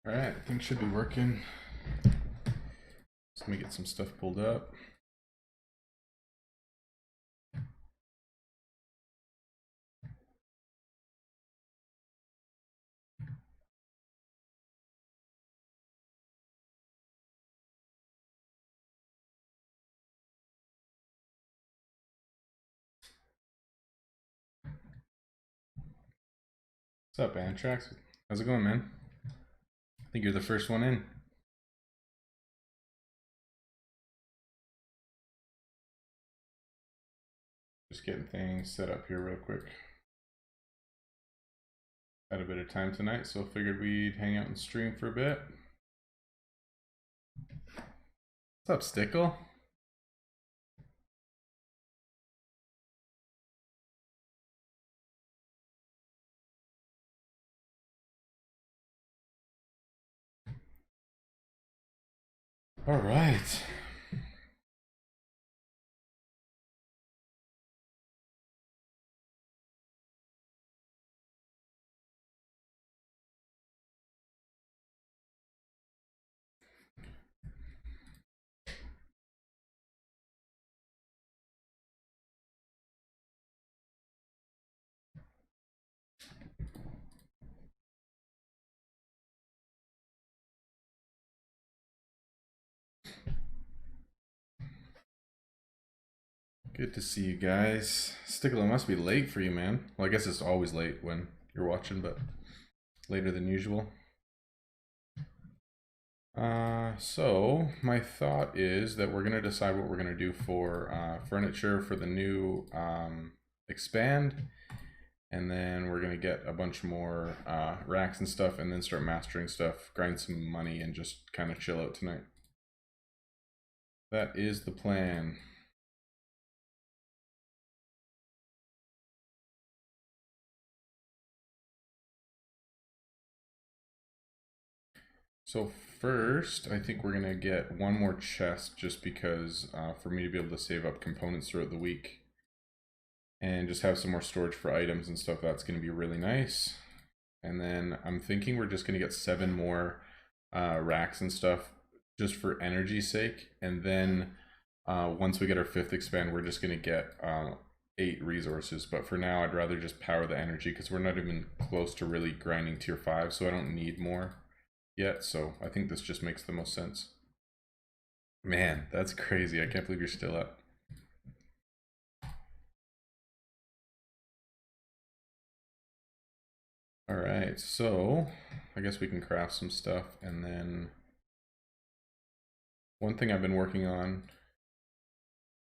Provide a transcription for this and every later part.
All right, I think should be working. Let me get some stuff pulled up. What's up, Antrax? How's it going, man? I think you're the first one in. Just getting things set up here real quick. Had a bit of time tonight, so figured we'd hang out and stream for a bit. What's up, Stickle? All right. Good to see you guys. Stickle, it must be late for you, man. Well, I guess it's always late when you're watching, but later than usual. So my thought is that we're gonna decide what we're gonna do for furniture for the new expand, and then we're gonna get a bunch more racks and stuff, and then start mastering stuff, grind some money, and just kind of chill out tonight. That is the plan. So first, I think we're gonna get one more chest just because for me to be able to save up components throughout the week and just have some more storage for items and stuff. That's gonna be really nice. And then I'm thinking we're just gonna get 7 more racks and stuff just for energy's sake. And then once we get our 5th expand, we're just gonna get 8 resources. But for now, I'd rather just power the energy because we're not even close to really grinding tier 5, so I don't need more yet, so I think this just makes the most sense. Man, that's crazy. I can't believe you're still up. All right, so I guess we can craft some stuff, and then one thing I've been working on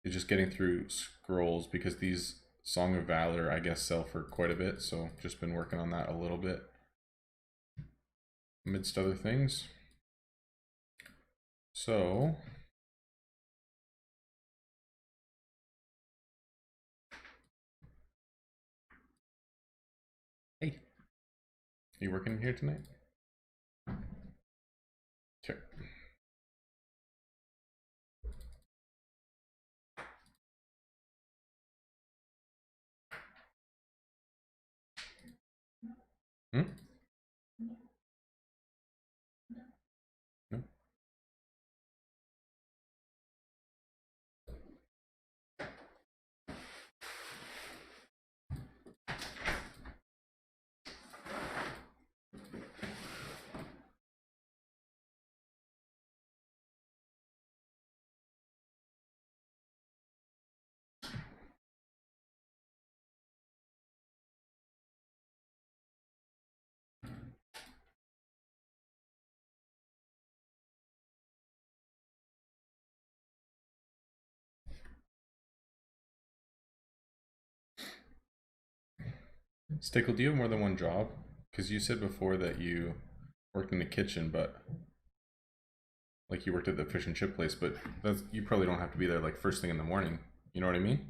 is just getting through scrolls because these Song of Valor I guess sell for quite a bit, so just been working on that a little bit amidst other things. So hey, are you working here tonight? Okay. Hmm? No? Stickle, do you have more than one job? Because you said before that you worked in the kitchen, but like you worked at the fish and chip place, but that's, you probably don't have to be there like first thing in the morning. You know what I mean?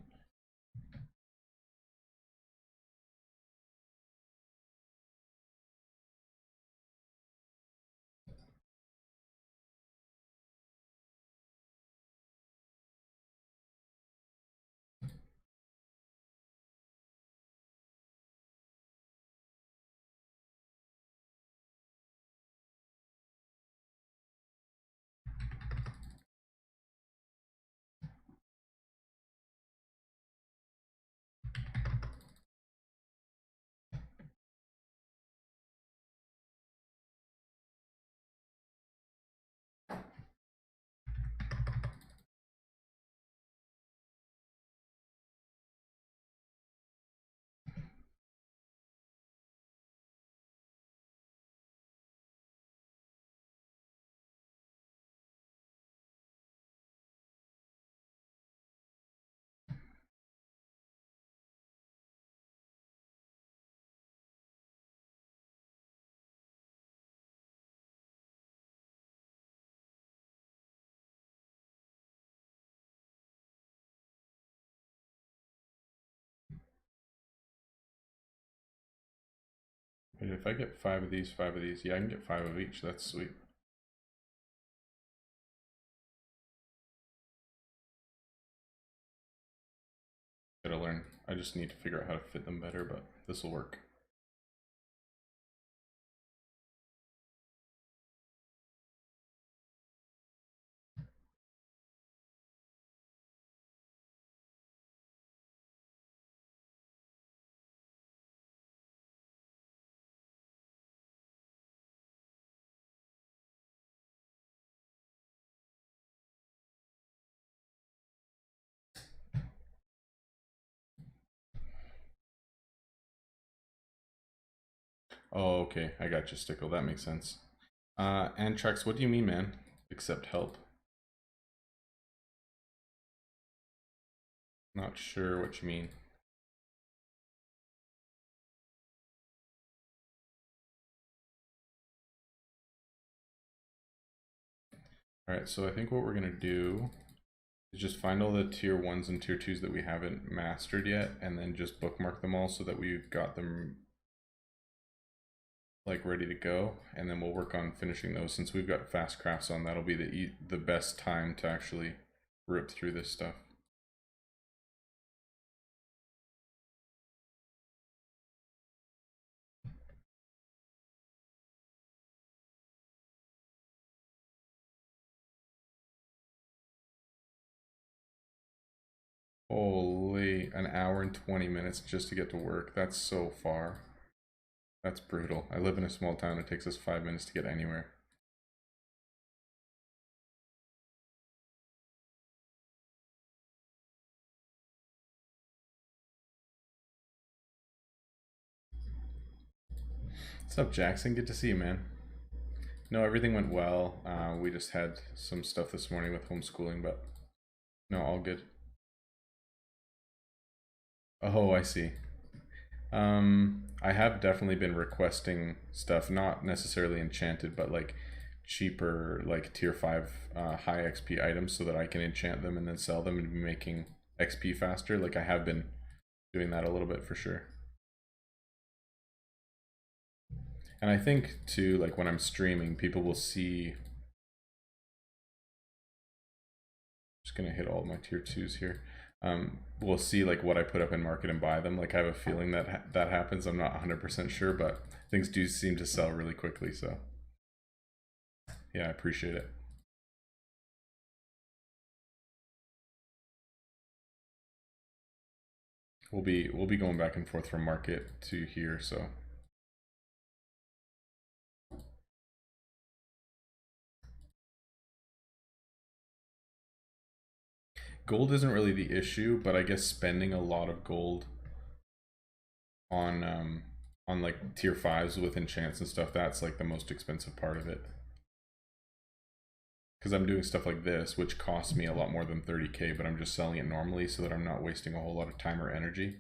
if I get 5 of these, yeah, I can get 5 of each. That's sweet. Gotta learn. I just need to figure out how to fit them better, but this will work. Oh, okay. I got you, Stickle. That makes sense. Antrax, what do you mean, man? Accept help. Not sure what you mean. Alright, so I think what we're gonna do is just find all the tier 1s and tier 2s that we haven't mastered yet, and then just bookmark them all so that we've got them like ready to go, and then we'll work on finishing those. Since we've got fast crafts on, that'll be the best time to actually rip through this stuff. Holy, an hour and 20 minutes just to get to work. That's so far. That's brutal. I live in a small town. It takes us 5 minutes to get anywhere. What's up, Jackson? Good to see you, man. No, everything went well. We just had some stuff this morning with homeschooling, but no, all good. Oh, I see. I have definitely been requesting stuff, not necessarily enchanted, but like cheaper, like tier 5 high XP items so that I can enchant them and then sell them and be making XP faster. Like I have been doing that a little bit for sure. And I think too, like when I'm streaming, people will see. Just gonna hit all my tier 2s here. We'll see like what I put up in market and buy them. Like I have a feeling that that happens. I'm not 100% sure, but things do seem to sell really quickly. So yeah, I appreciate it. We'll be going back and forth from market to here. So gold isn't really the issue, but I guess spending a lot of gold on like tier 5s with enchants and stuff, that's like the most expensive part of it. Because I'm doing stuff like this, which costs me a lot more than 30k, but I'm just selling it normally so that I'm not wasting a whole lot of time or energy.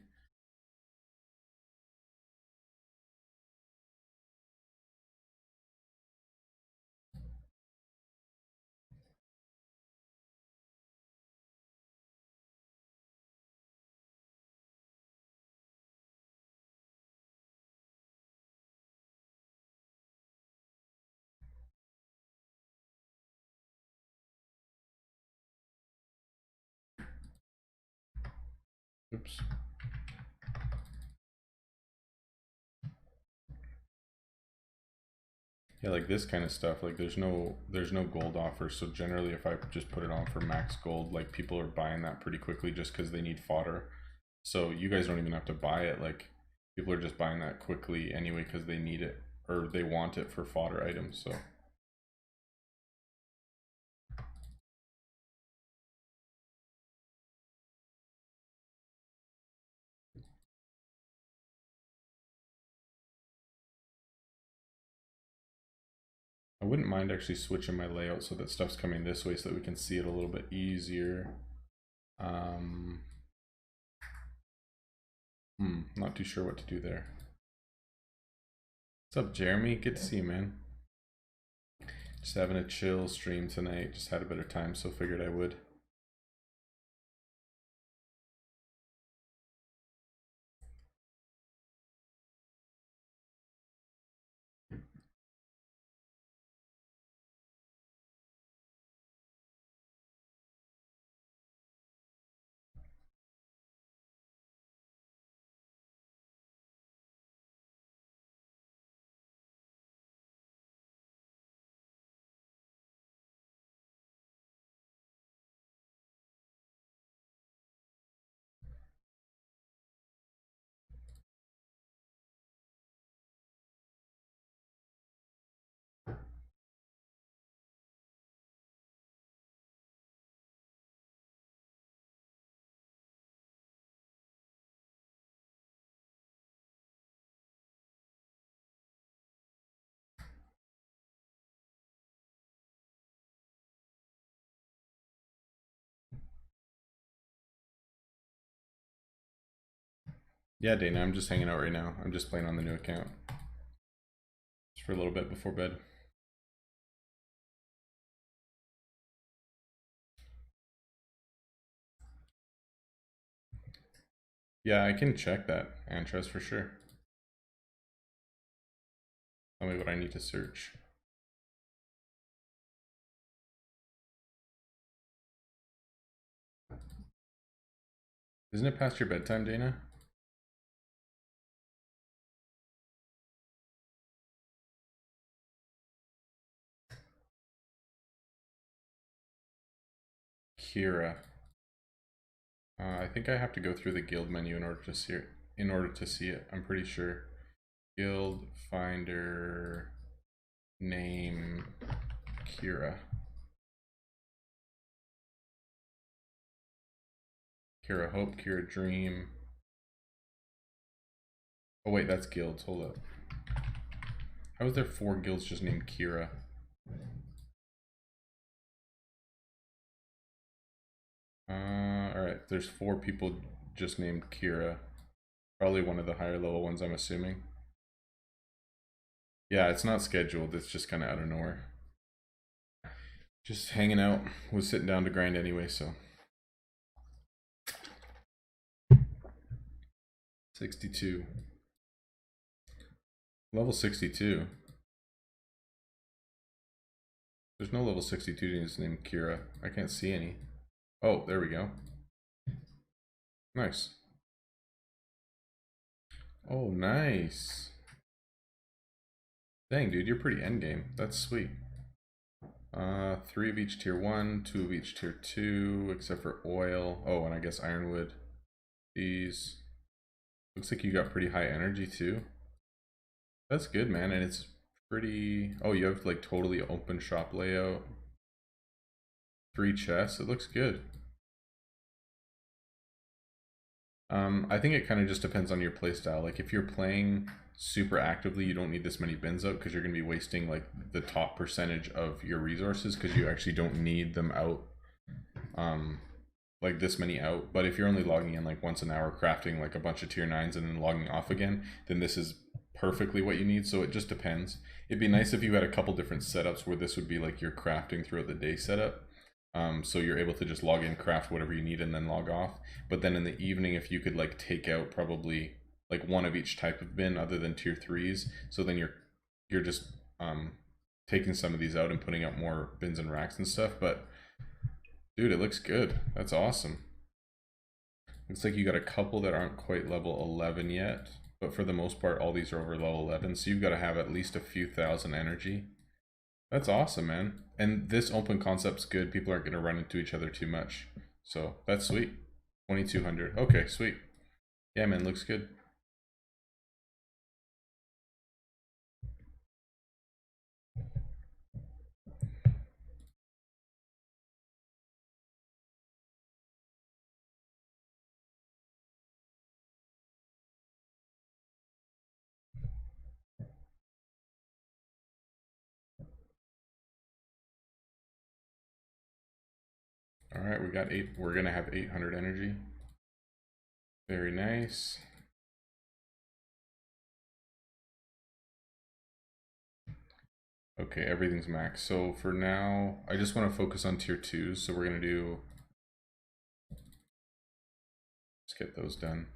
Oops. Yeah, like this kind of stuff, like there's no gold offers, so generally if I just put it on for max gold, like people are buying that pretty quickly just because they need fodder. So you guys don't even have to buy it, like people are just buying that quickly anyway because they need it or they want it for fodder items. So I wouldn't mind actually switching my layout so that stuff's coming this way so that we can see it a little bit easier. Not too sure what to do there. What's up, Jeremy? Good to see you, man. Just having a chill stream tonight. Just had a better time, so figured I would. Yeah, Dana, I'm just hanging out right now. I'm just playing on the new account. Just for a little bit before bed. Yeah, I can check that, Antros, for sure. Tell me what I need to search. Isn't it past your bedtime, Dana? Kira. I think I have to go through the guild menu in order to see it. I'm pretty sure. Guild finder name Kira. Kira Hope, Kira Dream. Oh wait, that's guilds. Hold up. How is there 4 guilds just named Kira? Alright, there's 4 people just named Kira. Probably one of the higher level ones, I'm assuming. Yeah, it's not scheduled, it's just kind of out of nowhere. Just hanging out, was sitting down to grind anyway, so. 62. Level 62. There's no level 62 named Kira. I can't see any. Oh, there we go. Nice. Oh, nice. Dang, dude, you're pretty endgame. That's sweet. 3 of each tier 1, 2 of each tier 2, except for oil. Oh, and I guess ironwood. These. Looks like you got pretty high energy too. That's good, man, and it's pretty... Oh, you have like totally open shop layout. 3 chests, it looks good. I think it kind of just depends on your playstyle. Like if you're playing super actively, you don't need this many bins out because you're going to be wasting like the top percentage of your resources because you actually don't need them out like this many out. But if you're only logging in like once an hour, crafting like a bunch of tier 9s and then logging off again, then this is perfectly what you need. So it just depends. It'd be nice if you had a couple different setups where this would be like your crafting throughout the day setup. So you're able to just log in, craft whatever you need, and then log off. But then in the evening, if you could like take out probably like 1 of each type of bin other than tier 3s, so then you're just taking some of these out and putting out more bins and racks and stuff. But dude, it looks good. That's awesome. Looks like you got a couple that aren't quite level 11 yet, but for the most part, all these are over level 11. So you've got to have at least a few thousand energy. That's awesome, man. And this open concept's good. People aren't going to run into each other too much. So that's sweet. 2200. Okay, sweet. Yeah, man, looks good. All right, we got 8. We're going to have 800 energy. Very nice. Okay, everything's max. So for now, I just want to focus on tier 2s. So we're going to do... Let's get those done.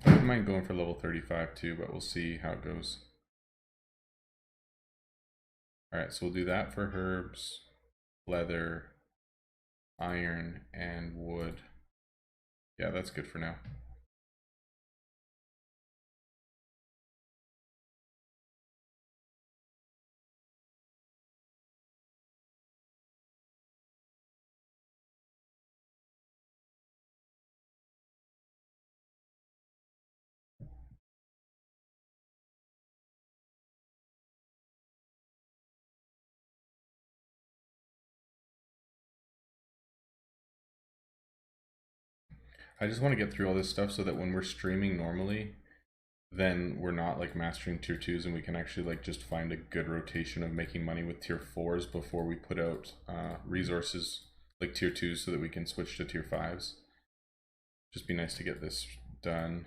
I wouldn't mind going for level 35 too, but we'll see how it goes. Alright, so we'll do that for herbs, leather, iron, and wood. Yeah, that's good for now. I just want to get through all this stuff so that when we're streaming normally, then we're not like mastering tier 2s and we can actually like just find a good rotation of making money with tier 4s before we put out resources like tier 2s so that we can switch to tier 5s. Just be nice to get this done.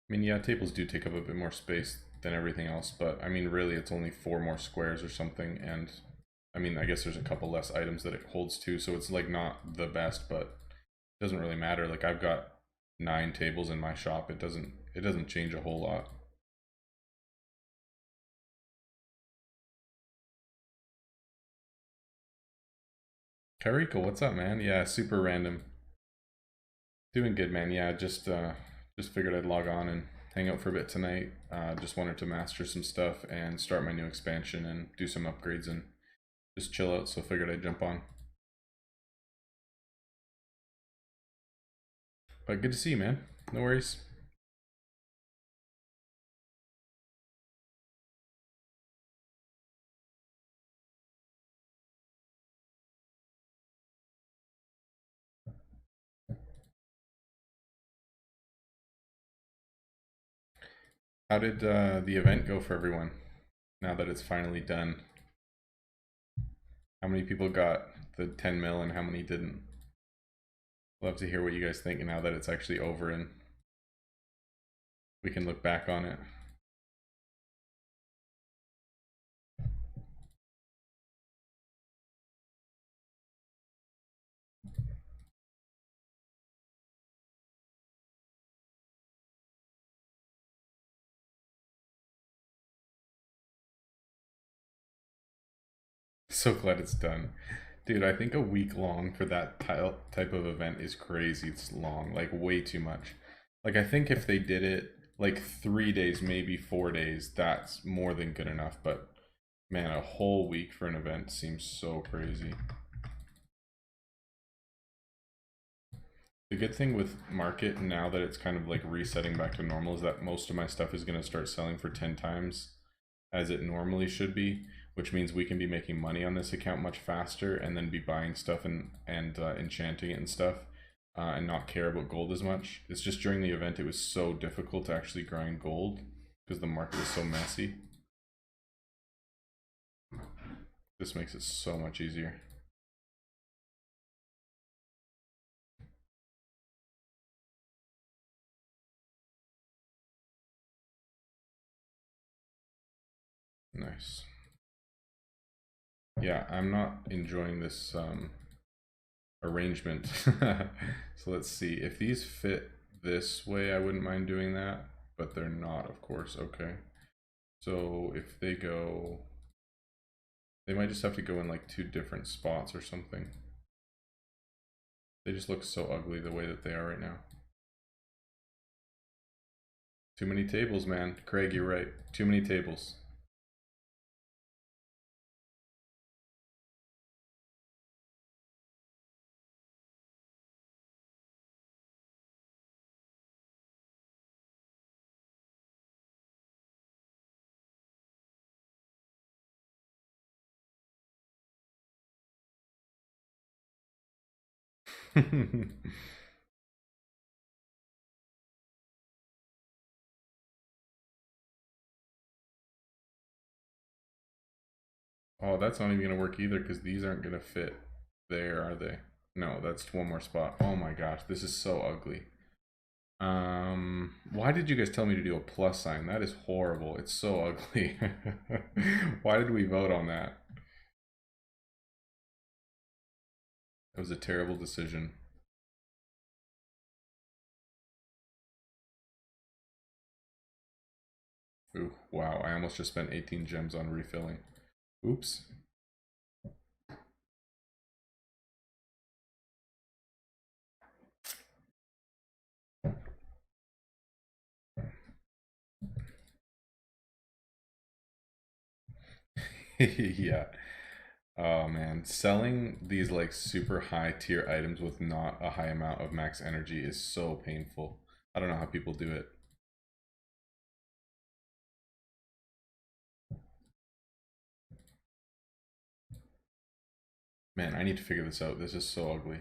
I mean, yeah, tables do take up a bit more space than everything else, but I mean, really, it's only 4 more squares or something, and I mean, I guess there's a couple less items that it holds too, so it's like not the best, but it doesn't really matter. Like I've got 9 tables in my shop. It doesn't change a whole lot. Kariko, what's up, man? Yeah, super random. Doing good, man. Yeah, just figured I'd log on and hang out for a bit tonight. Just wanted to master some stuff and start my new expansion and do some upgrades and just chill out. So figured I'd jump on. But good to see you, man. No worries. How did the event go for everyone? Now that it's finally done, how many people got the 10 mil and how many didn't? Love to hear what you guys think now that it's actually over and we can look back on it. So glad it's done. Dude, I think a week long for that type of event is crazy. It's long, like way too much. Like I think if they did it like 3 days, maybe 4 days, that's more than good enough. But man, a whole week for an event seems so crazy. The good thing with market now that it's kind of like resetting back to normal is that most of my stuff is going to start selling for 10 times as it normally should be, which means we can be making money on this account much faster and then be buying stuff and enchanting it and stuff, and not care about gold as much. It's just during the event it was so difficult to actually grind gold because the market was so messy. This makes it so much easier. Nice. Yeah, I'm not enjoying this arrangement. So let's see. If these fit this way, I wouldn't mind doing that, but they're not, of course. Okay. So if they go, they might just have to go in like 2 different spots or something. They just look so ugly the way that they are right now. Too many tables, man. Craig, you're right. Too many tables. Oh, that's not even gonna work either because these aren't gonna fit there, are they? No, that's 1 more spot. Oh my gosh, this is so ugly. Why did you guys tell me to do a plus sign? That is horrible. It's so ugly. Why did we vote on that? It was a terrible decision. Ooh, wow, I almost just spent 18 gems on refilling. Oops. Yeah. Oh man, selling these like super high tier items with not a high amount of max energy is so painful. I don't know how people do it. Man, I need to figure this out. This is so ugly.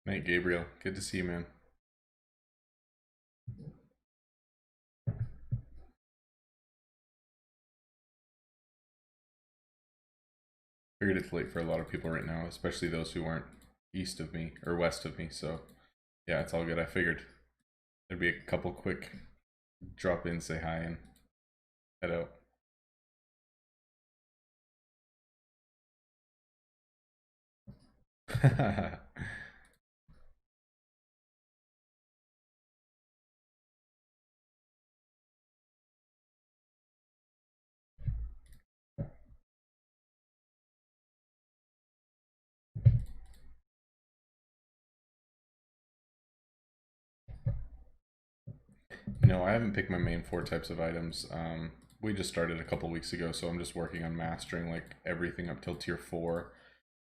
Night, Gabriel. Good to see you, man. Figured it's late for a lot of people right now, especially those who aren't east of me or west of me. So yeah, it's all good. I figured there'd be a couple quick drop in, say hi, and head out. No, I haven't picked my main 4 types of items. We just started a couple weeks ago, so I'm just working on mastering like everything up till tier 4.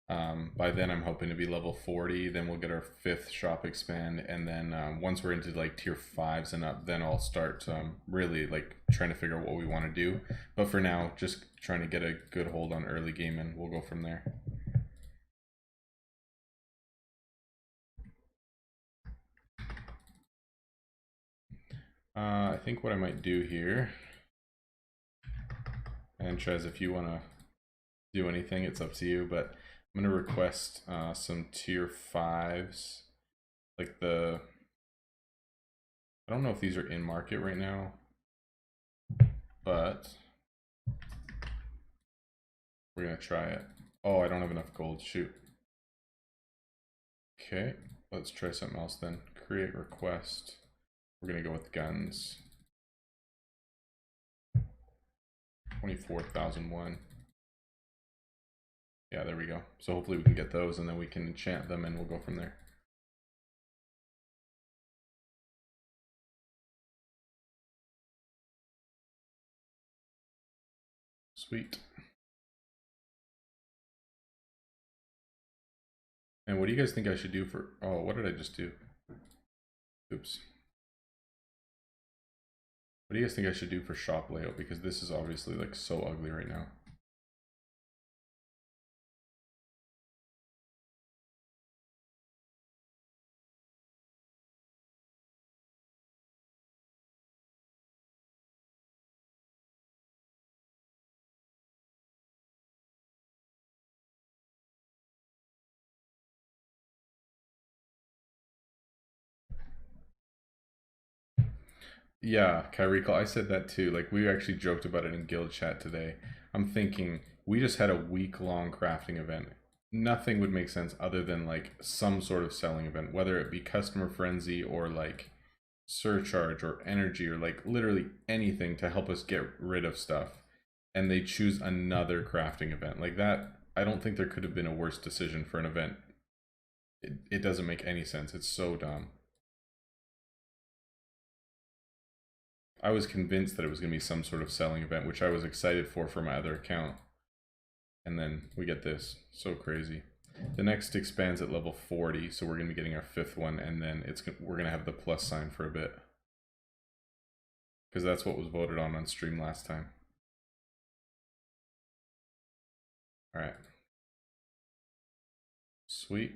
By then I'm hoping to be level 40, then we'll get our 5th shop expand, and then once we're into like tier 5s and up, then I'll start really like trying to figure out what we want to do. But for now, just trying to get a good hold on early game, and we'll go from there. I think what I might do here, and Trez, if you want to do anything, it's up to you, but I'm going to request some tier 5s, like I don't know if these are in market right now, but we're going to try it. Oh, I don't have enough gold, shoot. Okay, let's try something else then. Create request. We're going to go with guns. 24,001. Yeah, there we go. So hopefully we can get those, and then we can enchant them, and we'll go from there. Sweet. And what do you guys think I should do for... Oh, what did I just do? Oops. What do you guys think I should do for shop layout? Because this is obviously like so ugly right now. Yeah, Kyrie, I said that too. Like, we actually joked about it in guild chat today. I'm thinking we just had a week-long crafting event. Nothing would make sense other than like some sort of selling event, whether it be customer frenzy or like surcharge or energy or like literally anything to help us get rid of stuff. And they choose another crafting event like that. I don't think there could have been a worse decision for an event. It doesn't make any sense. It's so dumb. I was convinced that it was going to be some sort of selling event, which I was excited for my other account. And then we get this. So crazy. The next expands at level 40, so we're going to be getting our 5th one, and then we're going to have the plus sign for a bit. Because that's what was voted on stream last time. Alright. Sweet.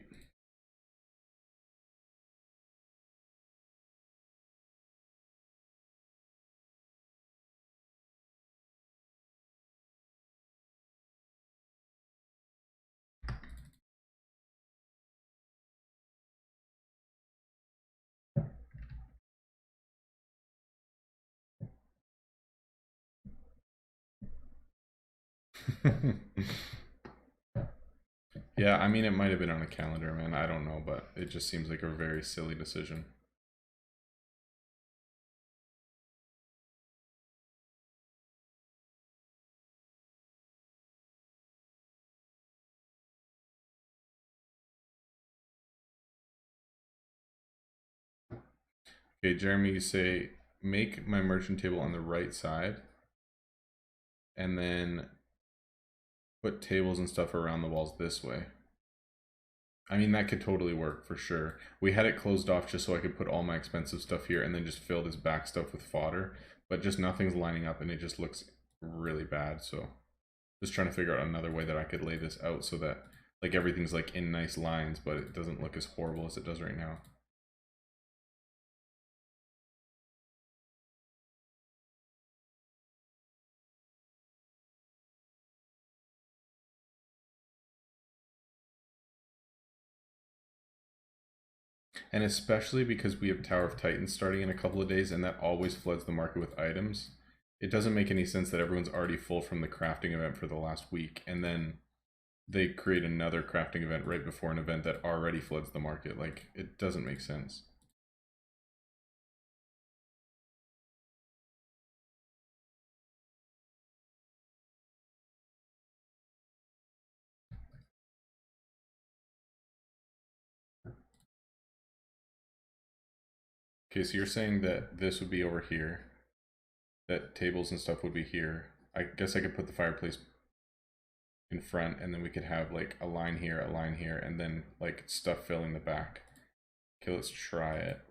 Yeah, I mean, it might have been on a calendar, man. I don't know, but it just seems like a very silly decision. Okay, Jeremy, you say, make my merchant table on the right side, and then put tables and stuff around the walls this way. I mean, that could totally work for sure. We had it closed off just so I could put all my expensive stuff here and then just fill this back stuff with fodder, but just nothing's lining up and it just looks really bad. So just trying to figure out another way that I could lay this out so that like everything's like in nice lines, but it doesn't look as horrible as it does right now. And especially because we have Tower of Titans starting in a couple of days, and that always floods the market with items. It doesn't make any sense that everyone's already full from the crafting event for the last week, and then they create another crafting event right before an event that already floods the market. Like, it doesn't make sense. Okay, so you're saying that this would be over here, that tables and stuff would be here. I guess I could put the fireplace in front, and then we could have like a line here, and then like stuff filling the back. Okay, let's try it.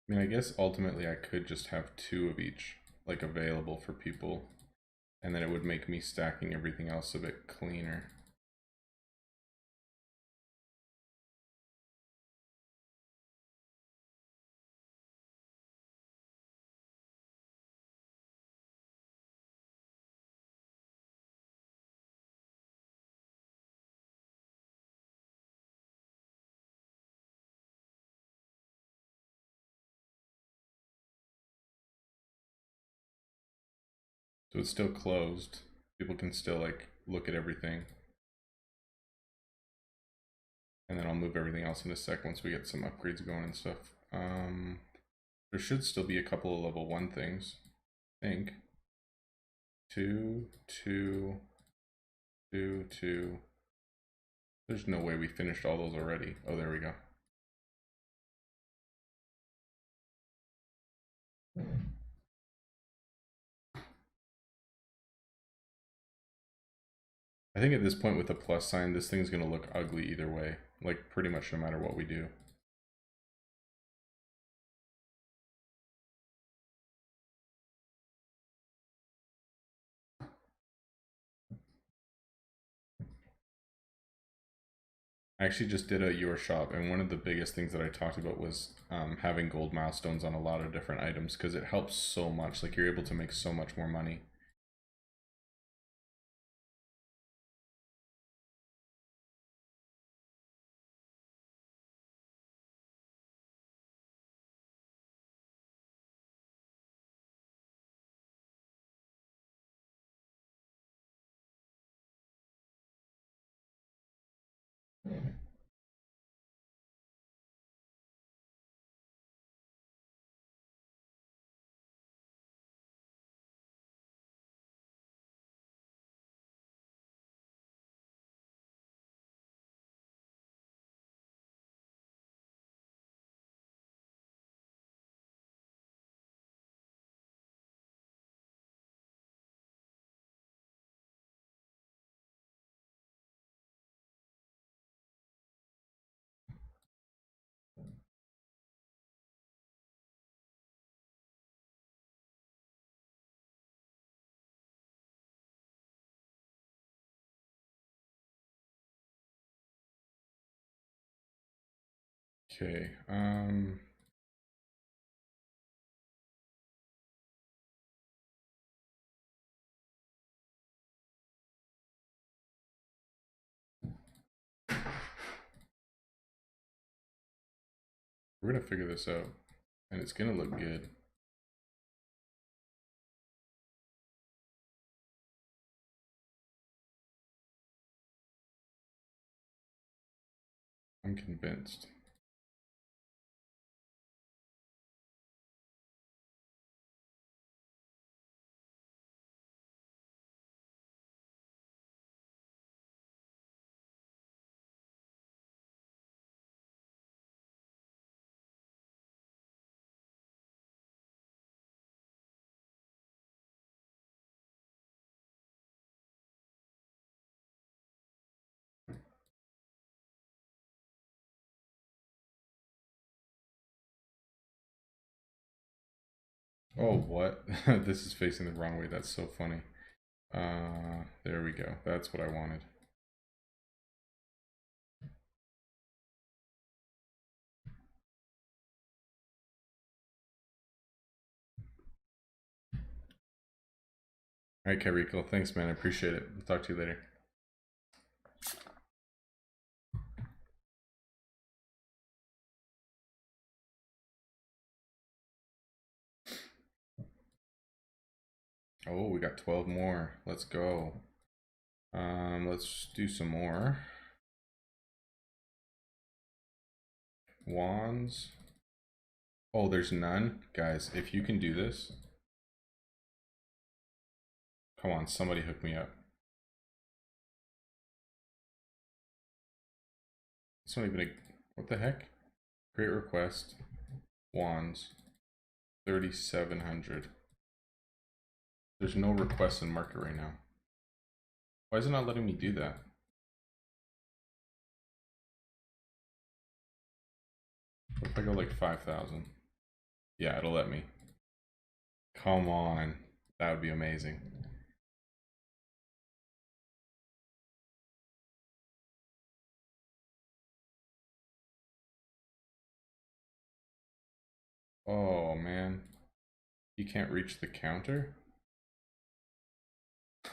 I mean, I guess ultimately I could just have two of each, like, available for people, and then it would make me stacking everything else a bit cleaner. So it's still closed. People can still like look at everything. And then I'll move everything else in a sec once we get some upgrades going and stuff. There should still be a couple of level 1 things, I think. 2, 2, 2, 2. There's no way we finished all those already. Oh, there we go. I think at this point with the plus sign, this thing's going to look ugly either way. Like, pretty much no matter what we do. I actually just did a your shop, and one of the biggest things that I talked about was having gold milestones on a lot of different items, because it helps so much. Like, you're able to make so much more money. Okay, we're gonna figure this out, and it's gonna look good. I'm convinced. Oh, what? This is facing the wrong way. That's so funny. There we go. That's what I wanted. All right, Kyrico. Thanks, man. I appreciate it. I'll talk to you later. Oh, we got 12 more. Let's go. Let's do some more. Wands. Oh, there's none? Guys, if you can do this. Come on, somebody hook me up. It's not even a... What the heck? Great request. Wands. 3,700. There's no requests in market right now. Why is it not letting me do that? What if I go like 5,000? Yeah, it'll let me. Come on. That would be amazing. Oh, man. You can't reach the counter?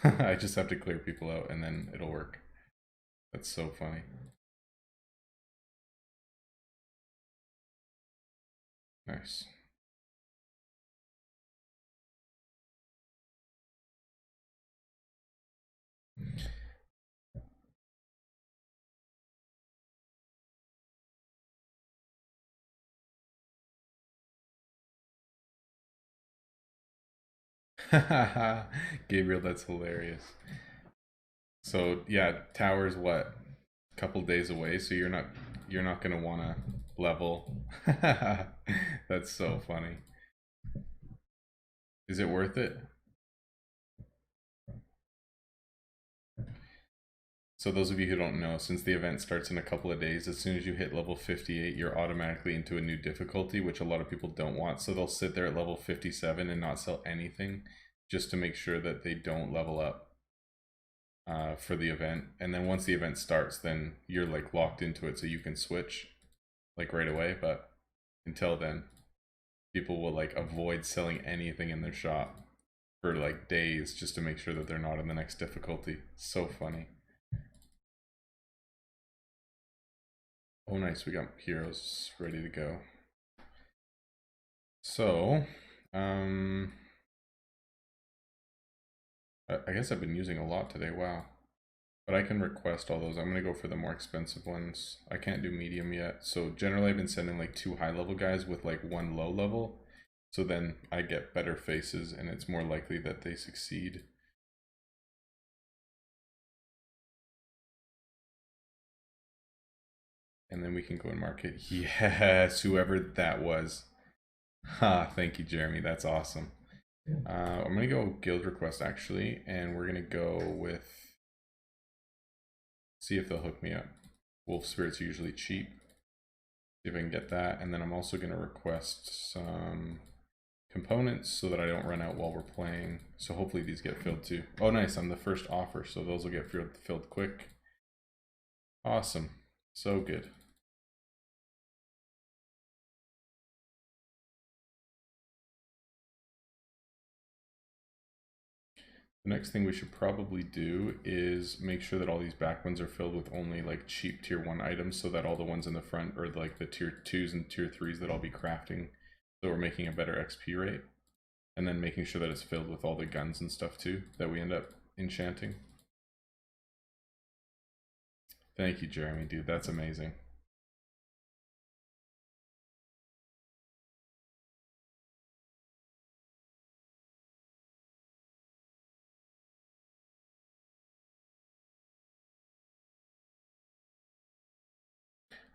I just have to clear people out and then it'll work. That's so funny. Nice. Gabriel, that's hilarious. So yeah, tower's what? A couple days away, so you're not gonna wanna level. That's so funny. Is it worth it? So those of you who don't know, since the event starts in a couple of days, as soon as you hit level 58, you're automatically into a new difficulty, which a lot of people don't want. So they'll sit there at level 57 and not sell anything just to make sure that they don't level up for the event. And then once the event starts, then you're like locked into it, so you can switch like right away. But until then, people will like avoid selling anything in their shop for like days just to make sure that they're not in the next difficulty. So funny. Oh, nice. We got heroes ready to go. So, I guess I've been using a lot today. Wow. But I can request all those. I'm going to go for the more expensive ones. I can't do medium yet. So generally I've been sending like 2 high level guys with like 1 low level. So then I get better faces and it's more likely that they succeed. And then we can go and market. Yes, whoever that was. Ha, thank you, Jeremy. That's awesome. I'm going to go guild request actually, and we're going to go with, see if they'll hook me up. Wolf Spirit's usually cheap. See if I can get that. And then I'm also going to request some components so that I don't run out while we're playing. So hopefully these get filled too. Oh, nice. I'm the first offer, so those will get filled quick. Awesome. So good. The next thing we should probably do is make sure that all these back ones are filled with only like cheap tier 1 items so that all the ones in the front are like the tier 2s and tier 3s that I'll be crafting, so we're making a better XP rate. And then making sure that it's filled with all the guns and stuff too that we end up enchanting. Thank you, Jeremy, dude. That's amazing.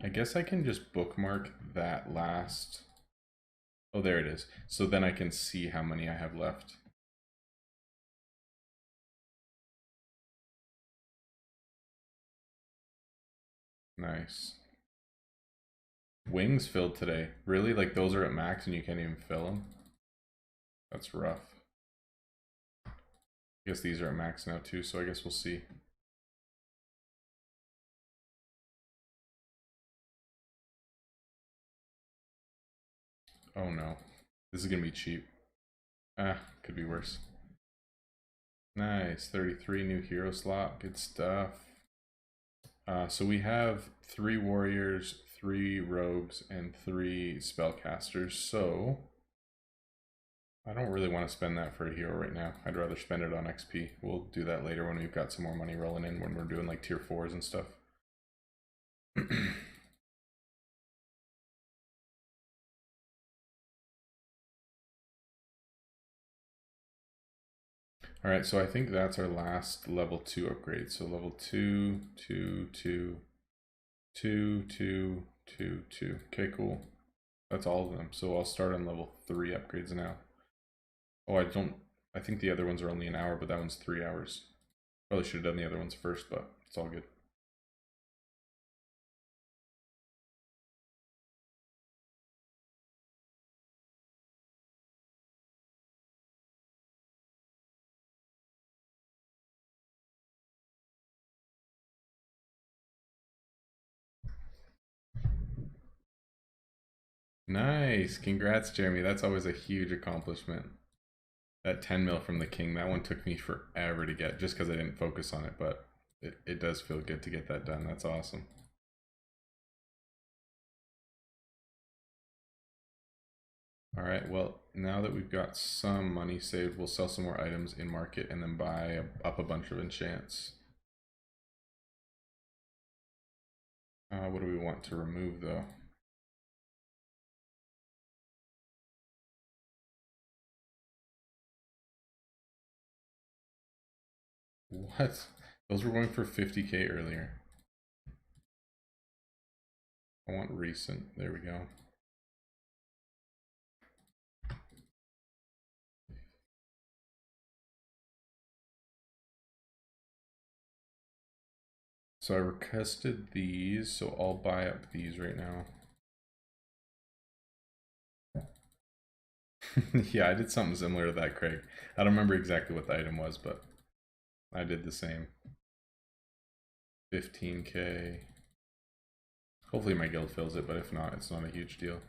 I guess I can just bookmark that last. Oh, there it is. So then I can see how many I have left. Nice. Wings filled today. Really? Like those are at max and you can't even fill them? That's rough. I guess these are at max now too, so I guess we'll see. Oh no. This is gonna be cheap. Ah, could be worse. Nice, 33 new hero slot, good stuff. So we have 3 warriors, 3 rogues, and 3 spellcasters, so I don't really want to spend that for a hero right now. I'd rather spend it on XP. We'll do that later when we've got some more money rolling in, when we're doing like tier 4s and stuff. Alright, so I think that's our last level 2 upgrade. So level 2, 2, 2, 2, 2, 2, 2. Okay, cool. That's all of them. So I'll start on level 3 upgrades now. Oh, I think the other ones are only an hour, but that one's 3 hours. Probably should have done the other ones first, but it's all good. Nice, congrats Jeremy, that's always a huge accomplishment. That 10 mil from the king, that one took me forever to get, just because I didn't focus on it, but it does feel good to get that done. That's awesome. Alright, well, now that we've got some money saved, we'll sell some more items in market and then buy up a bunch of enchants. What do we want to remove though? What? Those were going for 50k earlier. I want recent. There we go. So I requested these, so I'll buy up these right now. Yeah, I did something similar to that, Craig. I don't remember exactly what the item was, but I did the same. 15k. Hopefully my guild fills it, but if not, it's not a huge deal.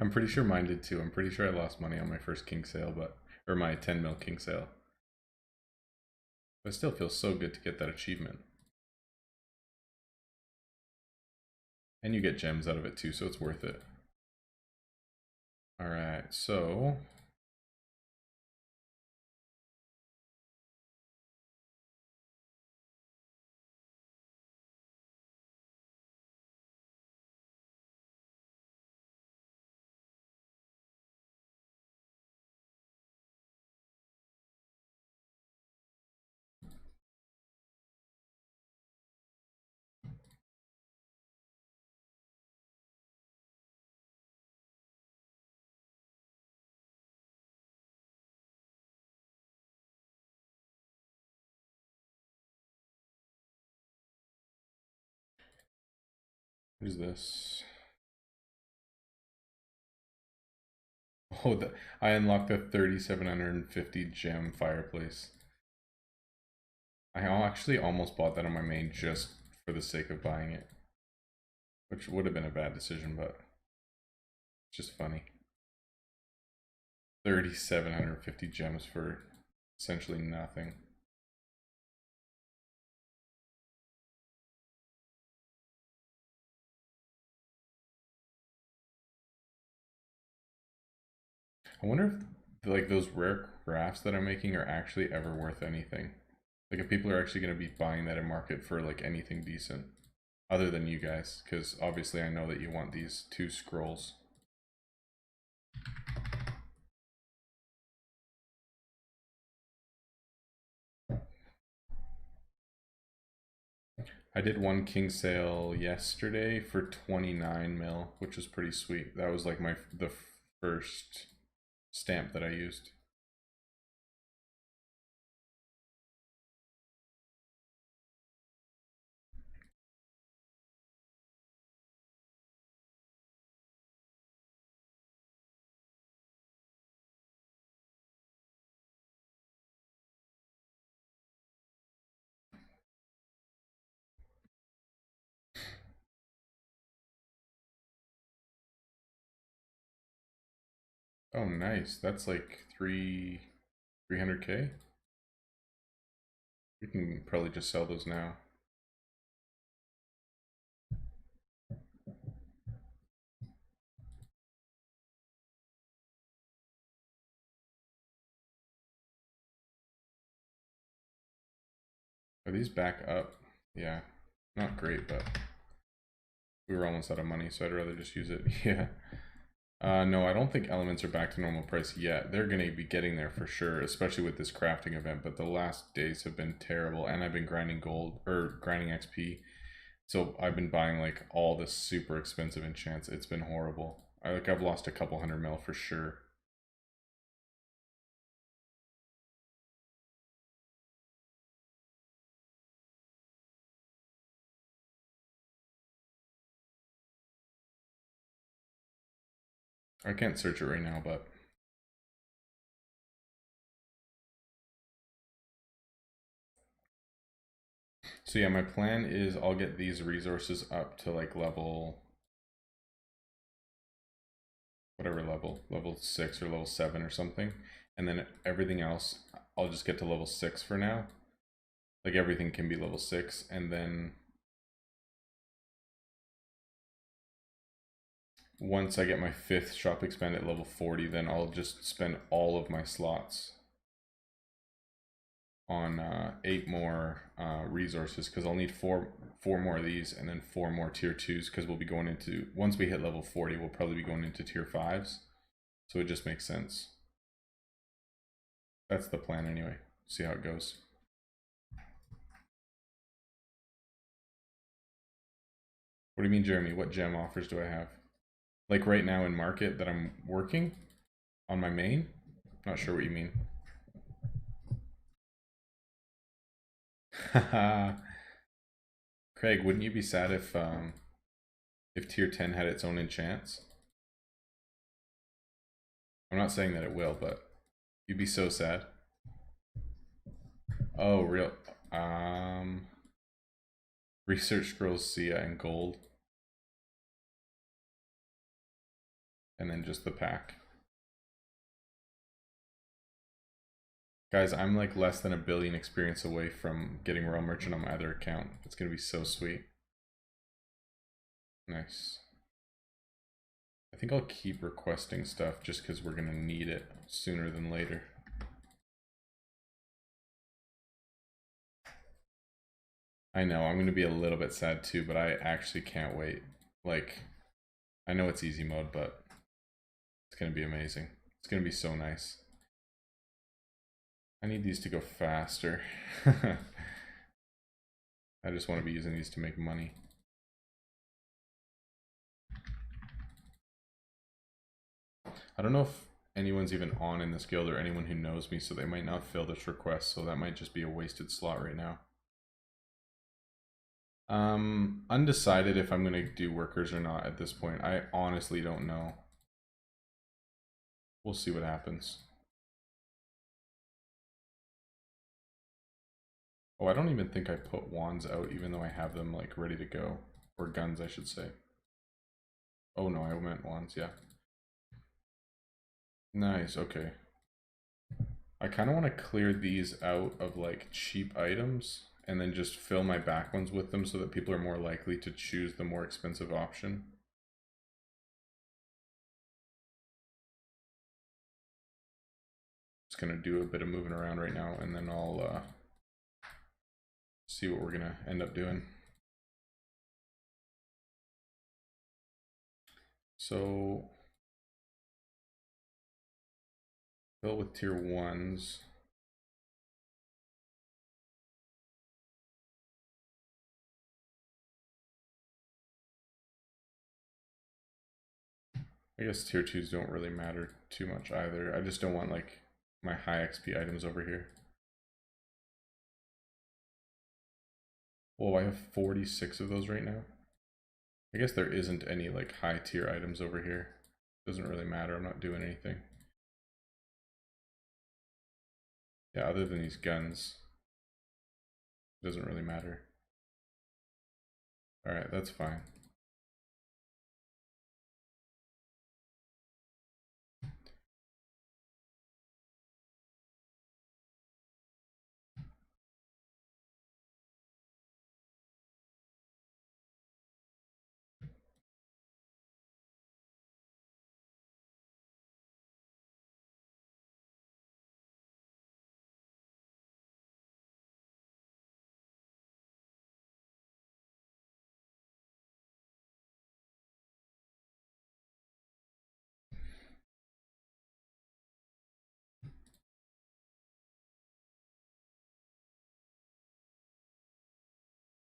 I'm pretty sure mine did too. I'm pretty sure I lost money on my first king sale, or my 10 mil king sale. But it still feels so good to get that achievement. And you get gems out of it too, so it's worth it. Alright, so what is this? Oh, I unlocked the 3,750 gem fireplace. I actually almost bought that on my main just for the sake of buying it. Which would have been a bad decision, but it's just funny. 3,750 gems for essentially nothing. I wonder if like those rare crafts that I'm making are actually ever worth anything. Like if people are actually going to be buying that in market for like anything decent. Other than you guys, because obviously I know that you want these 2 scrolls. I did one king sale yesterday for 29 mil, which was pretty sweet. That was like the first stamp that I used. Oh, nice. That's like 300K. We can probably just sell those now. Are these back up? Yeah, not great, but we were almost out of money, so I'd rather just use it. Yeah. No, I don't think elements are back to normal price yet. They're going to be getting there for sure, especially with this crafting event, but the last days have been terrible, and I've been grinding gold, or grinding XP. So I've been buying like all this super expensive enchants. It's been horrible. I've lost a couple 100 mil for sure. I can't search it right now, but so yeah, my plan is I'll get these resources up to like level, whatever level 6 or level 7 or something, and then everything else I'll just get to level 6 for now. Like everything can be level 6, and then once I get my 5th shop expand at level 40, then I'll just spend all of my slots on 8 more resources, because I'll need four more of these and then 4 more tier 2s, because we'll be going into, once we hit level 40, we'll probably be going into tier 5s, so it just makes sense. That's the plan anyway. See how it goes. What do you mean, Jeremy? What gem offers do I have? Like right now in market that I'm working on my main? Not sure what you mean. Craig, wouldn't you be sad if tier 10 had its own enchants? I'm not saying that it will, but you'd be so sad. Oh, real. Research scrolls, Sia, and gold. And then just the pack. Guys, I'm like less than 1 billion experience away from getting Royal Merchant on my other account. It's gonna be so sweet. Nice. I think I'll keep requesting stuff just because we're gonna need it sooner than later. I know, I'm gonna be a little bit sad too, but I actually can't wait. Like, I know it's easy mode, but it's gonna be amazing. It's gonna be so nice. I need these to go faster. I just want to be using these to make money. I don't know if anyone's even on in this guild or anyone who knows me, so they might not fill this request, so that might just be a wasted slot right now. Undecided if I'm going to do workers or not at this point. I honestly don't know. We'll see what happens. Oh, I don't even think I put wands out, even though I have them like ready to go. Or guns, I should say. Oh no, I meant wands, yeah. Nice, okay. I kind of want to clear these out of like cheap items and then just fill my back ones with them so that people are more likely to choose the more expensive option. Just gonna do a bit of moving around right now and then I'll see what we're gonna end up doing. So fill with tier 1s. I guess tier 2s don't really matter too much either. I just don't want like my high XP items over here. Oh, I have 46 of those right now. I guess there isn't any like high tier items over here. Doesn't really matter, I'm not doing anything. Yeah, other than these guns. Doesn't really matter. Alright, that's fine.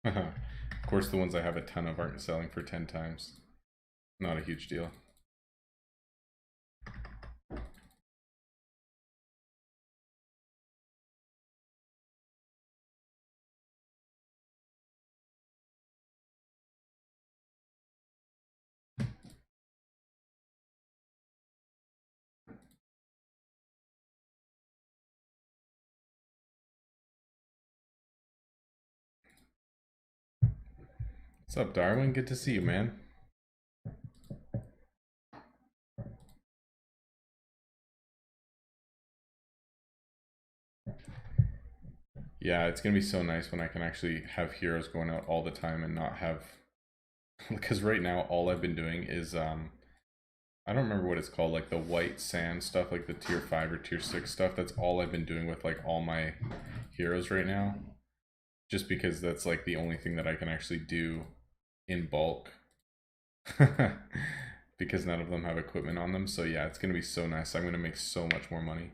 Of course, the ones I have a ton of aren't selling for 10 times. Not a huge deal. What's up, Darwin? Good to see you, man. Yeah, it's gonna be so nice when I can actually have heroes going out all the time and not have... Because right now, all I've been doing is, I don't remember what it's called, like the white sand stuff, like the tier 5 or tier 6 stuff. That's all I've been doing with like all my heroes right now. Just because that's like the only thing that I can actually do in bulk. Because none of them have equipment on them. So yeah, it's gonna be so nice. I'm gonna make so much more money.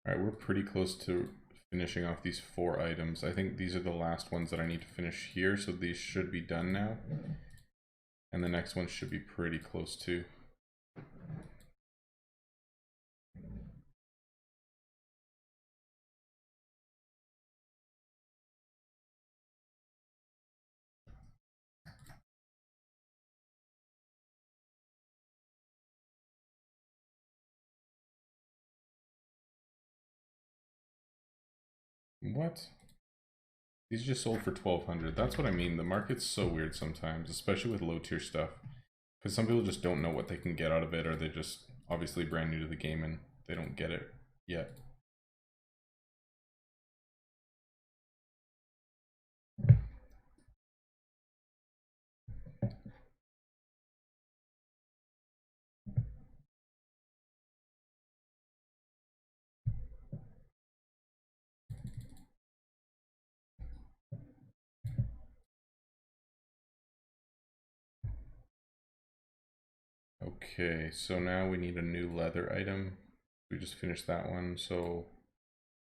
Alright, we're pretty close to finishing off these 4 items. I think these are the last ones that I need to finish here, so these should be done now. And the next one should be pretty close too. What? These just sold for 1,200. That's what I mean. The market's so weird sometimes, especially with low tier stuff. Because some people just don't know what they can get out of it, or they're just obviously brand new to the game and they don't get it yet. Okay, so now we need a new leather item. We just finished that one, so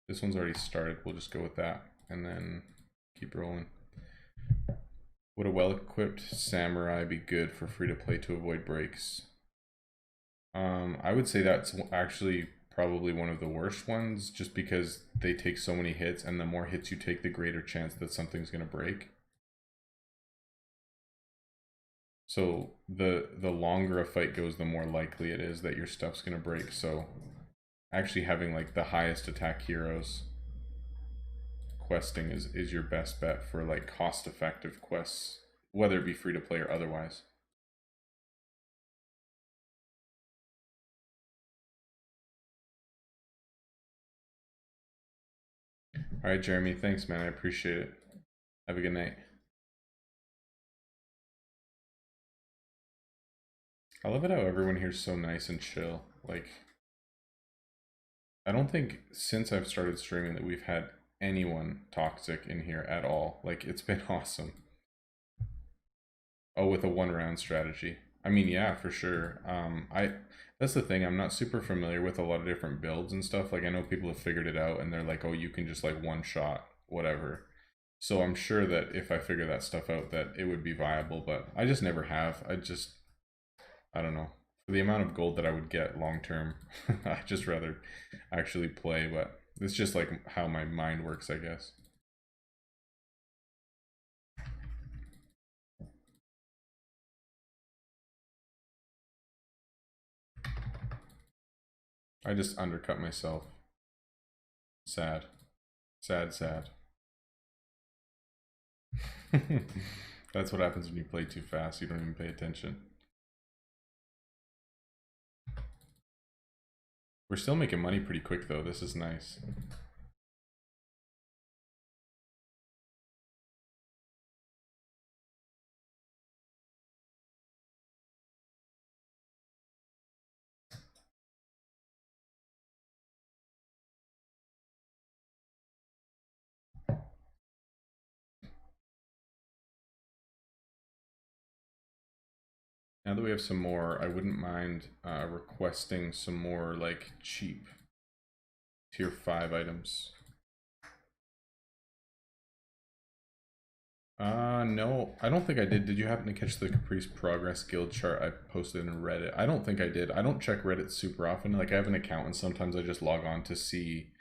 this one's already started. We'll just go with that and then keep rolling. Would a well-equipped samurai be good for free-to-play to avoid breaks? I would say that's actually probably one of the worst ones, just because they take so many hits, and the more hits you take, the greater chance that something's going to break. So the longer a fight goes, the more likely it is that your stuff's going to break. So actually having like the highest attack heroes questing is your best bet for like cost-effective quests, whether it be free to play or otherwise. All right, Jeremy, thanks, man. I appreciate it. Have a good night. I love it how everyone here's so nice and chill. Like, I don't think since I've started streaming that we've had anyone toxic in here at all. Like, it's been awesome. Oh, with a one round strategy. I mean, yeah, for sure. That's the thing. I'm not super familiar with a lot of different builds and stuff. Like, I know people have figured it out and they're like, oh, you can just like one shot whatever. So I'm sure that if I figure that stuff out, that it would be viable. But I just never have. I don't know. For the amount of gold that I would get long term, I just rather actually play. But it's just like how my mind works, I guess. I just undercut myself. Sad. Sad, sad. That's what happens when you play too fast. You don't even pay attention. We're still making money pretty quick though. This is nice. Now that we have some more, I wouldn't mind requesting some more like cheap tier 5 items. No, I don't think I did. Did you happen to catch the Caprice Progress Guild chart I posted in Reddit? I don't think I did. I don't check Reddit super often. Like I have an account and sometimes I just log on to see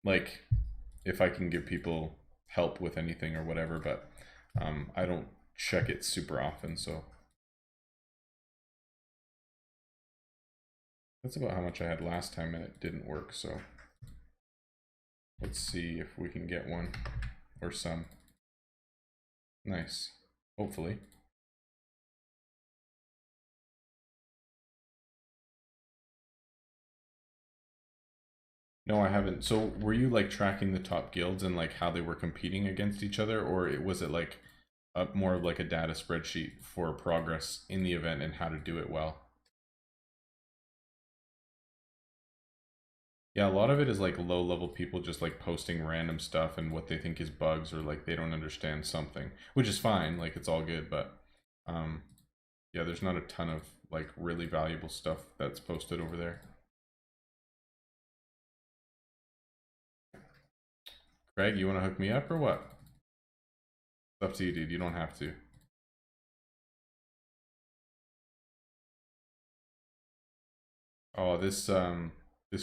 like if I can give people help with anything or whatever, but I don't check it super often, so that's about how much I had last time and it didn't work, so let's see if we can get one or some. Nice. Hopefully. No, I haven't. So were you like tracking the top guilds and like how they were competing against each other, or was it like more of like a data spreadsheet for progress in the event and how to do it well? Yeah, a lot of it is like low level people just like posting random stuff and what they think is bugs or like they don't understand something, which is fine, like it's all good, but um yeah, there's not a ton of like really valuable stuff that's posted over there. Greg, you want to hook me up or what? It's up to you, dude. You don't have to. Oh, this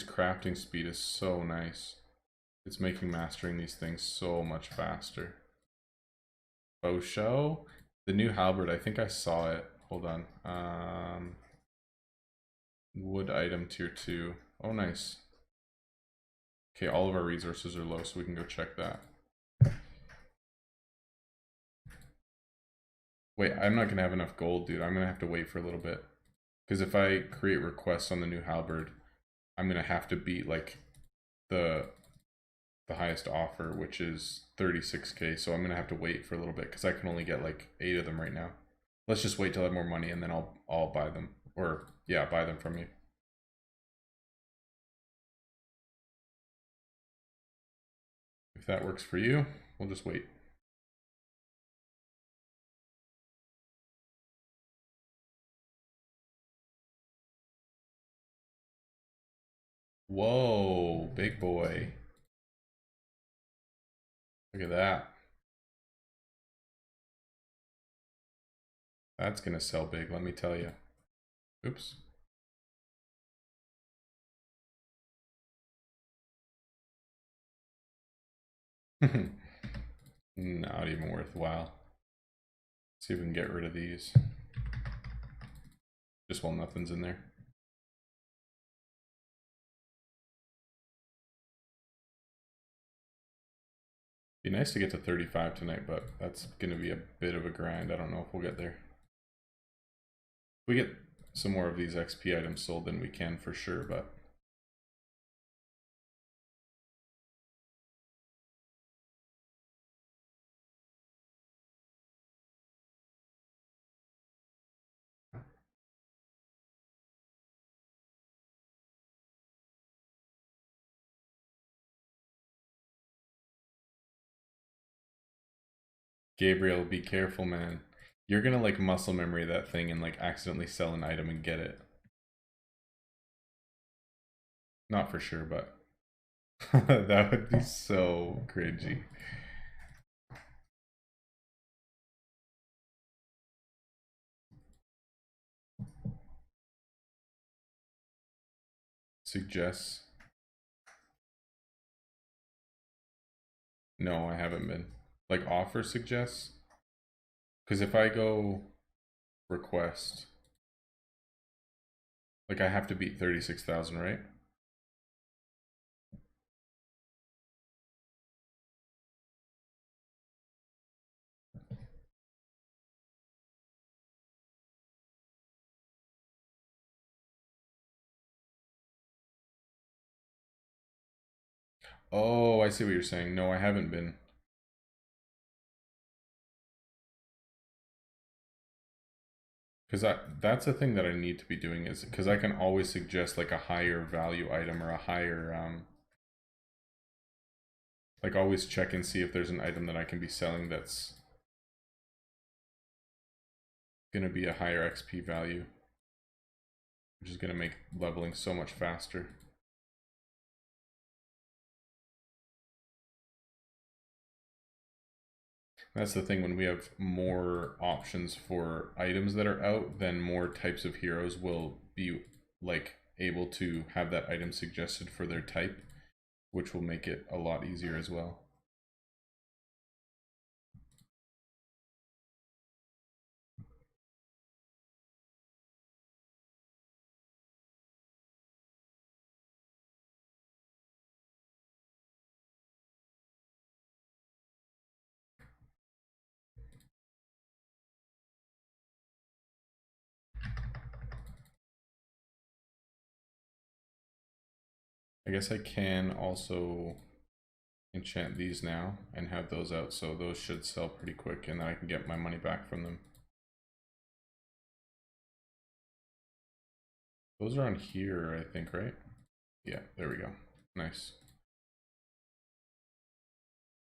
crafting speed is so nice. It's making mastering these things so much faster. Bow show? The new halberd, I think I saw it. Hold on. Wood item tier 2. Oh, nice. Okay, all of our resources are low, so we can go check that. Wait, I'm not gonna have enough gold, dude. I'm gonna have to wait for a little bit. Because if I create requests on the new halberd, I'm gonna have to beat like the highest offer, which is 36k. So I'm gonna have to wait for a little bit because I can only get like 8 of them right now. Let's just wait till I have more money and then I'll buy them, or yeah, buy them from you. If that works for you, we'll just wait. Whoa, big boy. Look at that. That's gonna sell big, let me tell you. Oops. Not even worthwhile. See if we can get rid of these. Just while nothing's in there. Be nice to get to 35 tonight, but that's gonna be a bit of a grind. I don't know if we'll get there. If we get some more of these XP items sold, then we can for sure, but Gabriel, be careful, man. You're gonna like muscle memory that thing and like accidentally sell an item and get it. Not for sure, but that would be so cringy. Suggests. No, I haven't been. Like offer suggests? Because if I go request, like I have to beat 36,000, right? Oh, I see what you're saying. No, I haven't been. Because that's the thing that I need to be doing is because I can always suggest like a higher value item or a higher like always check and see if there's an item that I can be selling that's gonna be a higher XP value, which is gonna make leveling so much faster. That's the thing, when we have more options for items that are out, then more types of heroes will be like able to have that item suggested for their type, which will make it a lot easier as well. I guess I can also enchant these now and have those out, so those should sell pretty quick and then I can get my money back from them. Those are on here, I think, right? Yeah, there we go. Nice.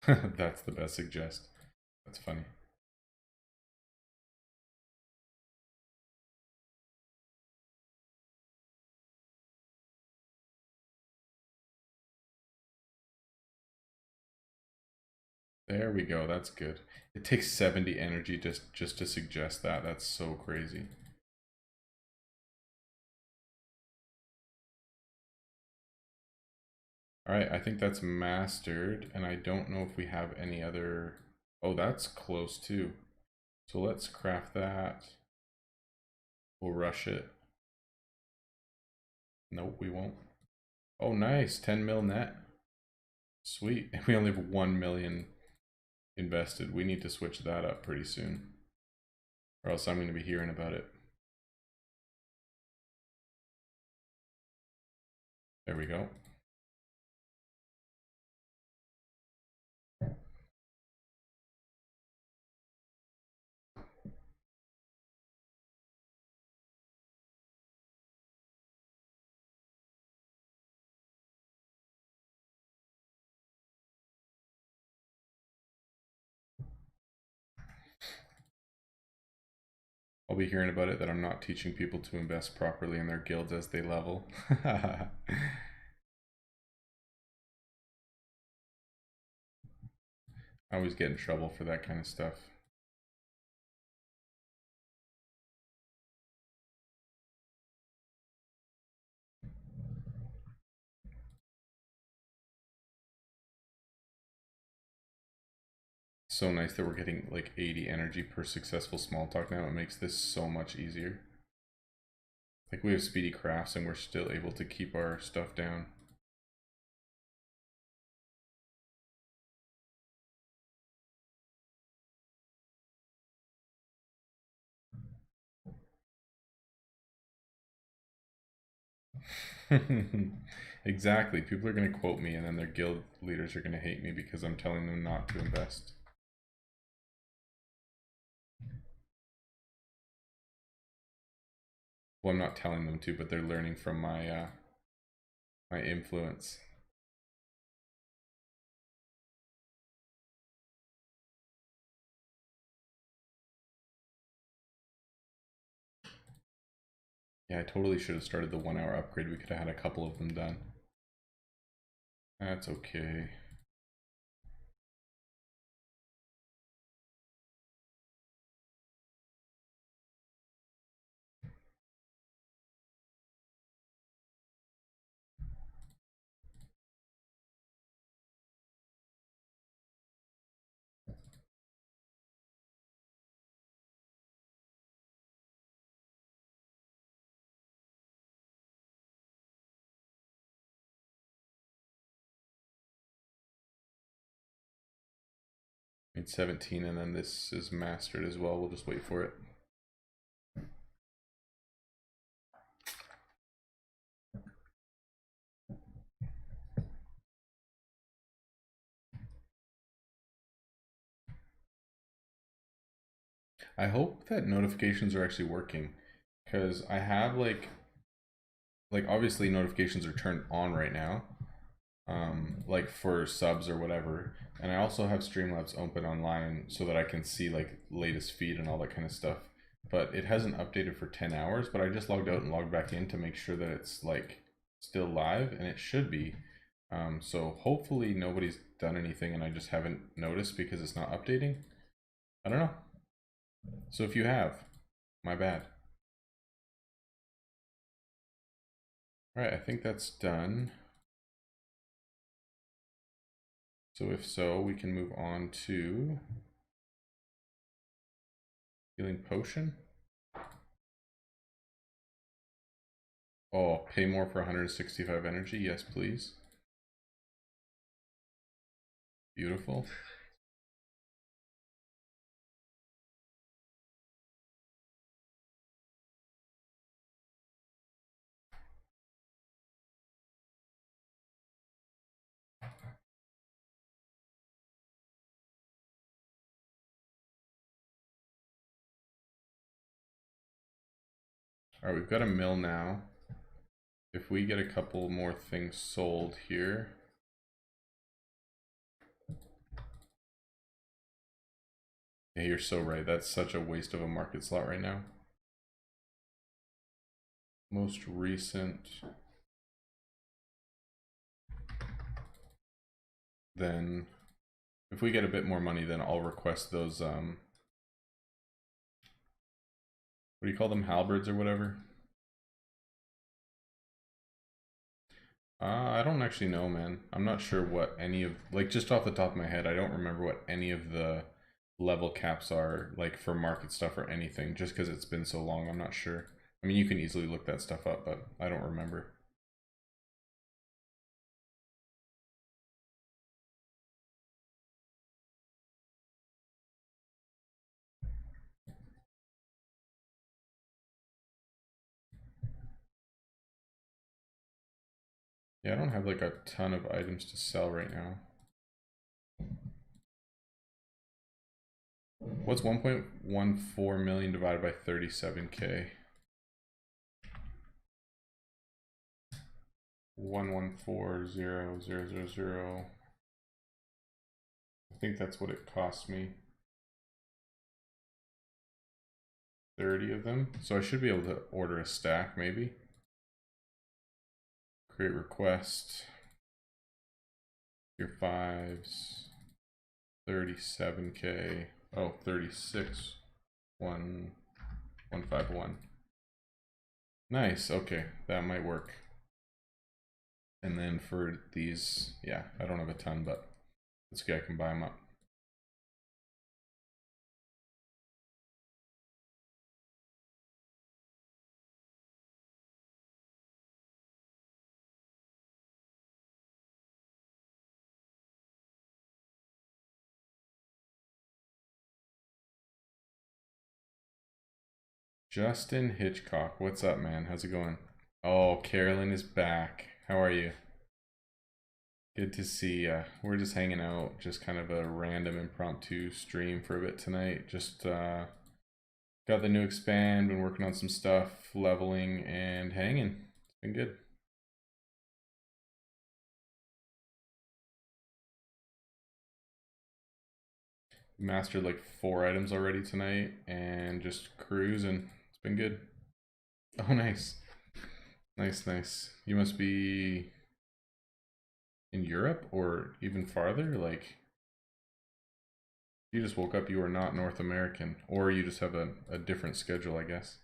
That's the best suggest. That's funny. There we go, that's good. It takes 70 energy just to suggest that. That's so crazy. Alright, I think that's mastered, and I don't know if we have any other... Oh, that's close too. So let's craft that. We'll rush it. Nope, we won't. Oh, nice, 10 mil net. Sweet, and we only have 1 million invested. We need to switch that up pretty soon, or else I'm going to be hearing about it. There we go. I'll be hearing about it that I'm not teaching people to invest properly in their guilds as they level. I always get in trouble for that kind of stuff. So nice that we're getting like 80 energy per successful small talk now. It makes this so much easier. Like we have speedy crafts and we're still able to keep our stuff down. Exactly. People are going to quote me and then their guild leaders are going to hate me because I'm telling them not to invest. Well, I'm not telling them to, but they're learning from my my influence. Yeah, I totally should have started the 1 hour upgrade. We could have had a couple of them done. That's okay. Made 17 and then this is mastered as well. We'll just wait for it. I hope that notifications are actually working because I have like obviously notifications are turned on right now, like for subs or whatever. And I also have Streamlabs open online so that I can see like latest feed and all that kind of stuff. But it hasn't updated for 10 hours, but I just logged out and logged back in to make sure that it's like still live, and it should be. So hopefully nobody's done anything and I just haven't noticed because it's not updating. I don't know. So if you have, my bad. All right, I think that's done. So if so, we can move on to healing potion. Oh, pay more for 165 energy. Yes, please. Beautiful. All right, we've got a mill now. If we get a couple more things sold here. Yeah, you're so right. That's such a waste of a market slot right now. Most recent. Then if we get a bit more money, then I'll request those what do you call them, halberds or whatever. I don't actually know, man. I'm not sure what any of, like, just off the top of my head, I don't remember what any of the level caps are, like, for market stuff or anything, just because it's been so long. I'm not sure. I mean, you can easily look that stuff up, but I don't remember. Yeah, I don't have like a ton of items to sell right now. What's 1.14 million divided by 37k? 1140000. I think that's what it cost me. 30 of them. So I should be able to order a stack maybe. Create request. Your fives. 37k. Oh, 36. 151. Nice. Okay, that might work. And then for these, yeah, I don't have a ton, but it's okay. I can buy them up. Justin Hitchcock, what's up, man? How's it going? Oh, Carolyn is back. How are you? Good to see ya. We're just hanging out, just kind of a random impromptu stream for a bit tonight. Just got the new expand, been working on some stuff, leveling and hanging. It's been good. Mastered like 4 items already tonight and just cruising. It's been good. Oh, nice. Nice, nice. You must be in Europe or even farther? Like, you just woke up, you are not North American. Or you just have a different schedule, I guess.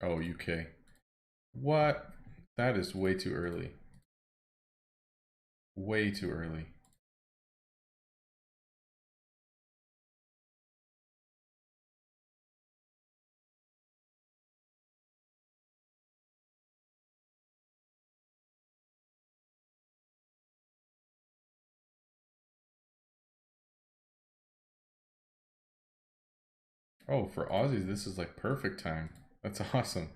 Oh, UK. What? That is way too early. Way too early. Oh, for Aussies, this is like perfect time. That's awesome.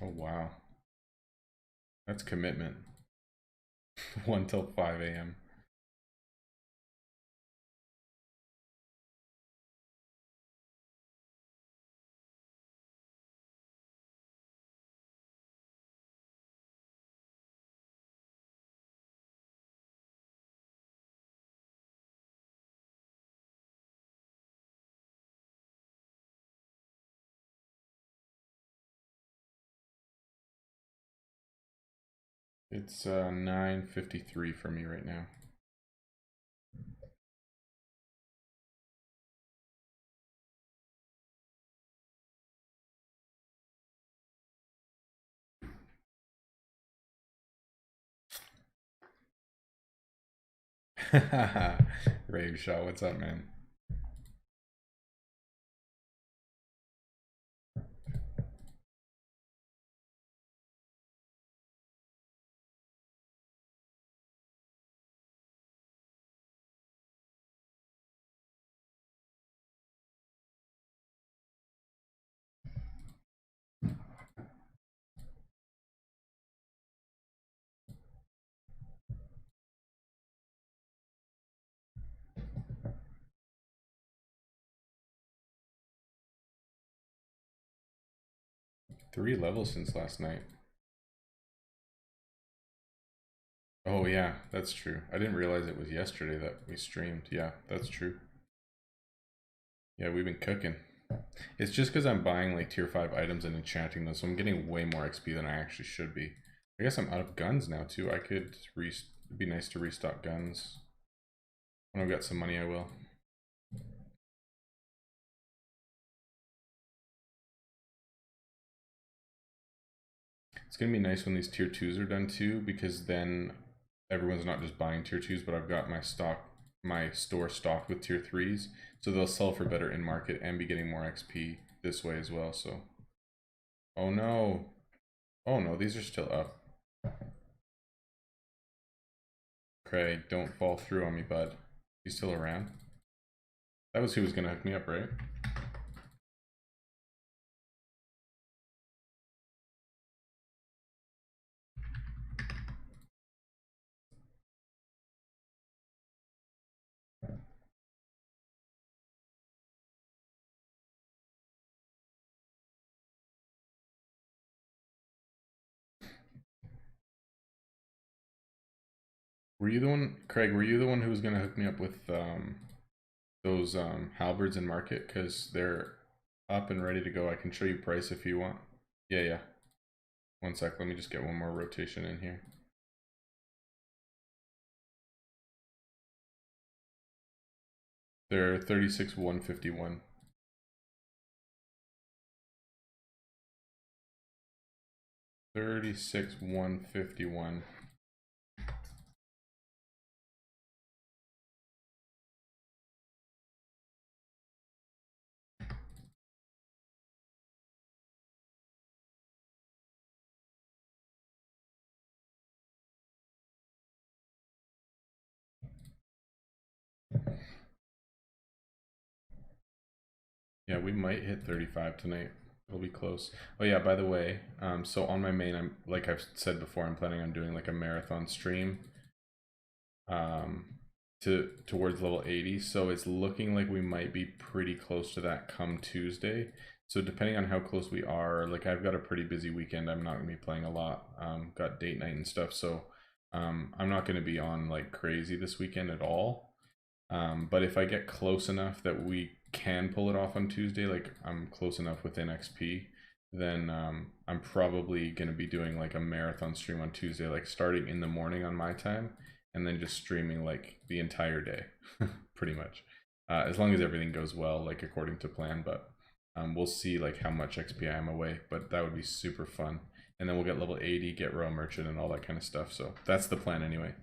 Oh, wow. That's commitment. 1 till 5 a.m. It's 9:53 for me right now. Rave Shaw, what's up, man? 3 levels since last night. Oh yeah, that's true. I didn't realize it was yesterday that we streamed. Yeah, that's true. Yeah, we've been cooking. It's just because I'm buying like tier 5 items and enchanting them, so I'm getting way more XP than I actually should be. I guess I'm out of guns now too. I could it'd be nice to restock guns. When I've got some money, I will. It's gonna be nice when these tier 2s are done too, because then everyone's not just buying tier 2s, but I've got my store stocked with tier 3s, so they'll sell for better in market and be getting more XP this way as well. So, oh no, oh no, these are still up. Craig, don't fall through on me, bud. He's still around. That was who was gonna hook me up, right? Were you the one, Craig? Were you the one who was gonna hook me up with those halberds in market? Because they're up and ready to go. I can show you price if you want. Yeah, yeah. One sec. Let me just get one more rotation in here. They're 36 151. 36 151. Yeah, we might hit 35 tonight. It'll be close. Oh yeah, by the way, so on my main, I'm like I've said before, I'm planning on doing like a marathon stream towards level 80. So it's looking like we might be pretty close to that come Tuesday. So depending on how close we are, like I've got a pretty busy weekend. I'm not gonna be playing a lot. Got date night and stuff, so I'm not gonna be on like crazy this weekend at all. But if I get close enough that we can pull it off on Tuesday, like I'm close enough within XP, then I'm probably gonna be doing like a marathon stream on Tuesday, like starting in the morning on my time, and then just streaming like the entire day, pretty much. As long as everything goes well, like according to plan, but we'll see like how much XP I am away, but that would be super fun. And then we'll get level 80, get Royal Merchant and all that kind of stuff. So that's the plan anyway.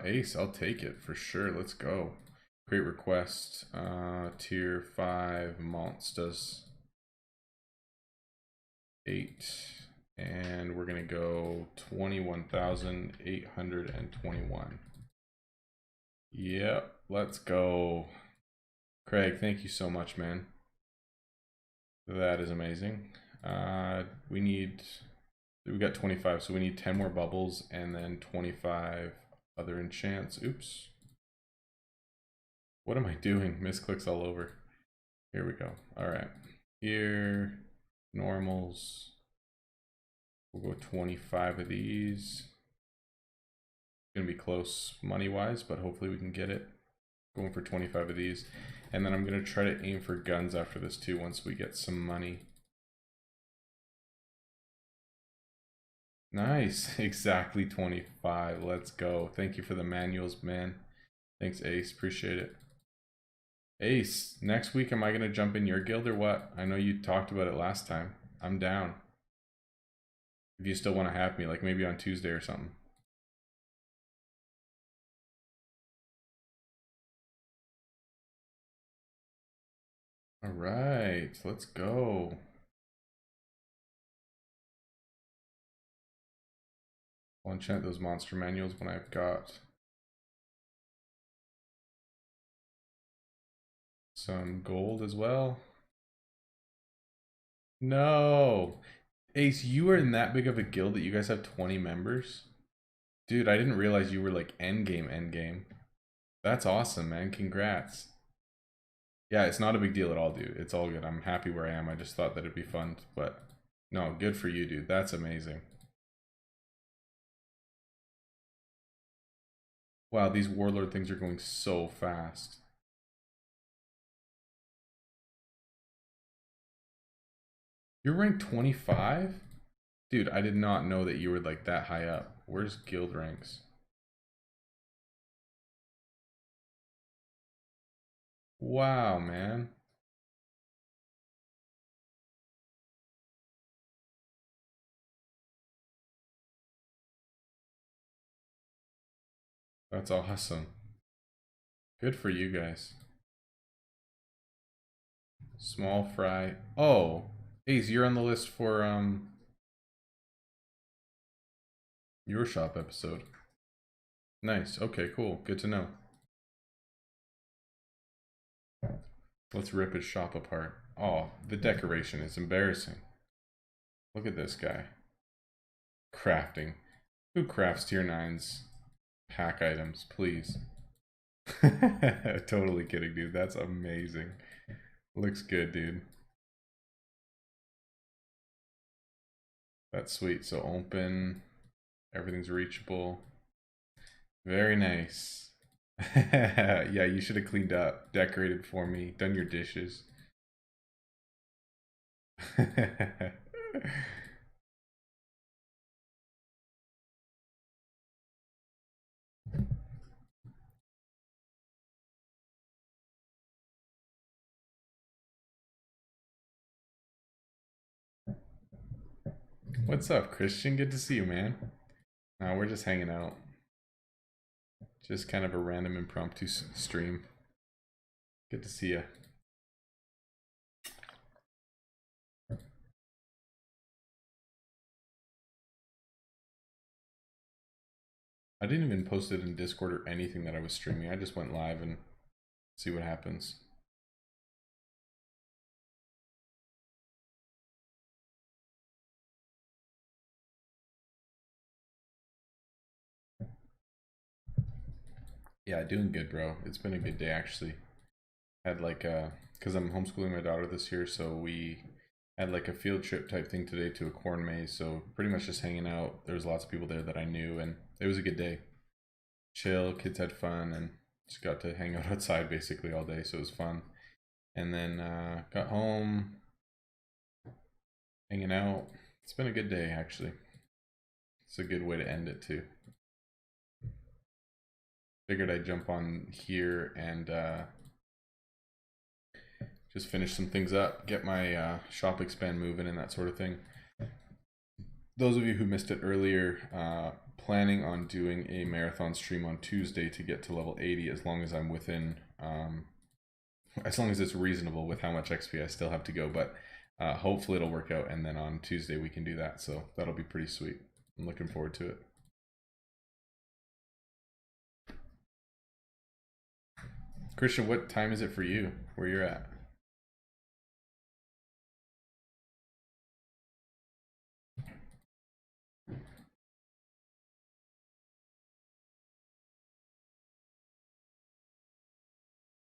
Ace, I'll take it for sure. Let's go. Great request. Tier 5 Malts does 8. And we're going to go 21,821. Yep, let's go. Craig, thank you so much, man. That is amazing. We got 25, so we need 10 more bubbles and then 25 other enchants. Oops. What am I doing? Misclicks all over. Here we go. All right. Here, normals. We'll go 25 of these. Gonna be close money-wise, but hopefully we can get it. Going for 25 of these. And then I'm gonna try to aim for guns after this too once we get some money. Nice, exactly 25. Let's go. Thank you for the manuals, man. Thanks, Ace. Appreciate it. Ace, next week, am I going to jump in your guild or what? I know you talked about it last time. I'm down. If you still want to have me, like maybe on Tuesday or something. All right, let's go. I'll enchant those monster manuals when I've got some gold as well. No. Ace, you are in that big of a guild that you guys have 20 members? Dude, I didn't realize you were like endgame. That's awesome, man. Congrats. Yeah, it's not a big deal at all, dude. It's all good. I'm happy where I am. I just thought that it'd be fun, but no, good for you, dude. That's amazing. Wow, these warlord things are going so fast. You're ranked 25? Dude, I did not know that you were like that high up. Where's guild ranks? Wow, man. That's awesome. Good for you guys. Small fry. Oh, Ace, you're on the list for your shop episode. Nice. Okay, cool. Good to know. Let's rip his shop apart. Oh, the decoration is embarrassing. Look at this guy. Crafting. Who crafts tier 9's pack items, please? Totally kidding, dude. That's amazing. Looks good, dude. That's sweet. So open. Everything's reachable. Very nice. Yeah, you should have cleaned up, decorated for me, done your dishes. What's up, Christian? Good to see you, man. We're just hanging out. Just kind of a random impromptu stream. Good to see you. I didn't even post it in Discord or anything that I was streaming. I just went live and See what happens. Yeah, doing good, bro. It's been a good day actually. Had like because I'm homeschooling my daughter this year, so we had like a field trip type thing today to a corn maze. So pretty much just hanging out. There was lots of people there that I knew, and it was a good day. Chill, kids had fun, and just got to hang out outside basically all day, so it was fun. And then got home, hanging out. It's been a good day actually. It's a good way to end it too. Figured I'd jump on here and just finish some things up, get my shop expand moving and that sort of thing. Those of you who missed it earlier, planning on doing a marathon stream on Tuesday to get to level 80 as long as I'm within, as long as it's reasonable with how much XP I still have to go, but hopefully it'll work out, and then on Tuesday we can do that, so that'll be pretty sweet. I'm looking forward to it. Christian, what time is it for you, where you're at?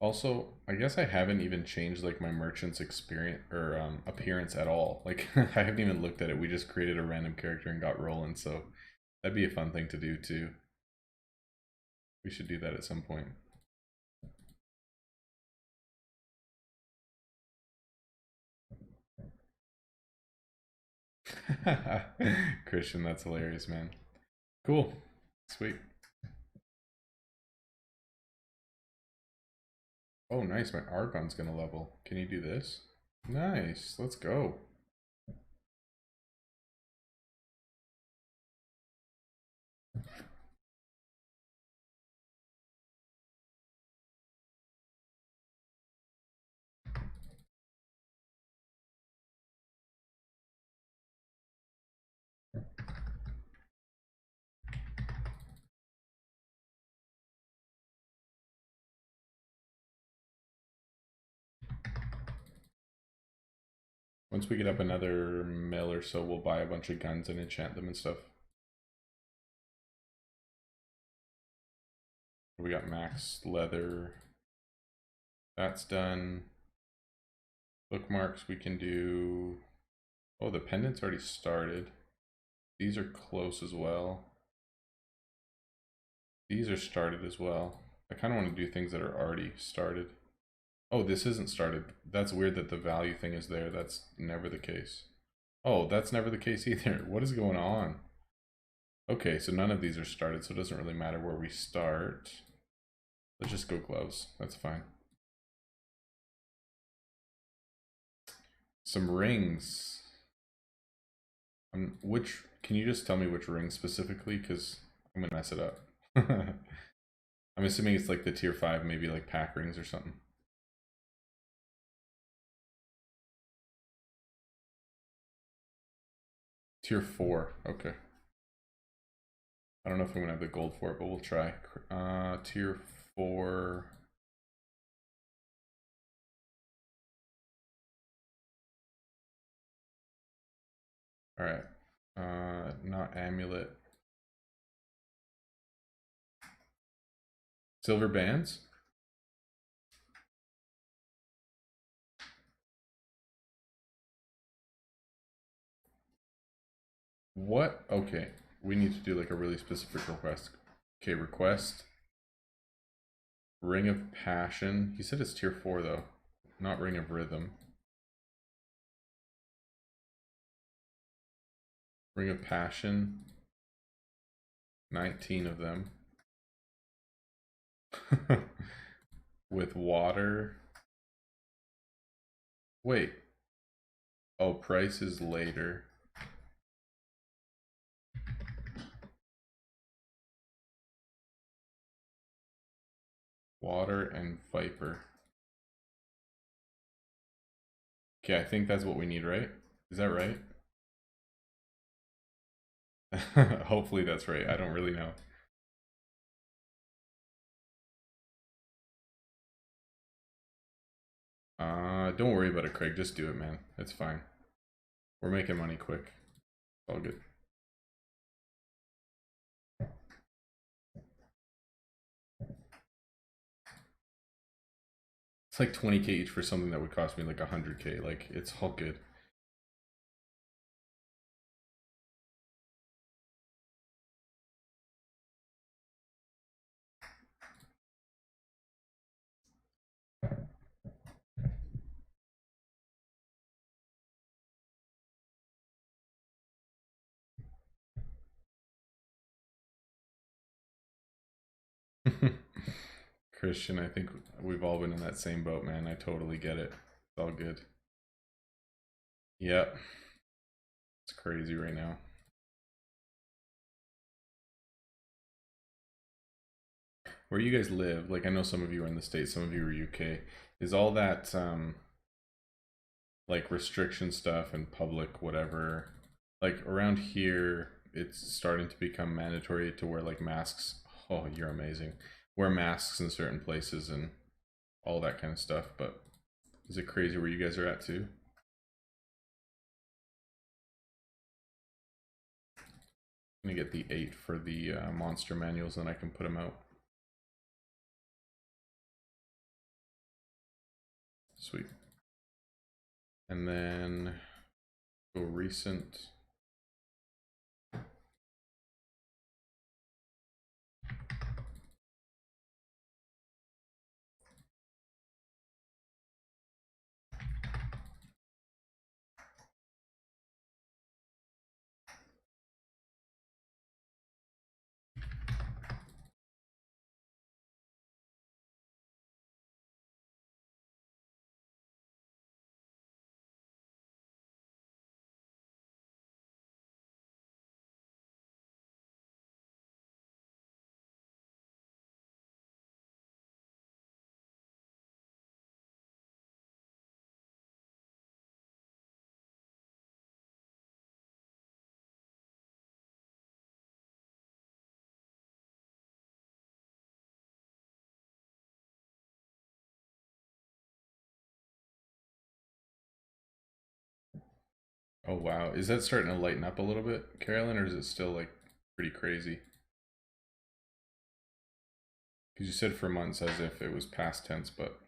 Also, I guess I haven't even changed like my merchant's experience or appearance at all. Like I haven't even looked at it. We just created a random character and got rolling, so that'd be a fun thing to do too. We should do that at some point. Christian, that's hilarious, man. Cool. Sweet. Oh, nice. My Argon's gonna level. Can you do this? Nice. Let's go. Once we get up another mill or so, we'll buy a bunch of guns and enchant them and stuff. We got max leather. That's done. Bookmarks we can do. Oh, the pendant's already started. These are close as well. These are started as well. I kind of want to do things that are already started. Oh, this isn't started. That's weird that the value thing is there. That's never the case. Oh, that's never the case either. What is going on? Okay, so none of these are started, so it doesn't really matter where we start. Let's just go gloves. That's fine. Some rings. Which, can you just tell me which ring specifically? Because I'm gonna mess it up. I'm assuming it's like the tier 5, maybe like pack rings or something. Tier 4, okay. I don't know if I'm gonna have the gold for it, but we'll try. Tier 4. Alright. Not amulet. Silver bands? What? Okay. We need to do like a really specific request. Okay, request. Ring of Passion. He said it's tier 4 though. Not Ring of Rhythm. Ring of Passion. 19 of them. With water. Wait. Oh, price is later. Water and Viper. Okay, I think that's what we need, right? Is that right? Hopefully that's right. I don't really know. Don't worry about it, Craig. Just do it, man. It's fine. We're making money quick. It's all good. It's like 20k each for something that would cost me like 100k. Like, it's all good. Christian, I think we've all been in that same boat, man. I totally get it. It's all good. Yep. It's crazy right now. Where you guys live, like I know some of you are in the States, some of you are UK. Is all that like restriction stuff and public whatever, like around here it's starting to become mandatory to wear like masks. Oh, you're amazing. Wear masks in certain places and all that kind of stuff, but is it crazy where you guys are at too? I'm gonna get the 8 for the monster manuals and I can put them out. Sweet. And then go recent. Oh wow, is that starting to lighten up a little bit, Carolyn, or is it still like pretty crazy? Because you said for months as if it was past tense, but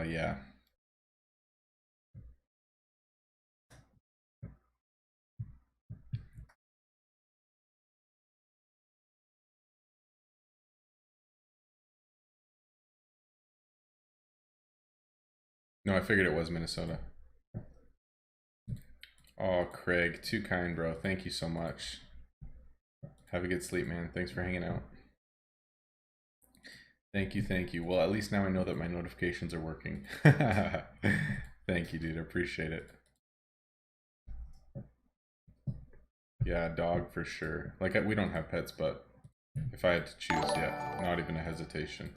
yeah. No, I figured it was Minnesota. Oh, Craig, too kind, bro. Thank you so much. Have a good sleep, man. Thanks for hanging out. Thank you, thank you. Well, at least now I know that my notifications are working. Thank you, dude. I appreciate it. Yeah, dog for sure. Like, we don't have pets, but if I had to choose, yeah, not even a hesitation.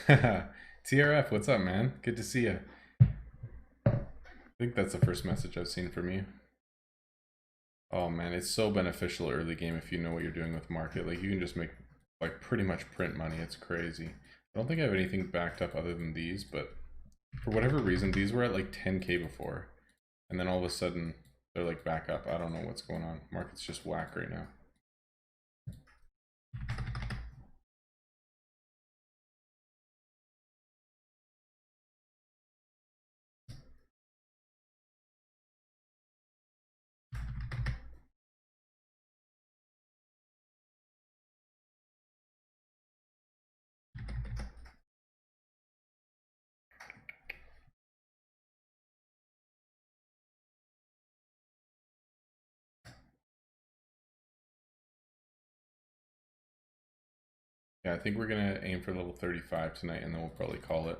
TRF, what's up, man? Good to see you. I think that's the first message I've seen from you. Oh man, it's so beneficial early game if you know what you're doing with market. Like you can just make like pretty much print money. It's crazy. I don't think I have anything backed up other than these, but for whatever reason, these were at like 10k before, and then all of a sudden they're like back up. I don't know what's going on. Market's just whack right now. Yeah, I think we're gonna aim for level 35 tonight, and then we'll probably call it.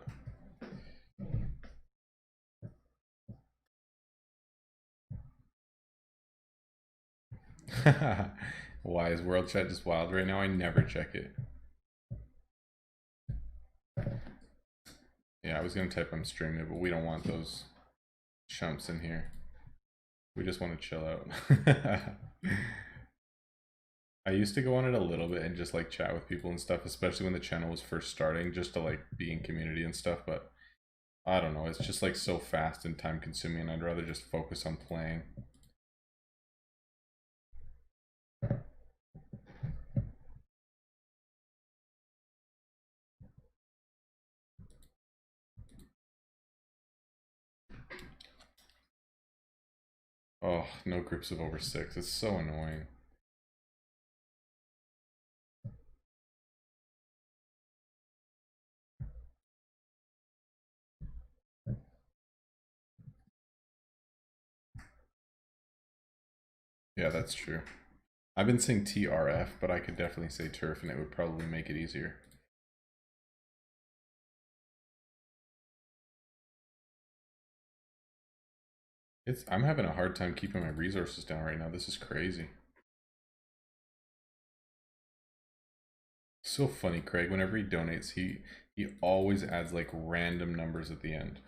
Why is world chat just wild right now? I never check it. Yeah, I was gonna type on stream there, but we don't want those chumps in here. We just want to chill out. I used to go on it a little bit and just like chat with people and stuff, especially when the channel was first starting, just to like be in community and stuff, but I don't know, it's just like so fast and time consuming, and I'd rather just focus on playing. Oh, no groups of over 6. It's so annoying. Yeah, that's true. I've been saying TRF, but I could definitely say turf, and it would probably make it easier. I'm having a hard time keeping my resources down right now. This is crazy. So funny, Craig. Whenever he donates, he always adds like random numbers at the end.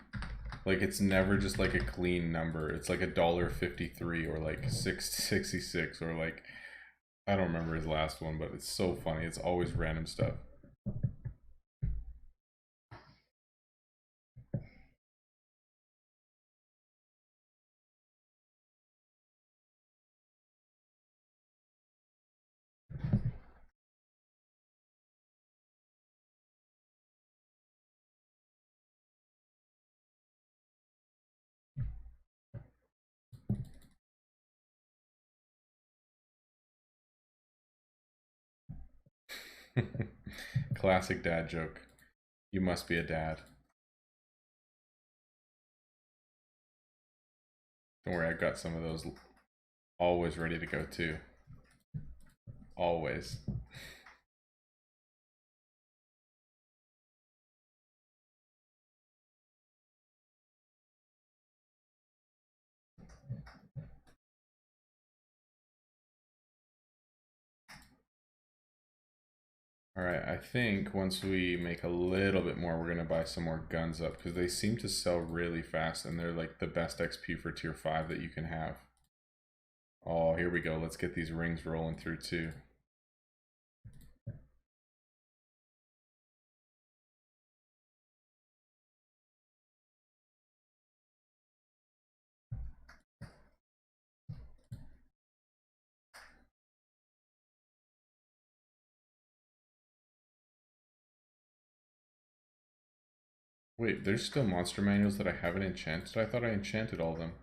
Like it's never just like a clean number. It's like $1.53 or like 6.66 or like I don't remember his last one, but it's so funny. It's always random stuff. Classic dad joke. You must be a dad. Don't worry, I got some of those always ready to go too. Always. Alright, I think once we make a little bit more, we're going to buy some more guns up, because they seem to sell really fast, and they're like the best XP for tier 5 that you can have. Oh, here we go. Let's get these rings rolling through too. Wait, there's still monster manuals that I haven't enchanted? I thought I enchanted all of them.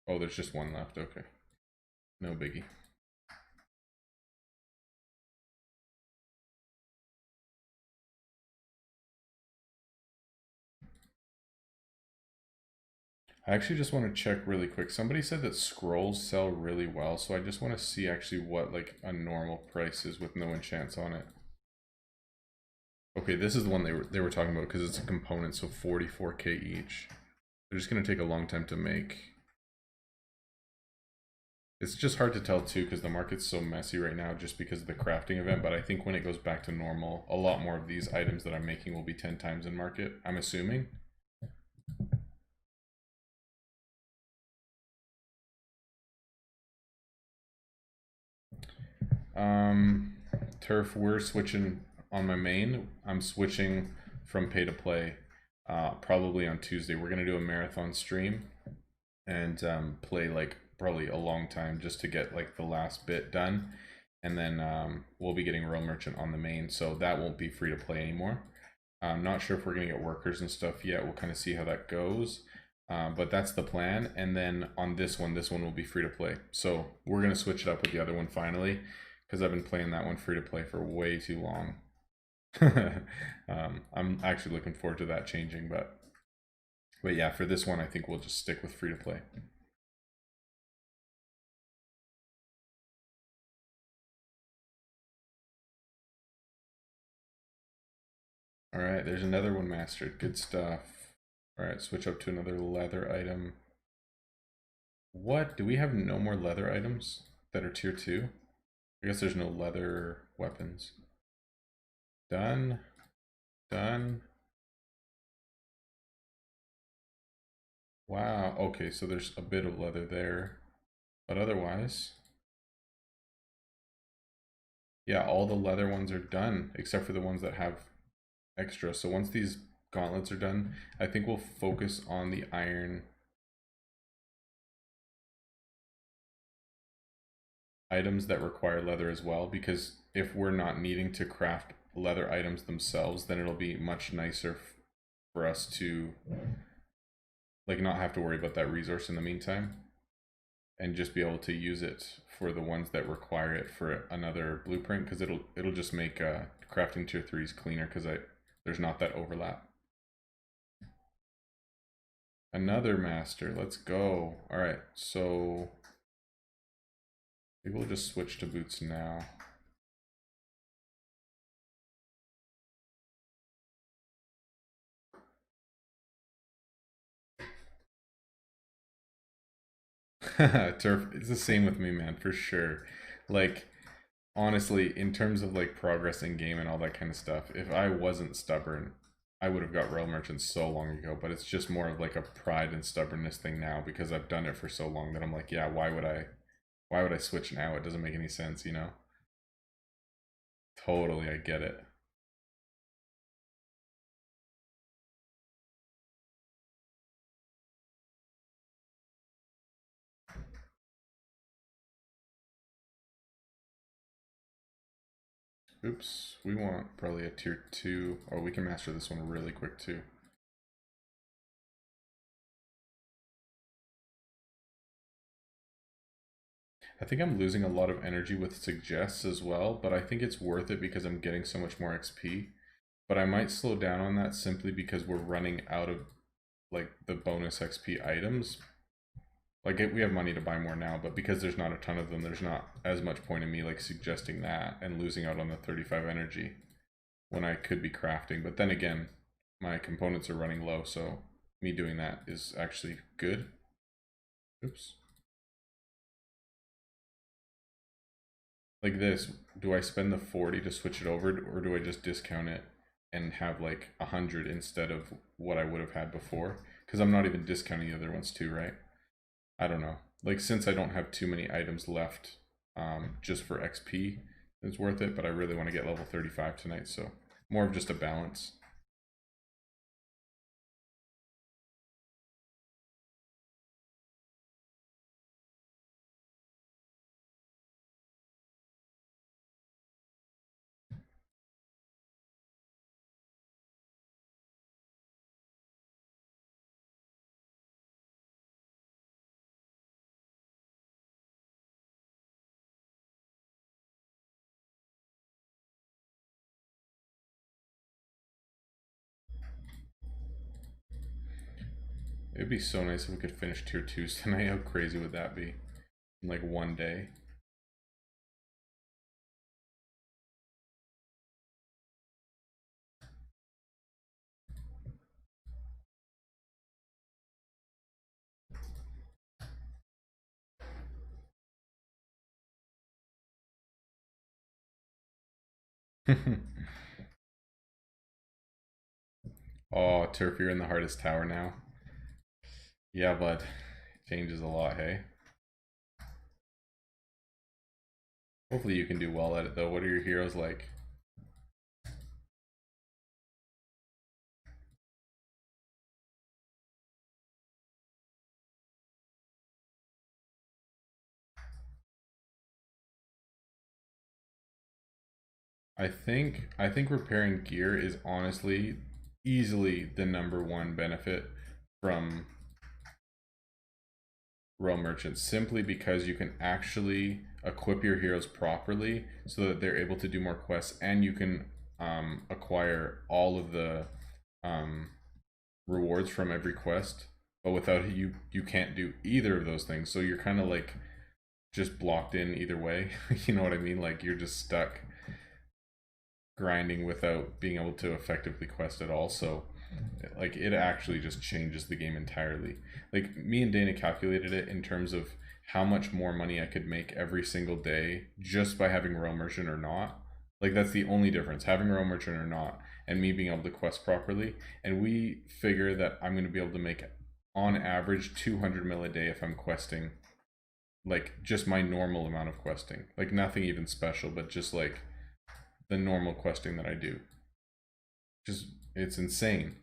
Oh, there's just one left. Okay. No biggie. I actually just want to check really quick. Somebody said that scrolls sell really well, so I just want to see actually what like a normal price is with no enchants on it. Okay, this is the one they were talking about because it's a component, so 44k each. They're just gonna take a long time to make. It's just hard to tell too because the market's so messy right now just because of the crafting event, but I think when it goes back to normal, a lot more of these items that I'm making will be 10 times in market, I'm assuming. Turf, we're switching on my main. I'm switching from pay to play probably on Tuesday. We're gonna do a marathon stream and play like probably a long time just to get like the last bit done, and then we'll be getting Royal Merchant on the main, so that won't be free to play anymore. I'm not sure if we're gonna get workers and stuff yet. We'll kind of see how that goes. But that's the plan, and then on this one will be free to play. So we're gonna switch it up with the other one finally, because I've been playing that one free to play for way too long. I'm actually looking forward to that changing, but yeah, for this one I think we'll just stick with free to play. All right, there's another one mastered. Good stuff. All right, switch up to another leather item. What? Do we have no more leather items that are tier 2? I guess there's no leather weapons. Done. Done. Wow. Okay, so there's a bit of leather there. But otherwise, yeah, all the leather ones are done, except for the ones that have extra. So once these gauntlets are done, I think we'll focus on the iron items that require leather as well, because if we're not needing to craft leather items themselves, then it'll be much nicer for us to like not have to worry about that resource in the meantime and just be able to use it for the ones that require it for another blueprint, because it'll just make crafting tier 3s cleaner because there's not that overlap. Another master, let's go. All right, so maybe we'll just switch to boots now. Turf, it's the same with me, man, for sure. Like, honestly, in terms of like progress in game and all that kind of stuff, if I wasn't stubborn, I would have got Royal Merchant so long ago. But it's just more of like a pride and stubbornness thing now because I've done it for so long that I'm like, yeah, why would I switch now? It doesn't make any sense, you know? Totally, I get it. Oops, we want probably a tier 2. Oh, we can master this one really quick too. I think I'm losing a lot of energy with suggests as well, but I think it's worth it because I'm getting so much more XP. But I might slow down on that simply because we're running out of like the bonus XP items. Like we have money to buy more now, but because there's not a ton of them, there's not as much point in me like suggesting that and losing out on the 35 energy when I could be crafting. But then again, my components are running low, so me doing that is actually good. Oops. Like this, do I spend the 40 to switch it over, or do I just discount it and have like 100 instead of what I would have had before? Because I'm not even discounting the other ones too, right? I don't know. Like since I don't have too many items left just for XP, it's worth it, but I really want to get level 35 tonight, so more of just a balance. It'd be so nice if we could finish tier 2s tonight. How crazy would that be? In like one day. Oh, Turf, you're in the hardest tower now. Yeah, bud. Changes a lot, hey? Hopefully you can do well at it though. What are your heroes like? I think repairing gear is honestly easily the #1 benefit from Royal Merchants, simply because you can actually equip your heroes properly so that they're able to do more quests, and you can acquire all of the rewards from every quest. But without it, you can't do either of those things. So you're kind of like just blocked in either way. You know what I mean? Like you're just stuck. grinding without being able to effectively quest at all. So like it actually just changes the game entirely. Like me and Dana calculated it in terms of how much more money I could make every single day just by having Royal Merchant or not. Like that's the only difference, having Royal Merchant or not, and me being able to quest properly. And we figure that I'm going to be able to make on average 200 mil a day if I'm questing, like just my normal amount of questing, like nothing even special, but just like the normal questing that I do. Just, it's insane.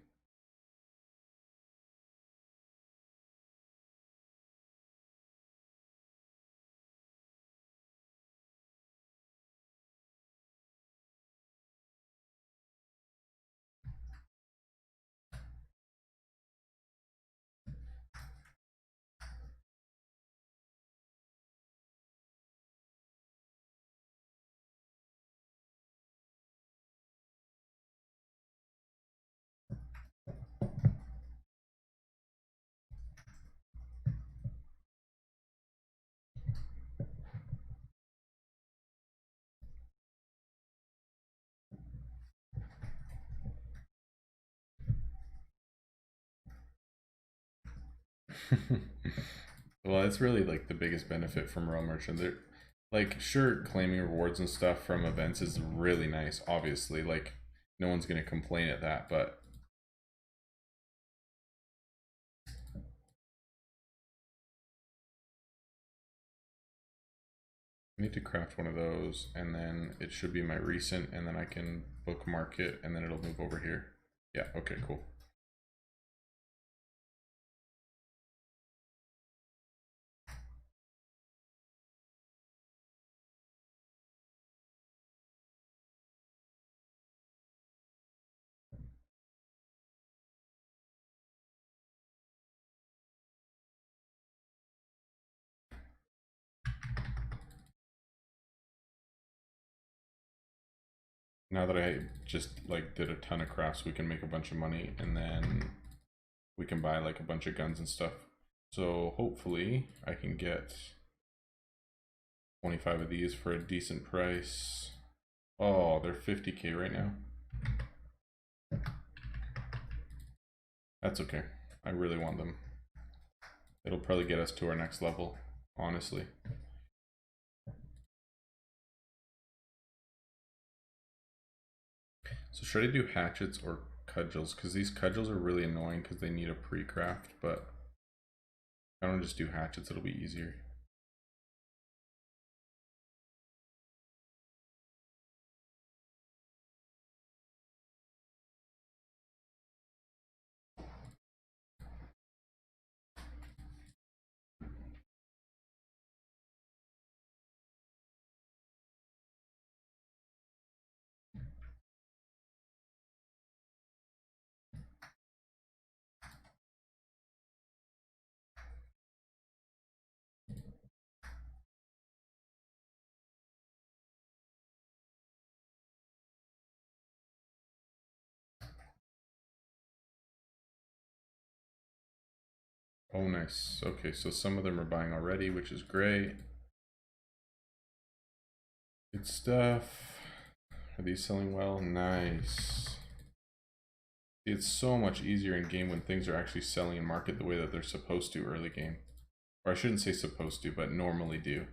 Well, it's really like the biggest benefit from Royal Merchant. They're like, sure, claiming rewards and stuff from events is really nice, obviously. Like, no one's gonna complain at that, but I need to craft one of those, and then it should be my recent, and then I can bookmark it, and then it'll move over here. Yeah, okay, cool. Now that I just like did a ton of crafts, we can make a bunch of money, and then we can buy like a bunch of guns and stuff. So hopefully I can get 25 of these for a decent price. Oh, they're 50k right now. That's okay. I really want them. It'll probably get us to our next level, honestly. So should I do hatchets or cudgels? Because these cudgels are really annoying because they need a pre-craft, but if I don't just do hatchets, it'll be easier. Oh, nice. Okay, so some of them are buying already, which is great. Good stuff. Are these selling well? Nice. It's so much easier in game when things are actually selling in market the way that they're supposed to early game. Or I shouldn't say supposed to, but normally do.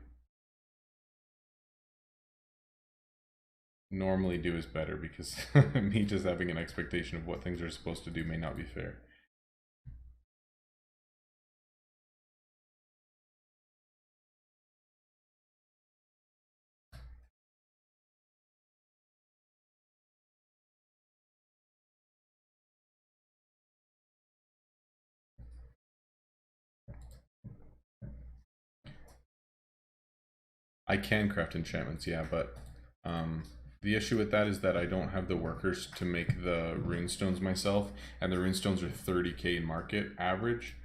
Normally do is better because me just having an expectation of what things are supposed to do may not be fair. I can craft enchantments, yeah, but the issue with that is that I don't have the workers to make the runestones myself, and the runestones are 30k in market average,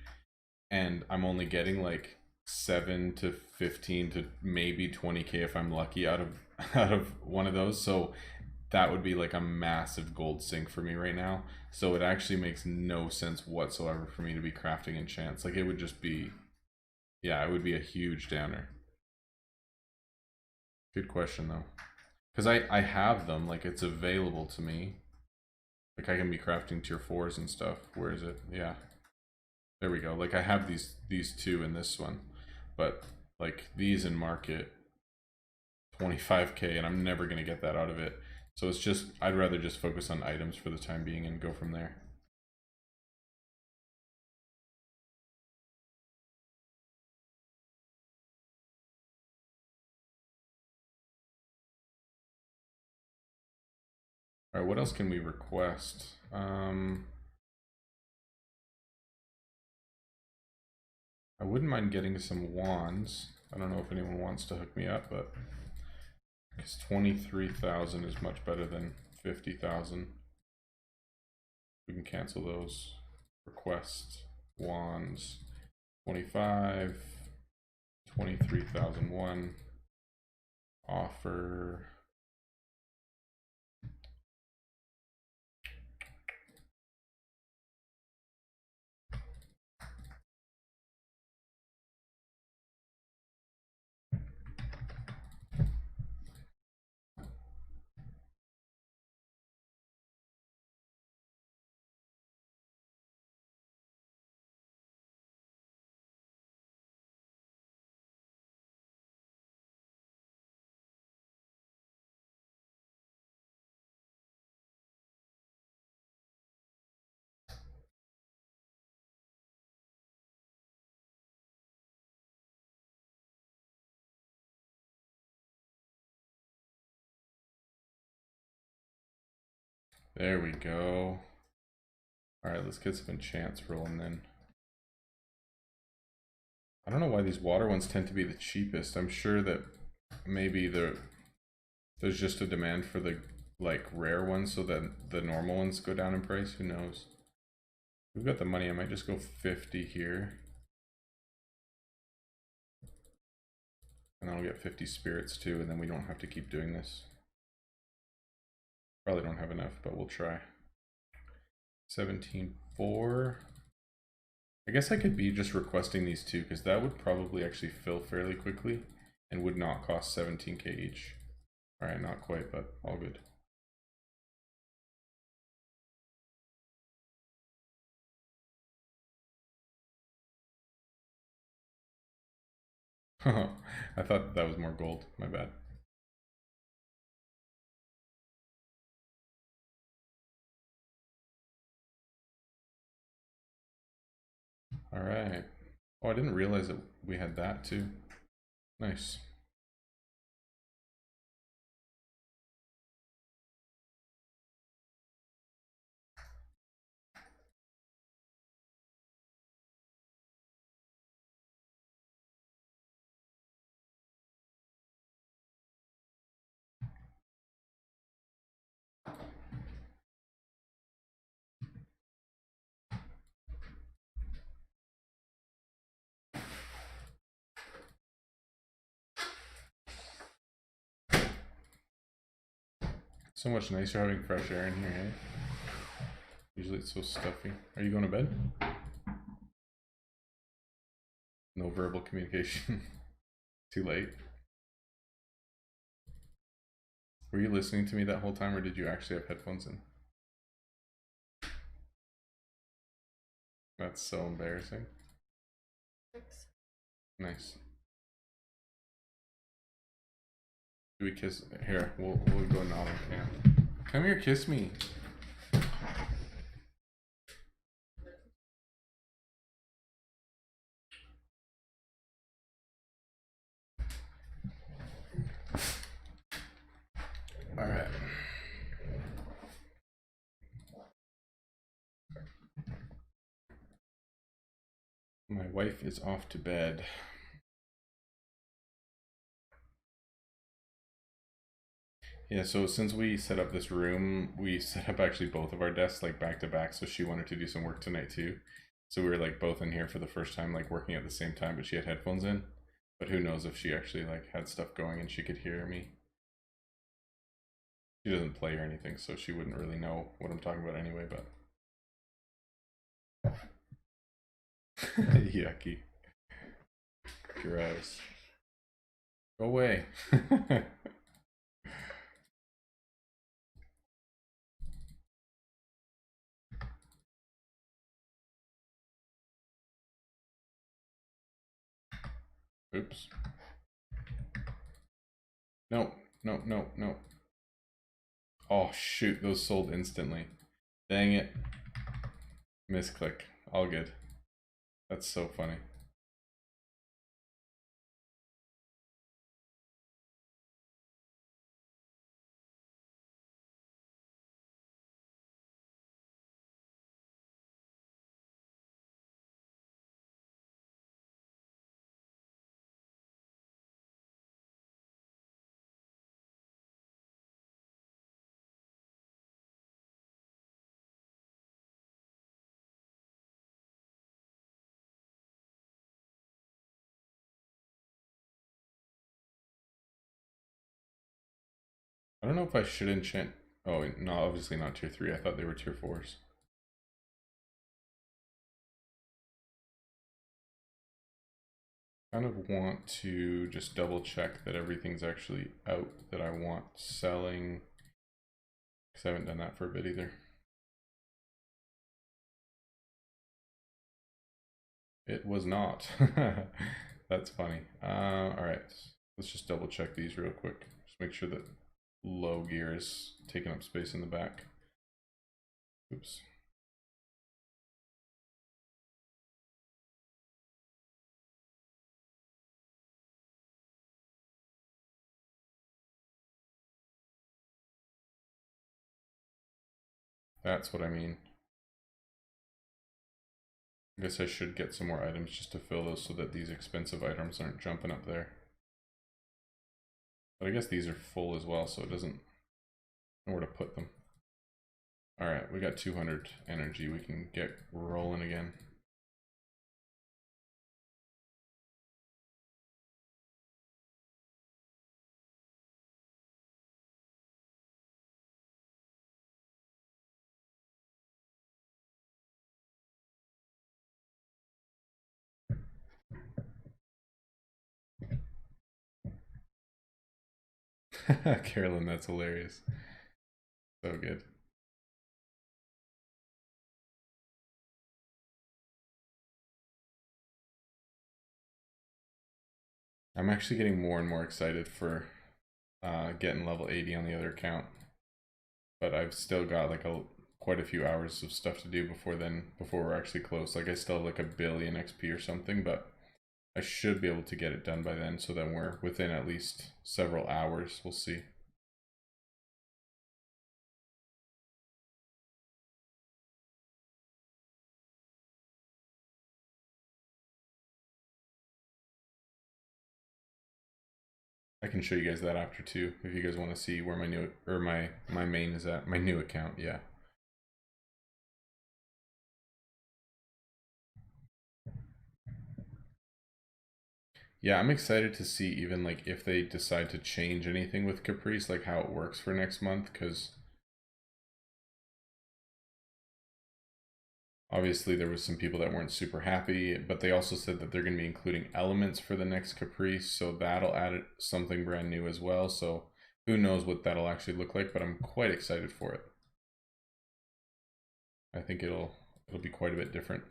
and I'm only getting like 7 to 15 to maybe 20k if I'm lucky out of out of one of those. So that would be like a massive gold sink for me right now. So it actually makes no sense whatsoever for me to be crafting enchants. Like it would just be, yeah, it would be a huge downer. Good question though. Because I have them, like it's available to me. Like I can be crafting tier 4s and stuff. Where is it? Yeah. There we go. Like I have these two in this one. But like these in market 25k and I'm never gonna get that out of it. So it's just I'd rather just focus on items for the time being and go from there. Alright, what else can we request? I wouldn't mind getting some wands. I don't know if anyone wants to hook me up, but because 23,000 is much better than 50,000. We can cancel those. Request wands 25, 23,001. Offer. There we go. Alright, let's get some enchants rolling then. I don't know why these water ones tend to be the cheapest. I'm sure that maybe there's just a demand for the like rare ones so that the normal ones go down in price. Who knows? We've got the money. I might just go 50 here. And then I'll get 50 spirits too, and then we don't have to keep doing this. Probably don't have enough, but we'll try. 17.4. I guess I could be just requesting these two, because that would probably actually fill fairly quickly and would not cost 17k each. Alright, not quite, but all good. I thought that was more gold, my bad. Alright. Oh, I didn't realize that we had that too. Nice. So much nicer having fresh air in here, eh? Usually it's so stuffy. Are you going to bed? No verbal communication. Too late. Were you listening to me that whole time, or did you actually have headphones in? That's so embarrassing. Nice. Do we kiss? Here, we'll go nod on cam. Come here, kiss me. All right. My wife is off to bed. Yeah, so since we set up this room, we set up actually both of our desks like back to back, so she wanted to do some work tonight too. So we were like both in here for the first time, like working at the same time, but she had headphones in. But who knows if she actually like had stuff going and she could hear me. She doesn't play or anything, so she wouldn't really know what I'm talking about anyway, but yucky. Gross. Go away. Oops. No, no, no, no. Oh shoot, those sold instantly. Dang it. Misclick. All good. That's so funny. I don't know if I should enchant. Oh, no, obviously not tier 3. I thought they were tier 4s. Kind of want to just double check that everything's actually out that I want selling, because I haven't done that for a bit either. It was not. That's funny. All right, let's just double check these real quick. Just make sure that low gear is taking up space in the back. Oops. That's what I mean. I guess I should get some more items just to fill those so that these expensive items aren't jumping up there. But I guess these are full as well, so it doesn't know where to put them. All right, we got 200 energy. We can get rolling again. Carolyn, that's hilarious. So good. I'm actually getting more and more excited for getting level 80 on the other account. But I've still got like quite a few hours of stuff to do before we're actually close. Like I still have like 1 billion XP or something, but I should be able to get it done by then, so then we're within at least several hours. We'll see. I can show you guys that after too, if you guys want to see where my new or my main is at. My new account, yeah. Yeah, I'm excited to see even like if they decide to change anything with Caprice, like how it works for next month, because obviously there was some people that weren't super happy, but they also said that they're going to be including elements for the next Caprice, so that'll add something brand new as well. So who knows what that'll actually look like, but I'm quite excited for it. I think it'll be quite a bit different,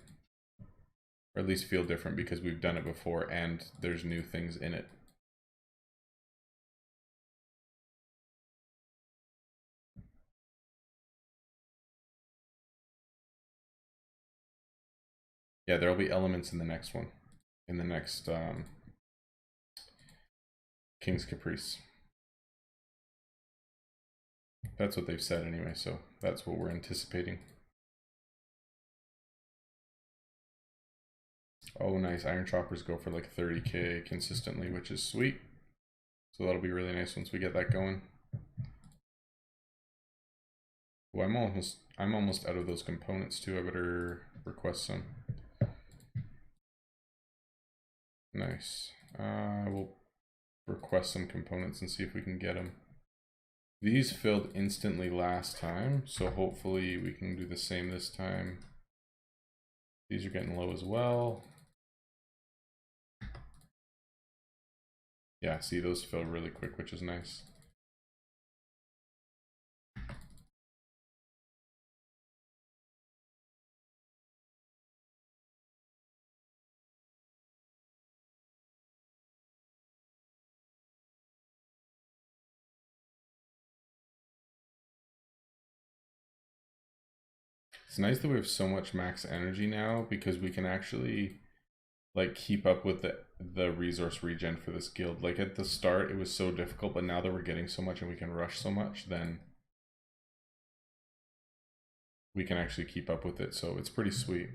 or at least feel different, because we've done it before and there's new things in it. Yeah, there'll be elements in the next one, in the next King's Caprice. That's what they've said anyway, so that's what we're anticipating. Oh, nice. Iron Choppers go for like 30k consistently, which is sweet. So that'll be really nice once we get that going. Oh, I'm almost out of those components too. I better request some. Nice. We'll request some components and see if we can get them. These filled instantly last time, so hopefully we can do the same this time. These are getting low as well. Yeah, see, those fill really quick, which is nice. It's nice that we have so much max energy now because we can actually like keep up with the resource regen for this guild. Like at the start it was so difficult, but now that we're getting so much and we can rush so much, then we can actually keep up with it. So it's pretty sweet.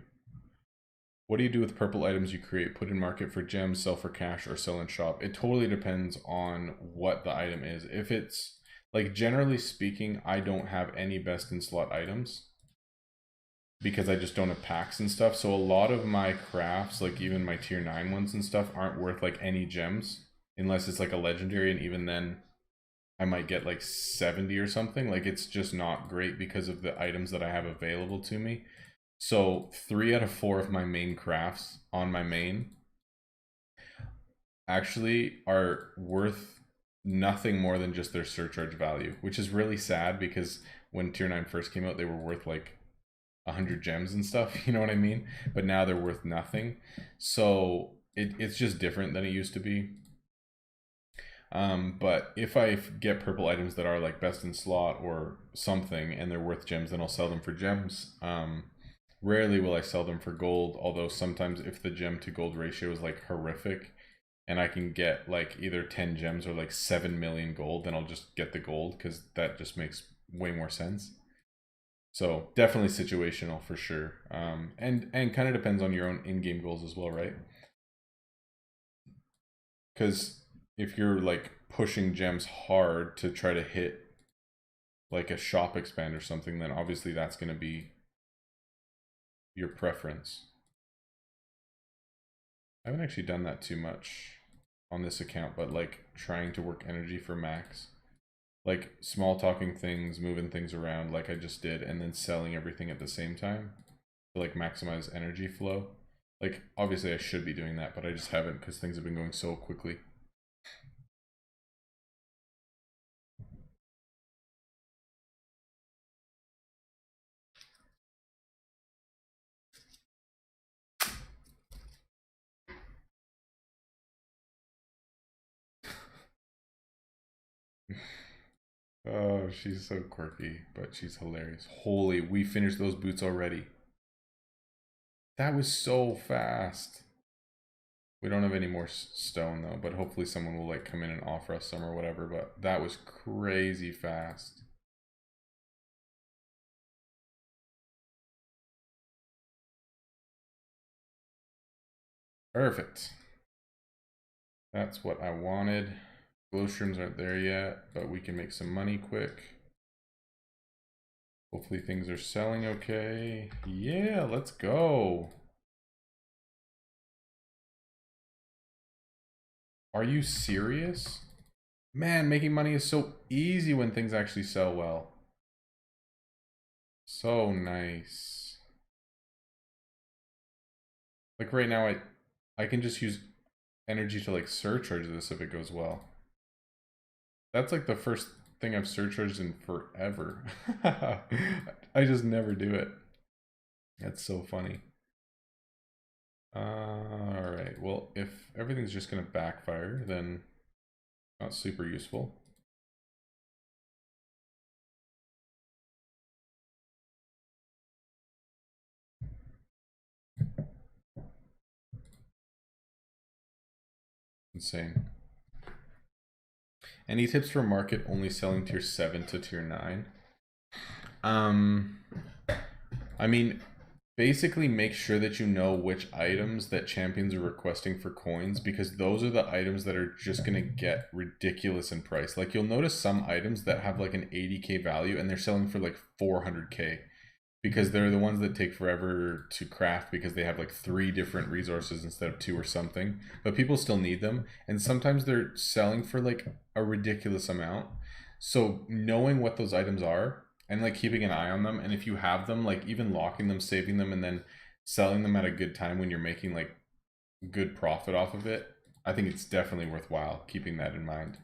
What do you do with purple items you create? Put in market for gems, sell for cash, or sell in shop? It totally depends on what the item is. If it's like, generally speaking, I don't have any best in slot items because I just don't have packs and stuff. So a lot of my crafts, like even my tier 9 ones and stuff, aren't worth like any gems unless it's like a legendary, and even then I might get like 70 or something. Like it's just not great because of the items that I have available to me. So 3 out of 4 of my main crafts on my main actually are worth nothing more than just their surcharge value, which is really sad because when tier 9 first came out, they were worth like 100 gems and stuff, you know what I mean? But now they're worth nothing. So it's just different than it used to be. But if I get purple items that are like best in slot or something and they're worth gems, then I'll sell them for gems. Rarely will I sell them for gold, although sometimes if the gem to gold ratio is like horrific and I can get like either 10 gems or like 7 million gold, then I'll just get the gold because that just makes way more sense. So definitely situational for sure. And kind of depends on your own in-game goals as well, right? Because if you're like pushing gems hard to try to hit like a shop expand or something, then obviously that's going to be your preference. I haven't actually done that too much on this account, but like trying to work energy for max, like small talking things, moving things around like I just did, and then selling everything at the same time to like maximize energy flow. Like obviously I should be doing that, but I just haven't because things have been going so quickly. Oh, she's so quirky, but she's hilarious. Holy, we finished those boots already. That was so fast. We don't have any more stone though, but hopefully someone will like come in and offer us some or whatever, but that was crazy fast. Perfect. That's what I wanted. Glow shrooms aren't there yet, but we can make some money quick. Hopefully things are selling okay. Yeah, let's go. Are you serious? Man, making money is so easy when things actually sell well. So nice. Like right now, I can just use energy to like surcharge this if it goes well. That's like the first thing I've surcharged in forever. I just never do it. That's so funny. Alright, well, if everything's just gonna backfire, then not super useful. Insane. Any tips for market only selling tier 7 to tier 9? I mean, basically make sure that you know which items that champions are requesting for coins, because those are the items that are just going to get ridiculous in price. Like you'll notice some items that have like an 80k value and they're selling for like 400k because they're the ones that take forever to craft because they have like 3 different resources instead of 2 or something, but people still need them, and sometimes they're selling for like a ridiculous amount. So knowing what those items are and like keeping an eye on them, and if you have them, like even locking them, saving them, and then selling them at a good time when you're making like good profit off of it, I think it's definitely worthwhile keeping that in mind.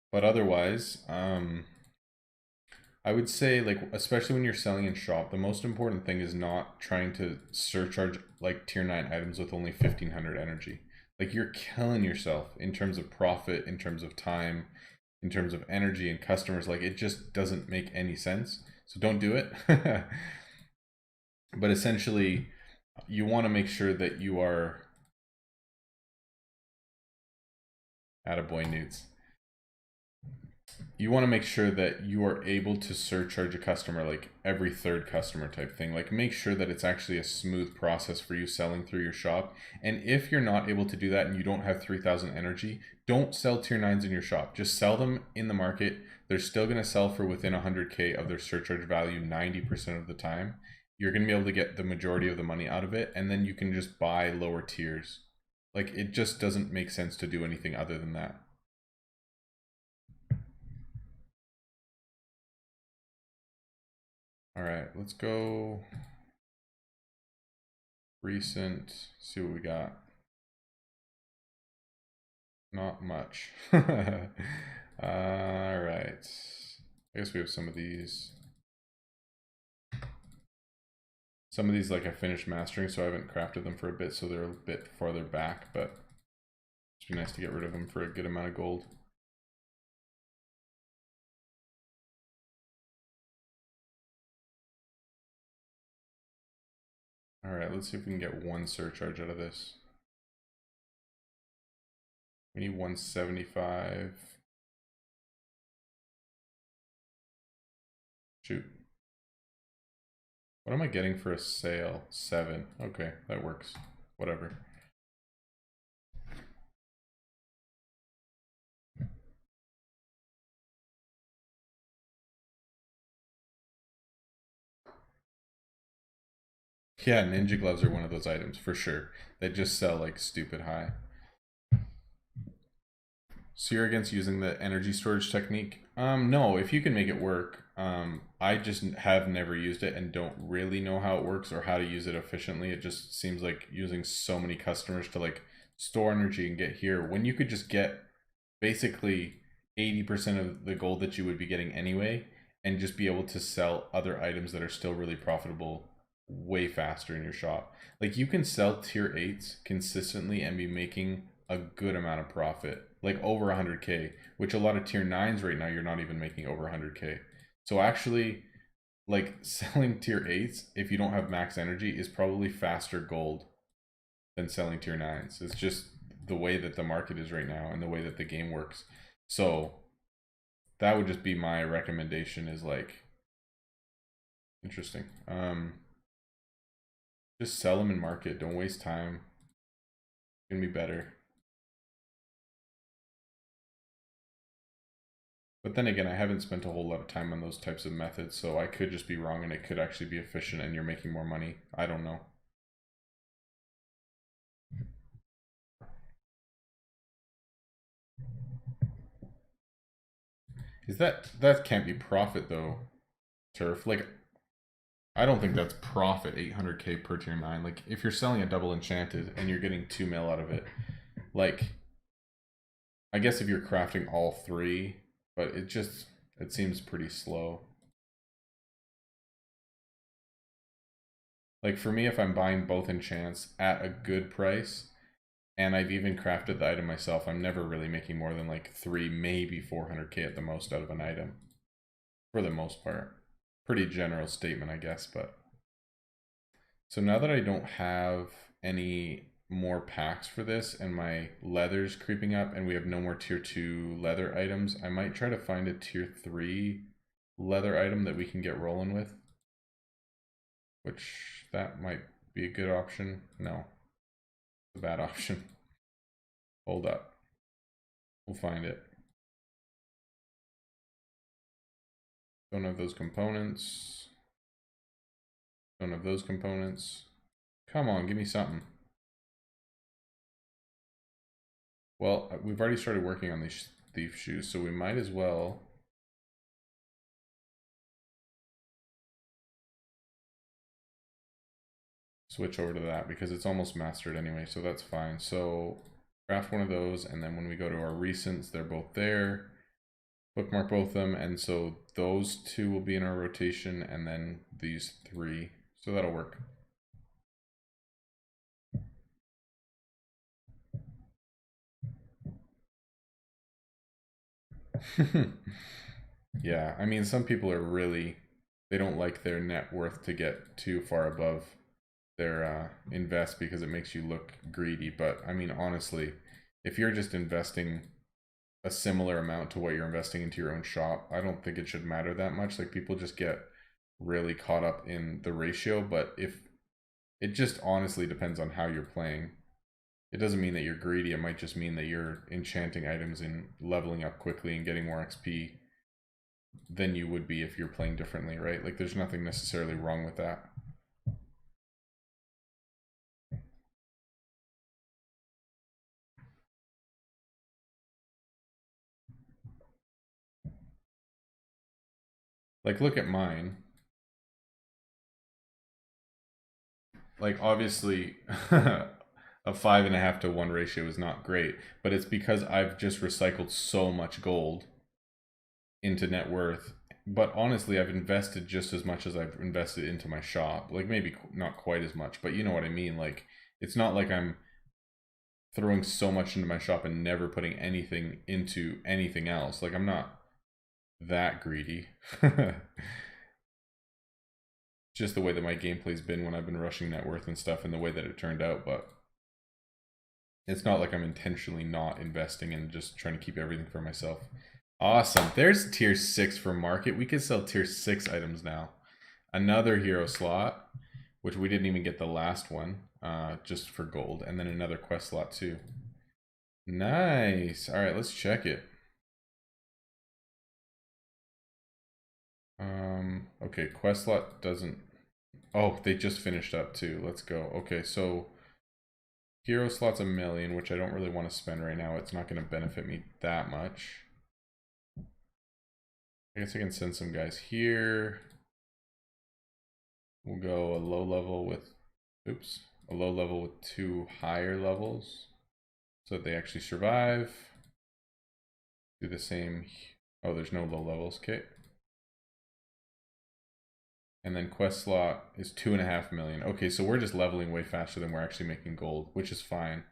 But otherwise, I would say, like, especially when you're selling in shop, the most important thing is not trying to surcharge like tier 9 items with only 1500 energy. Like you're killing yourself in terms of profit, in terms of time, in terms of energy and customers. Like, it just doesn't make any sense. So don't do it. But essentially, you want to make sure that you are attaboy Newts. You want to make sure that you are able to surcharge a customer like every third customer type thing. Like, make sure that it's actually a smooth process for you selling through your shop. And if you're not able to do that and you don't have 3,000 energy, don't sell tier 9s in your shop. Just sell them in the market. They're still going to sell for within 100K of their surcharge value 90% of the time. You're going to be able to get the majority of the money out of it, and then you can just buy lower tiers. Like, it just doesn't make sense to do anything other than that. All right, let's go recent, see what we got. Not much. All right, I guess we have some of these. Some of these, like, I finished mastering, so I haven't crafted them for a bit, so they're a bit farther back, but it'd be nice to get rid of them for a good amount of gold. All right, let's see if we can get one surcharge out of this. We need 175. Shoot. What am I getting for a sale? 7. Okay, that works. Whatever. Yeah, ninja gloves are one of those items for sure. They just sell like stupid high. So you're against using the energy storage technique? No, if you can make it work. I just have never used it and don't really know how it works or how to use it efficiently. It just seems like using so many customers to like store energy and get here when you could just get basically 80% of the gold that you would be getting anyway and just be able to sell other items that are still really profitable way faster in your shop. Like, you can sell tier 8s consistently and be making a good amount of profit, like over 100K, which a lot of tier 9s right now you're not even making over 100K. So actually, like, selling tier 8s if you don't have max energy is probably faster gold than selling tier 9s. It's just the way that the market is right now and the way that the game works. So that would just be my recommendation, is like, interesting. Just sell them in market. Don't waste time. It's gonna be better. But then again, I haven't spent a whole lot of time on those types of methods, so I could just be wrong and it could actually be efficient and you're making more money. I don't know. Is that can't be profit though, Turf? Like, I don't think that's profit, 800K per tier 9. Like, if you're selling a double enchanted and you're getting 2 mil out of it, like, I guess if you're crafting all 3, but it seems pretty slow. Like, for me, if I'm buying both enchants at a good price, and I've even crafted the item myself, I'm never really making more than like 3, maybe 400K at the most out of an item. For the most part. Pretty general statement, I guess, but. So now that I don't have any more packs for this and my leather's creeping up and we have no more tier 2 leather items, I might try to find a tier 3 leather item that we can get rolling with. Which, that might be a good option. No, it's a bad option. Hold up. We'll find it. Don't have those components. Don't have those components. Come on, give me something. Well, we've already started working on these thief shoes, so we might as well. Switch over to that because it's almost mastered anyway, so that's fine. So craft one of those, and then when we go to our recents, they're both there. Bookmark both of them, and so those 2 will be in our rotation, and then these 3. So that'll work. Yeah, I mean, some people are really, they don't like their net worth to get too far above their invest because it makes you look greedy. But I mean, honestly, if you're just investing a similar amount to what you're investing into your own shop, I don't think it should matter that much. Like people just get really caught up in the ratio, but if it just honestly depends on how you're playing. It doesn't mean that you're greedy. It might just mean that you're enchanting items and leveling up quickly and getting more XP than you would be if you're playing differently, right? Like there's nothing necessarily wrong with that. Like look at mine. Like obviously a 5.5 to 1 ratio is not great, but it's because I've just recycled so much gold into net worth. But honestly, I've invested just as much as I've invested into my shop. Like maybe not quite as much, but you know what I mean. Like it's not like I'm throwing so much into my shop and never putting anything into anything else. Like I'm not that greedy. Just the way that my gameplay's been when I've been rushing net worth and stuff and the way that it turned out, but it's not like I'm intentionally not investing and just trying to keep everything for myself. Awesome. There's tier 6 for market. We could sell tier 6 items now. Another hero slot, which we didn't even get the last one, just for gold. And then another quest slot too. Nice. All right, let's check it. Okay, quest slot doesn't... Oh, they just finished up too. Let's go. Okay, so hero slot's 1 million, which I don't really want to spend right now. It's not going to benefit me that much. I guess I can send some guys here. We'll go a low level with, oops, a low level with 2 higher levels so that they actually survive. Do the same. Oh, there's no low levels. Okay. And then quest slot is 2.5 million. Okay, so we're just leveling way faster than we're actually making gold, which is fine.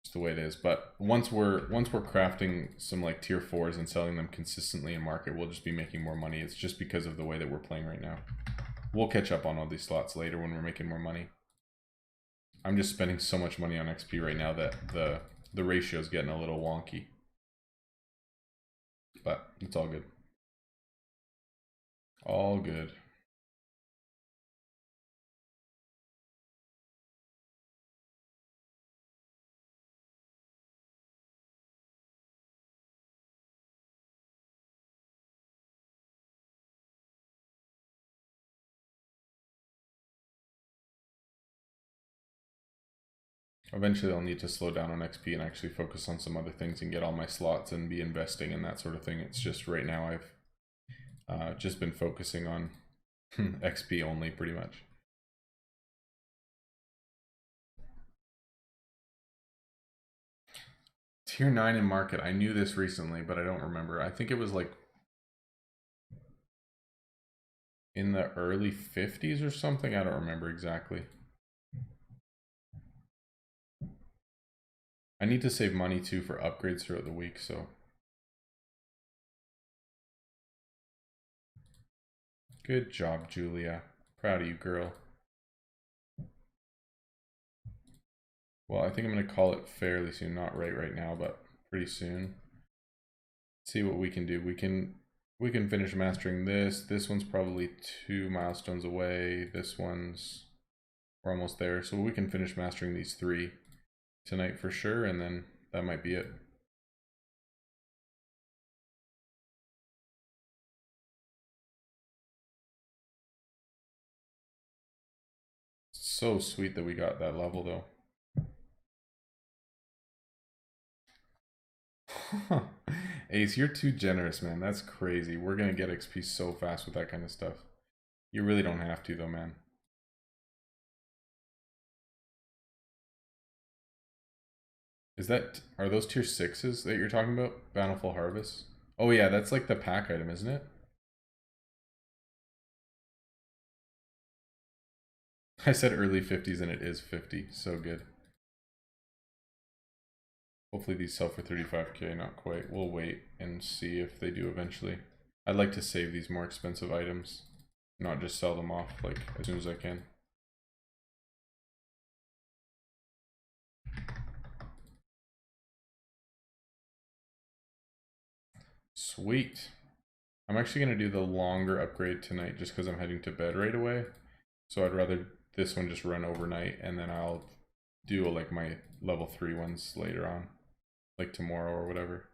Just the way it is. But once we're crafting some like tier 4s and selling them consistently in market, we'll just be making more money. It's just because of the way that we're playing right now. We'll catch up on all these slots later when we're making more money. I'm just spending so much money on XP right now that the ratio is getting a little wonky. But it's all good. All good. Eventually I'll need to slow down on XP and actually focus on some other things and get all my slots and be investing and that sort of thing. It's just right now I've just been focusing on XP only pretty much. Tier 9 in market. I knew this recently, but I don't remember. I think it was like in the early 50s or something. I don't remember exactly. I need to save money too for upgrades throughout the week, so. Good job, Julia. Proud of you, girl. Well, I think I'm going to call it fairly soon. Not right now, but pretty soon. See what we can do. We can finish mastering this. This one's probably 2 milestones away. This one's, we're almost there. So we can finish mastering these 3 tonight for sure, and then that might be it. So sweet that we got that level though. Ace, you're too generous, man. That's crazy. We're gonna get XP so fast with that kind of stuff. You really don't have to though, man. Is that, are those tier 6s that you're talking about? Bountiful Harvest? Oh yeah, that's like the pack item, isn't it? I said early 50s and it is 50. So good. Hopefully these sell for 35k, not quite. We'll wait and see if they do eventually. I'd like to save these more expensive items, not just sell them off like as soon as I can. Sweet. I'm actually going to do the longer upgrade tonight just because I'm heading to bed right away. So I'd rather this one just run overnight and then I'll do like my level 3 ones later on, like tomorrow or whatever.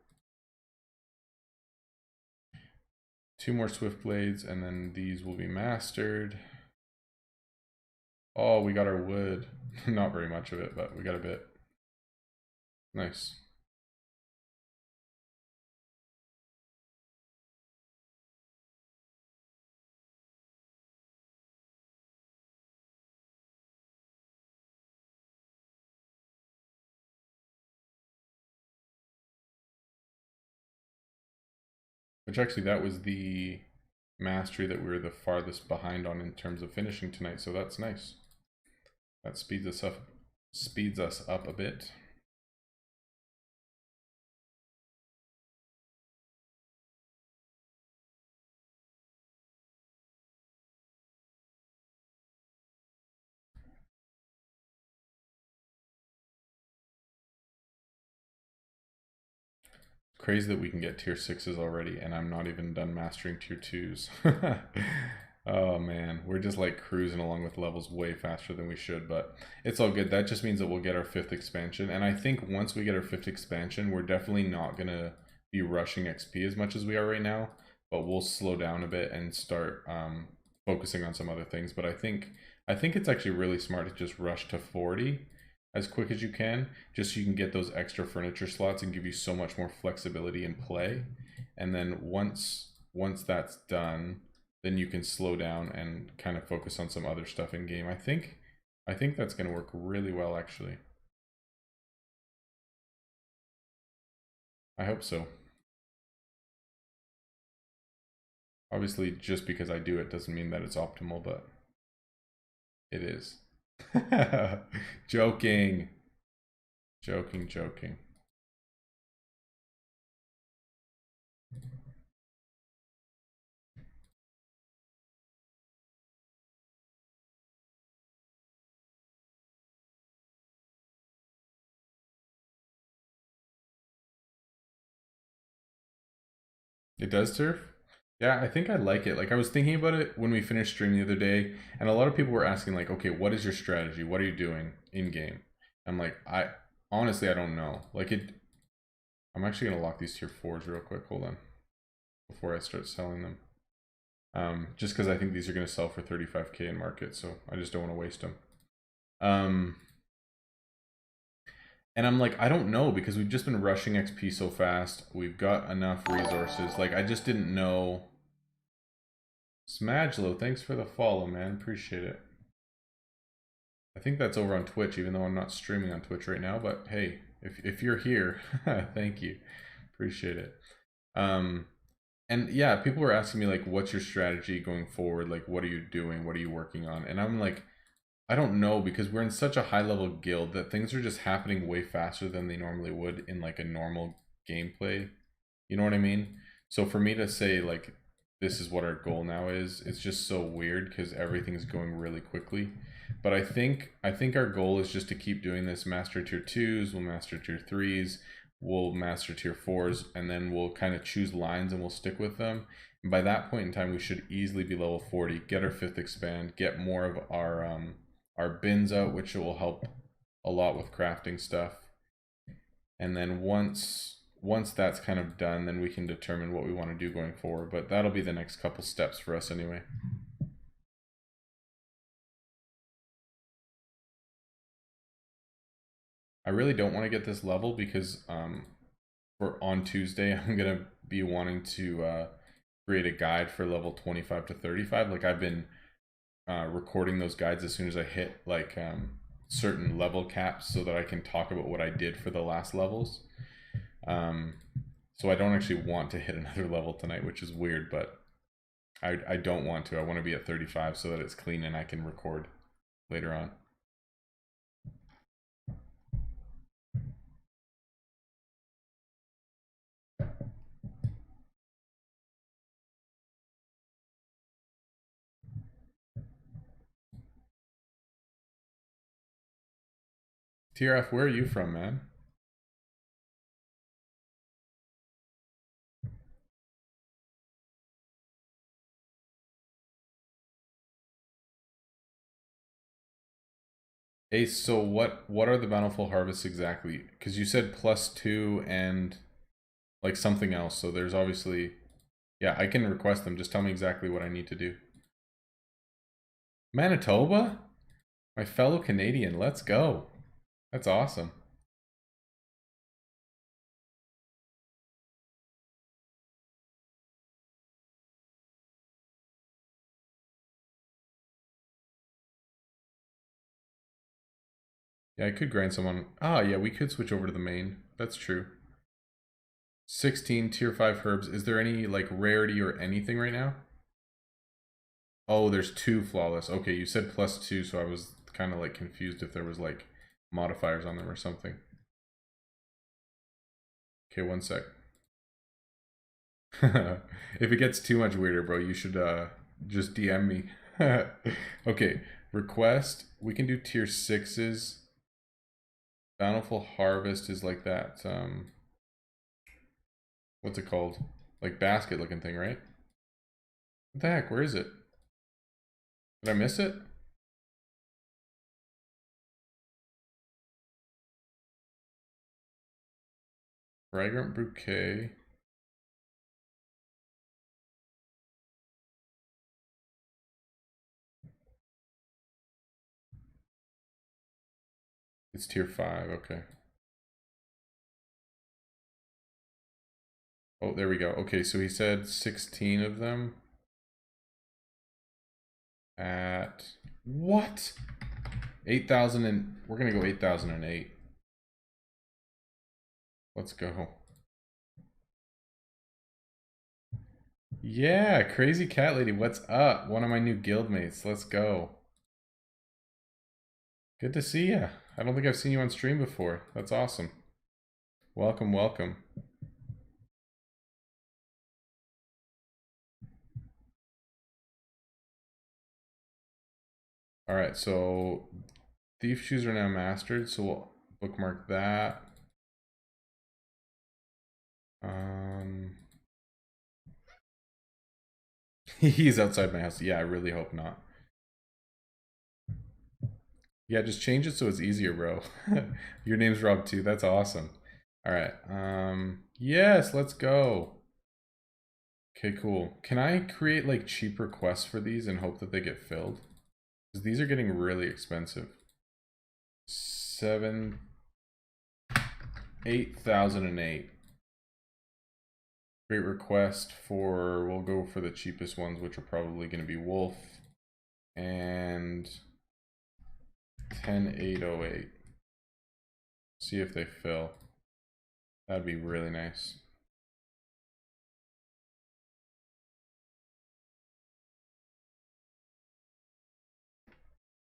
2 more swift blades and then these will be mastered. Oh, we got our wood. Not very much of it, but we got a bit. Nice. Which actually, that was the mastery that we were the farthest behind on in terms of finishing tonight, so that's nice. That speeds us up a bit. Crazy that we can get tier 6s already and I'm not even done mastering tier 2s. Oh man, we're just like cruising along with levels way faster than we should, but it's all good. That just means that we'll get our 5th expansion, and I think once we get our 5th expansion, we're definitely not gonna be rushing XP as much as we are right now, but we'll slow down a bit and start focusing on some other things. But I think it's actually really smart to just rush to 40 as quick as you can, just so you can get those extra furniture slots and give you so much more flexibility in play. And then once that's done, then you can slow down and kind of focus on some other stuff in game. I think that's going to work really well, actually. I hope so. Obviously, just because I do it doesn't mean that it's optimal, but it is. Joking. Joking. It does surf? Yeah, I think I like it. Like I was thinking about it when we finished stream the other day, and a lot of people were asking like, okay, what is your strategy? What are you doing in game? I'm like, I honestly I don't know. Like I'm actually gonna lock these tier 4s real quick. Hold on. Before I start selling them. Just because I think these are gonna sell for 35k in market, so I just don't want to waste them. And I'm like, I don't know, because we've just been rushing XP so fast. We've got enough resources. Like, I just didn't know. Smaglo, thanks for the follow, man. Appreciate it. I think that's over on Twitch, even though I'm not streaming on Twitch right now. But hey, if you're here, thank you. Appreciate it. And yeah, people were asking me, like, what's your strategy going forward? Like, what are you doing? What are you working on? And I'm like, I don't know, because we're in such a high level guild that things are just happening way faster than they normally would in like a normal gameplay. You know what I mean? So for me to say like this is what our goal now is, it's just so weird because everything's going really quickly. But I think our goal is just to keep doing this, master tier 2s, we'll master tier 3s, we'll master tier 4s, and then we'll kind of choose lines and we'll stick with them. And by that point in time, we should easily be level 40, get our 5th expand, get more of our bins out, which will help a lot with crafting stuff. And then once that's kind of done, then we can determine what we want to do going forward. But that'll be the next couple steps for us anyway. I really don't want to get this level because for on Tuesday I'm gonna be wanting to create a guide for level 25 to 35. Like I've been recording those guides as soon as I hit like certain level caps so that I can talk about what I did for the last levels. So I don't actually want to hit another level tonight, which is weird, but I don't want to. I want to be at 35 so that it's clean and I can record later on. TRF, where are you from, man? Hey, so what are the bountiful harvests exactly? Because you said +2 and like something else. So there's obviously, yeah, I can request them. Just tell me exactly what I need to do. Manitoba? My fellow Canadian, let's go. That's awesome. Yeah, I could grind someone. Ah, yeah, we could switch over to the main. That's true. 16 tier 5 herbs. Is there any like rarity or anything right now? Oh, there's 2 flawless. Okay, you said +2, so I was kind of like confused if there was like modifiers on them or something. Okay, one sec. If it gets too much weirder, bro, you should just DM me. Okay, request. We can do tier 6s. Bountiful Harvest is like that. What's it called? Like basket looking thing, right? What the heck? Where is it? Did I miss it? Fragrant Bouquet. It's tier 5, okay. Oh, there we go. Okay, so he said 16 of them. At what? 8,000 and we're gonna go 8,008. Let's go. Yeah, Crazy Cat Lady, what's up? One of my new guildmates. Let's go. Good to see you. I don't think I've seen you on stream before. That's awesome. Welcome, welcome. All right, so Thief Shoes are now mastered, so we'll bookmark that. He's outside my house. Yeah, I really hope not. Yeah, just change it so it's easier, bro. Your name's Rob too. That's awesome. All right. Yes, let's go. Okay, cool. Can I create like cheap requests for these and hope that they get filled? Because these are getting really expensive. 8,008. Great request for, we'll go for the cheapest ones, which are probably going to be Wolf and 10,808. See if they fill. That'd be really nice.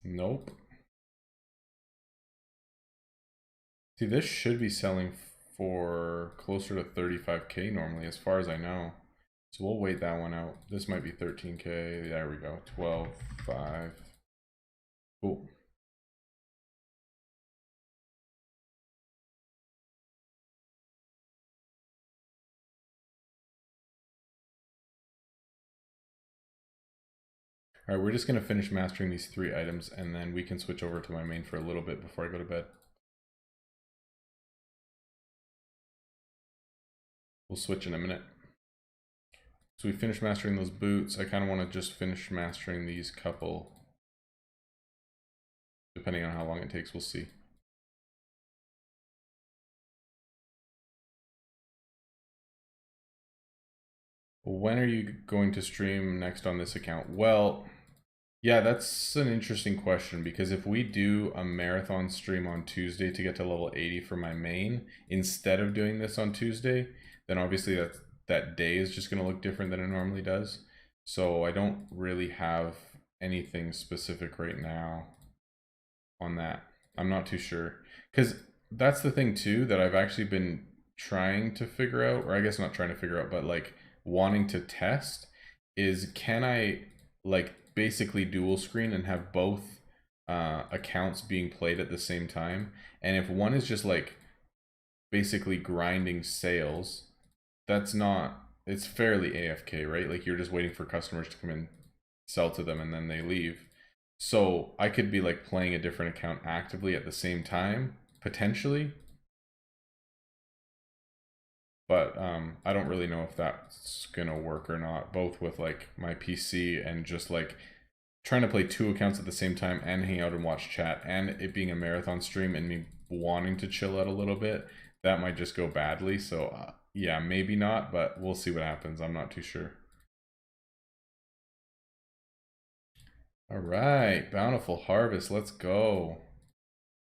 Nope. See, this should be selling for closer to 35K normally, as far as I know. So we'll wait that one out. This might be 13K. There we go. 12, 5. Cool. All right, we're just going to finish mastering these 3 items, and then we can switch over to my main for a little bit before I go to bed. We'll switch in a minute. So we finished mastering those boots. I kind of want to just finish mastering these couple. Depending on how long it takes, we'll see. When are you going to stream next on this account? Well, yeah, that's an interesting question, because if we do a marathon stream on Tuesday to get to level 80 for my main, instead of doing this on Tuesday, then obviously that day is just going to look different than it normally does. So I don't really have anything specific right now on that. I'm not too sure, because that's the thing too that I've actually been trying to figure out, or I guess not trying to figure out, but like wanting to test is, can I like basically dual screen and have both accounts being played at the same time. And if one is just like basically grinding sales, that's not, it's fairly AFK, right? Like you're just waiting for customers to come in, sell to them, and then they leave. So I could be like playing a different account actively at the same time, potentially. But I don't really know if that's gonna work or not, both with like my PC and just like trying to play two accounts at the same time and hang out and watch chat, and it being a marathon stream and me wanting to chill out a little bit, that might just go badly. So yeah, maybe not, but we'll see what happens. I'm not too sure. All right, bountiful harvest, let's go.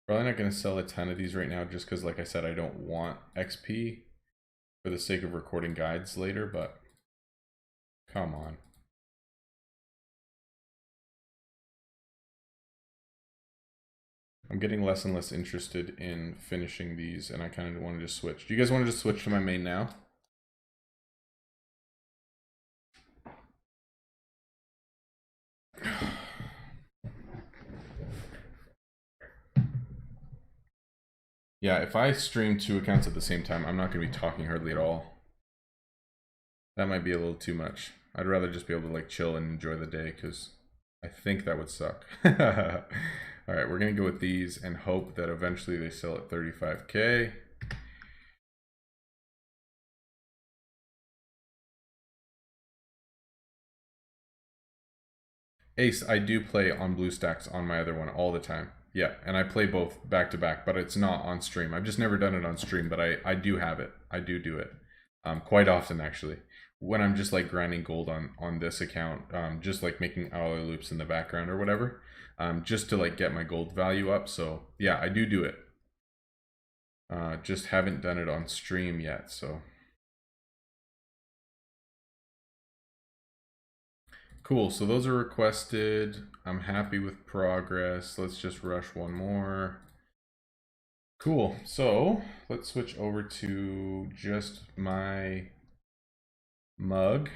Probably not going to sell a ton of these right now just because, like I said, I don't want XP for the sake of recording guides later, but come on. I'm getting less and less interested in finishing these, and I kind of want to just switch. Do you guys want to just switch to my main now? Yeah, if I stream two accounts at the same time, I'm not going to be talking hardly at all. That might be a little too much. I'd rather just be able to like chill and enjoy the day, because I think that would suck. All right, we're going to go with these and hope that eventually they sell at 35K. Ace, I do play on BlueStacks on my other one all the time. Yeah, and I play both back to back, but it's not on stream. I've just never done it on stream, but I do have it. I do it quite often, actually. When I'm just like grinding gold on this account, just like making alloy loops in the background or whatever, just to like get my gold value up. So yeah, I do it. Just haven't done it on stream yet, so. Cool, so those are requested. I'm happy with progress. Let's just rush one more. Cool, so let's switch over to just my mug,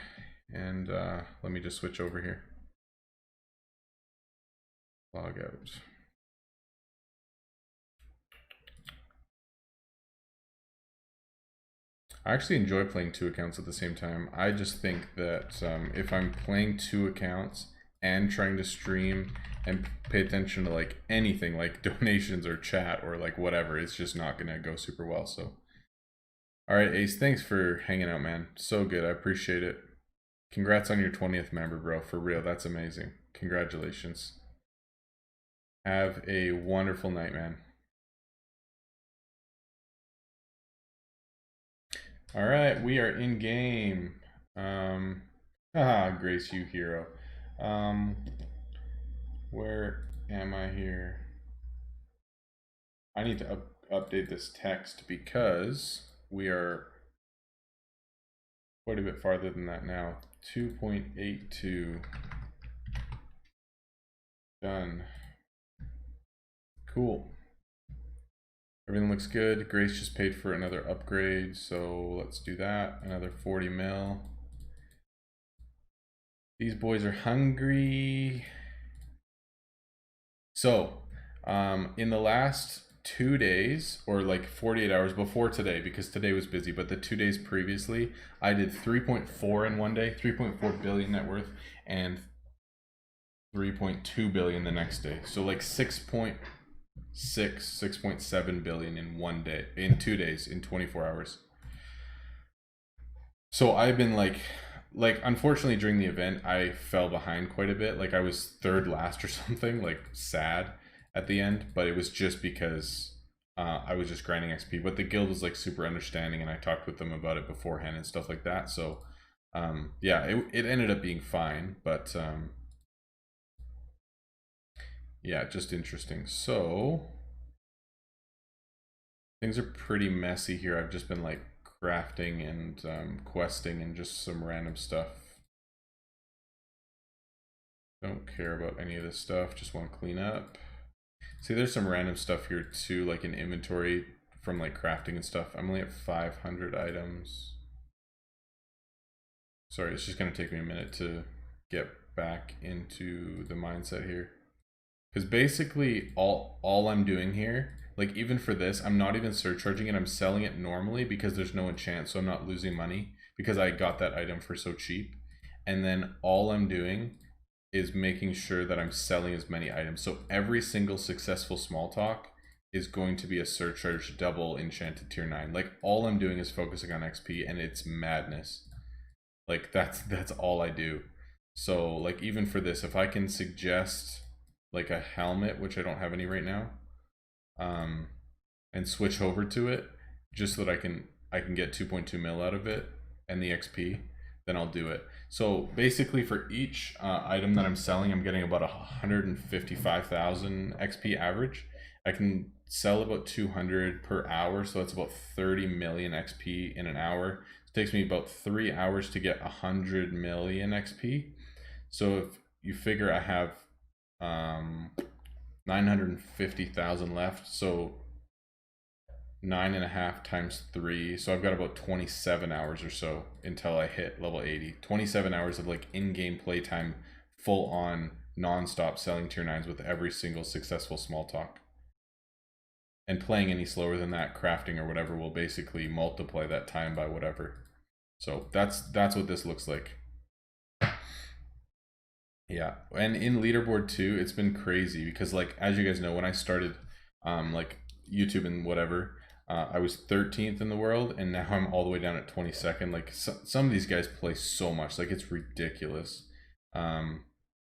and let me just switch over here. Log out. I actually enjoy playing two accounts at the same time. I just think that if I'm playing two accounts and trying to stream and pay attention to like anything like donations or chat or like whatever, it's just not gonna go super well. So all right, Ace, thanks for hanging out, man. So good, I appreciate it. Congrats on your 20th member, bro. For real, that's amazing. Congratulations. Have a wonderful night, man. All right, we are in game. Grace, you hero. Where am I here? I need to update this text because we are quite a bit farther than that now. 2.82. Done. Cool. Everything looks good. Grace just paid for another upgrade, so let's do that. Another 40 mil. These boys are hungry. So, in the last 2 days, or like 48 hours before today, because today was busy, but the 2 days previously, I did 3.4 in one day, 3.4 billion net worth, and 3.2 billion the next day. So like 6.7 billion in one day, in 2 days, in 24 hours. So I've been like unfortunately during the event I fell behind quite a bit. Like I was third last or something, like sad at the end, but it was just because I was just grinding XP. But the guild was like super understanding, and I talked with them about it beforehand and stuff like that. So yeah, it ended up being fine, but yeah, just interesting. So things are pretty messy here. I've just been like crafting and questing and just some random stuff. Don't care about any of this stuff, just want to clean up. See, there's some random stuff here too, like in inventory from like crafting and stuff. I'm only at 500 items. Sorry, it's just going to take me a minute to get back into the mindset here, Because basically all I'm doing here, like even for this, I'm not even surcharging it. I'm selling it normally because there's no enchant, so I'm not losing money because I got that item for so cheap. And then all I'm doing is making sure that I'm selling as many items. So every single successful small talk is going to be a surcharge double enchanted tier 9. Like all I'm doing is focusing on XP, and it's madness. Like that's all I do. So like even for this, if I can suggest like a helmet, which I don't have any right now, and switch over to it just so that I can get 2.2 mil out of it and the XP, then I'll do it. So basically for each item that I'm selling, I'm getting about 155,000 XP average. I can sell about 200 per hour, so that's about 30 million XP in an hour. It takes me about 3 hours to get 100 million XP. So if you figure I have 950,000 left, so 9.5 times 3, so I've got about 27 hours or so until I hit level 80. 27 hours of like in-game playtime, full on non-stop selling tier 9s with every single successful small talk. And playing any slower than that, crafting or whatever, will basically multiply that time by whatever. So that's what this looks like. Yeah, and in leaderboard too, it's been crazy because like as you guys know, when I started like YouTube and whatever, I was 13th in the world, and now I'm all the way down at 22nd. Like some of these guys play so much, like it's ridiculous.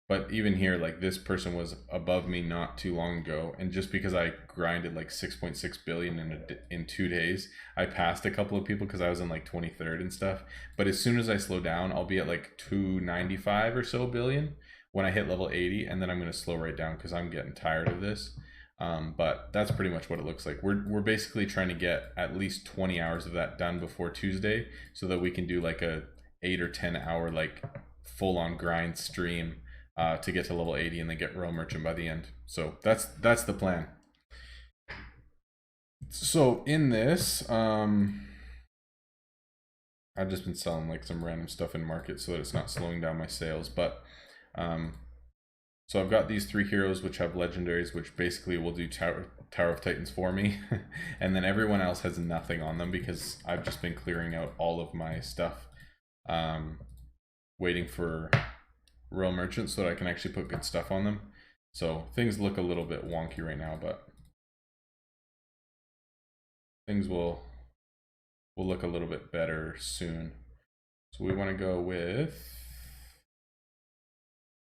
But even here, like this person was above me not too long ago, and just because I grinded like 6.6 billion in 2 days, I passed a couple of people because I was in like 23rd and stuff. But as soon as I slow down, I'll be at like 295 or so billion when I hit level 80, and then I'm gonna slow right down because I'm getting tired of this. But that's pretty much what it looks like. We're basically trying to get at least 20 hours of that done before Tuesday, so that we can do like a 8 or 10 hour like full on grind stream to get to level 80 and then get Royal Merchant by the end. So that's the plan. So in this, I've just been selling like some random stuff in market so that it's not slowing down my sales. But so I've got these 3 heroes which have legendaries, which basically will do Tower of Titans for me. And then everyone else has nothing on them because I've just been clearing out all of my stuff, waiting for Royal Merchant so that I can actually put good stuff on them. So things look a little bit wonky right now, but things will look a little bit better soon. So we want to go with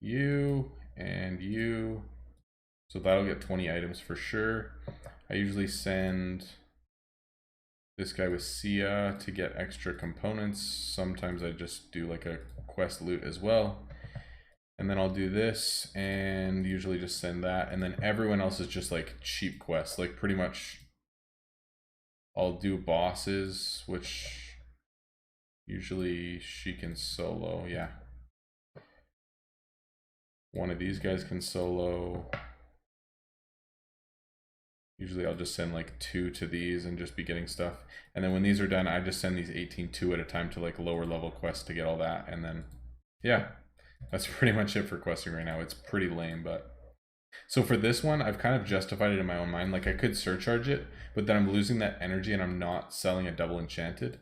you and you. So that'll get 20 items for sure. I usually send this guy with Sia to get extra components. Sometimes I just do like a quest loot as well. And then I'll do this and usually just send that. And then everyone else is just like cheap quests. Like pretty much I'll do bosses, which usually she can solo. Yeah. One of these guys can solo. Usually I'll just send like 2 to these and just be getting stuff. And then when these are done, I just send these 18 2 at a time to like lower level quests to get all that. And then, yeah. That's pretty much it for questing right now. It's pretty lame, but... So for this one, I've kind of justified it in my own mind. Like I could surcharge it, but then I'm losing that energy and I'm not selling a double enchanted.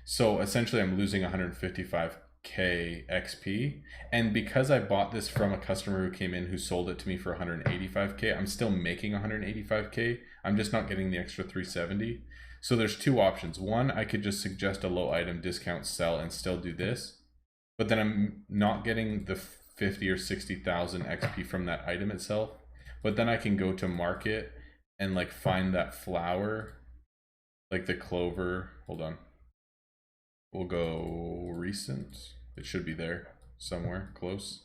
So essentially I'm losing 155k XP. And because I bought this from a customer who came in who sold it to me for 185k, I'm still making 185k. I'm just not getting the extra 370. So there's 2 options. One, I could just suggest a low item discount sell and still do this. But then I'm not getting the 50 or 60,000 XP from that item itself. But then I can go to market and like find that flower, like the clover. Hold on. We'll go recent. It should be there somewhere close.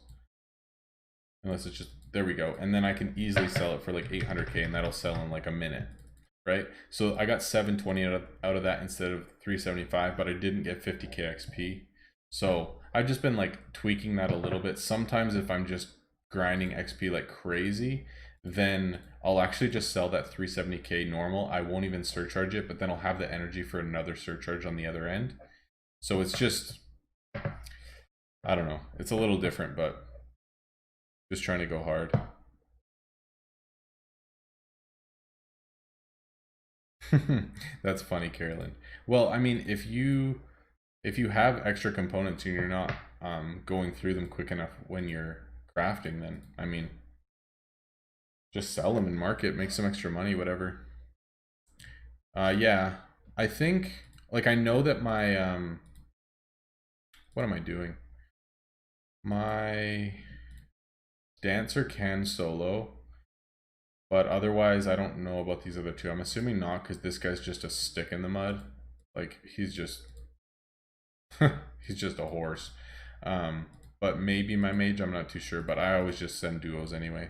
Unless it's just, there we go. And then I can easily sell it for like 800k and that'll sell in like a minute. Right? So I got 720 out of that instead of 375, but I didn't get 50k XP. So I've just been like tweaking that a little bit. Sometimes if I'm just grinding XP like crazy, then I'll actually just sell that 370k normal. I won't even surcharge it, but then I'll have the energy for another surcharge on the other end. So it's just, I don't know. It's a little different, but just trying to go hard. That's funny, Carolyn. Well, I mean, if you have extra components and you're not going through them quick enough when you're crafting, then I mean, just sell them and market, make some extra money, whatever. Yeah, I think like I know that my what am I doing? My dancer can solo, but otherwise I don't know about these other two. I'm assuming not because this guy's just a stick in the mud. Like he's just he's just a horse. But maybe my mage, I'm not too sure, but I always just send duos anyway.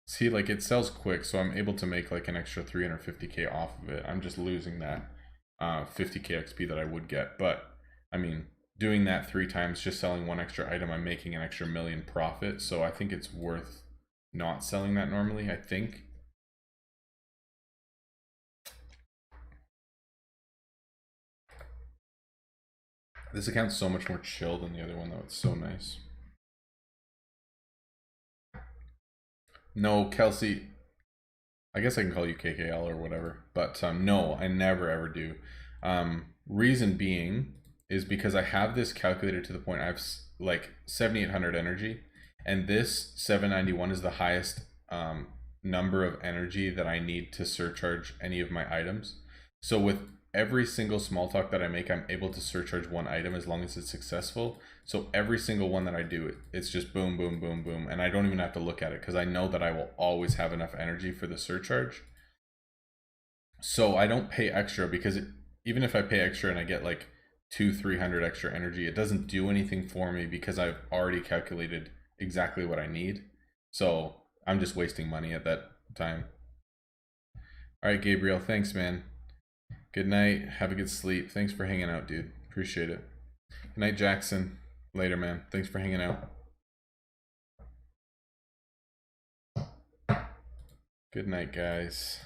See, like it sells quick, so I'm able to make like an extra 350k off of it. I'm just losing that 50k XP that I would get. But I mean, doing that 3 times, just selling one extra item, I'm making an extra million profit. So I think it's worth not selling that normally, I think. This account's so much more chill than the other one though. It's so nice. No, Kelsey, I guess I can call you KKL or whatever, but no, I never ever do. Reason being is because I have this calculated to the point I have like 7,800 energy, and this 791 is the highest number of energy that I need to surcharge any of my items. So with every single small talk that I make, I'm able to surcharge one item as long as it's successful. So every single one that I do, it's just boom, boom, boom, boom. And I don't even have to look at it because I know that I will always have enough energy for the surcharge. So I don't pay extra because even if I pay extra and I get like 200-300 extra energy, it doesn't do anything for me because I've already calculated exactly what I need. So I'm just wasting money at that time. All right, Gabriel, thanks, man. Good night. Have a good sleep. Thanks for hanging out, dude. Appreciate it. Good night, Jackson. Later, man. Thanks for hanging out. Good night, guys.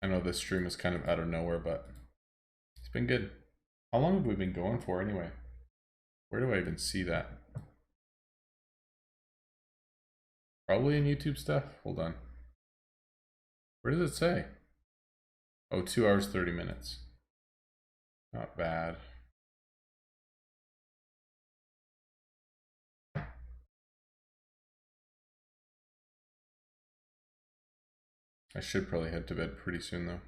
I know this stream is kind of out of nowhere, but it's been good. How long have we been going for anyway? Where do I even see that? Probably in YouTube stuff. Hold on. Where does it say? Oh, 2 hours, 30 minutes. Not bad. I should probably head to bed pretty soon though.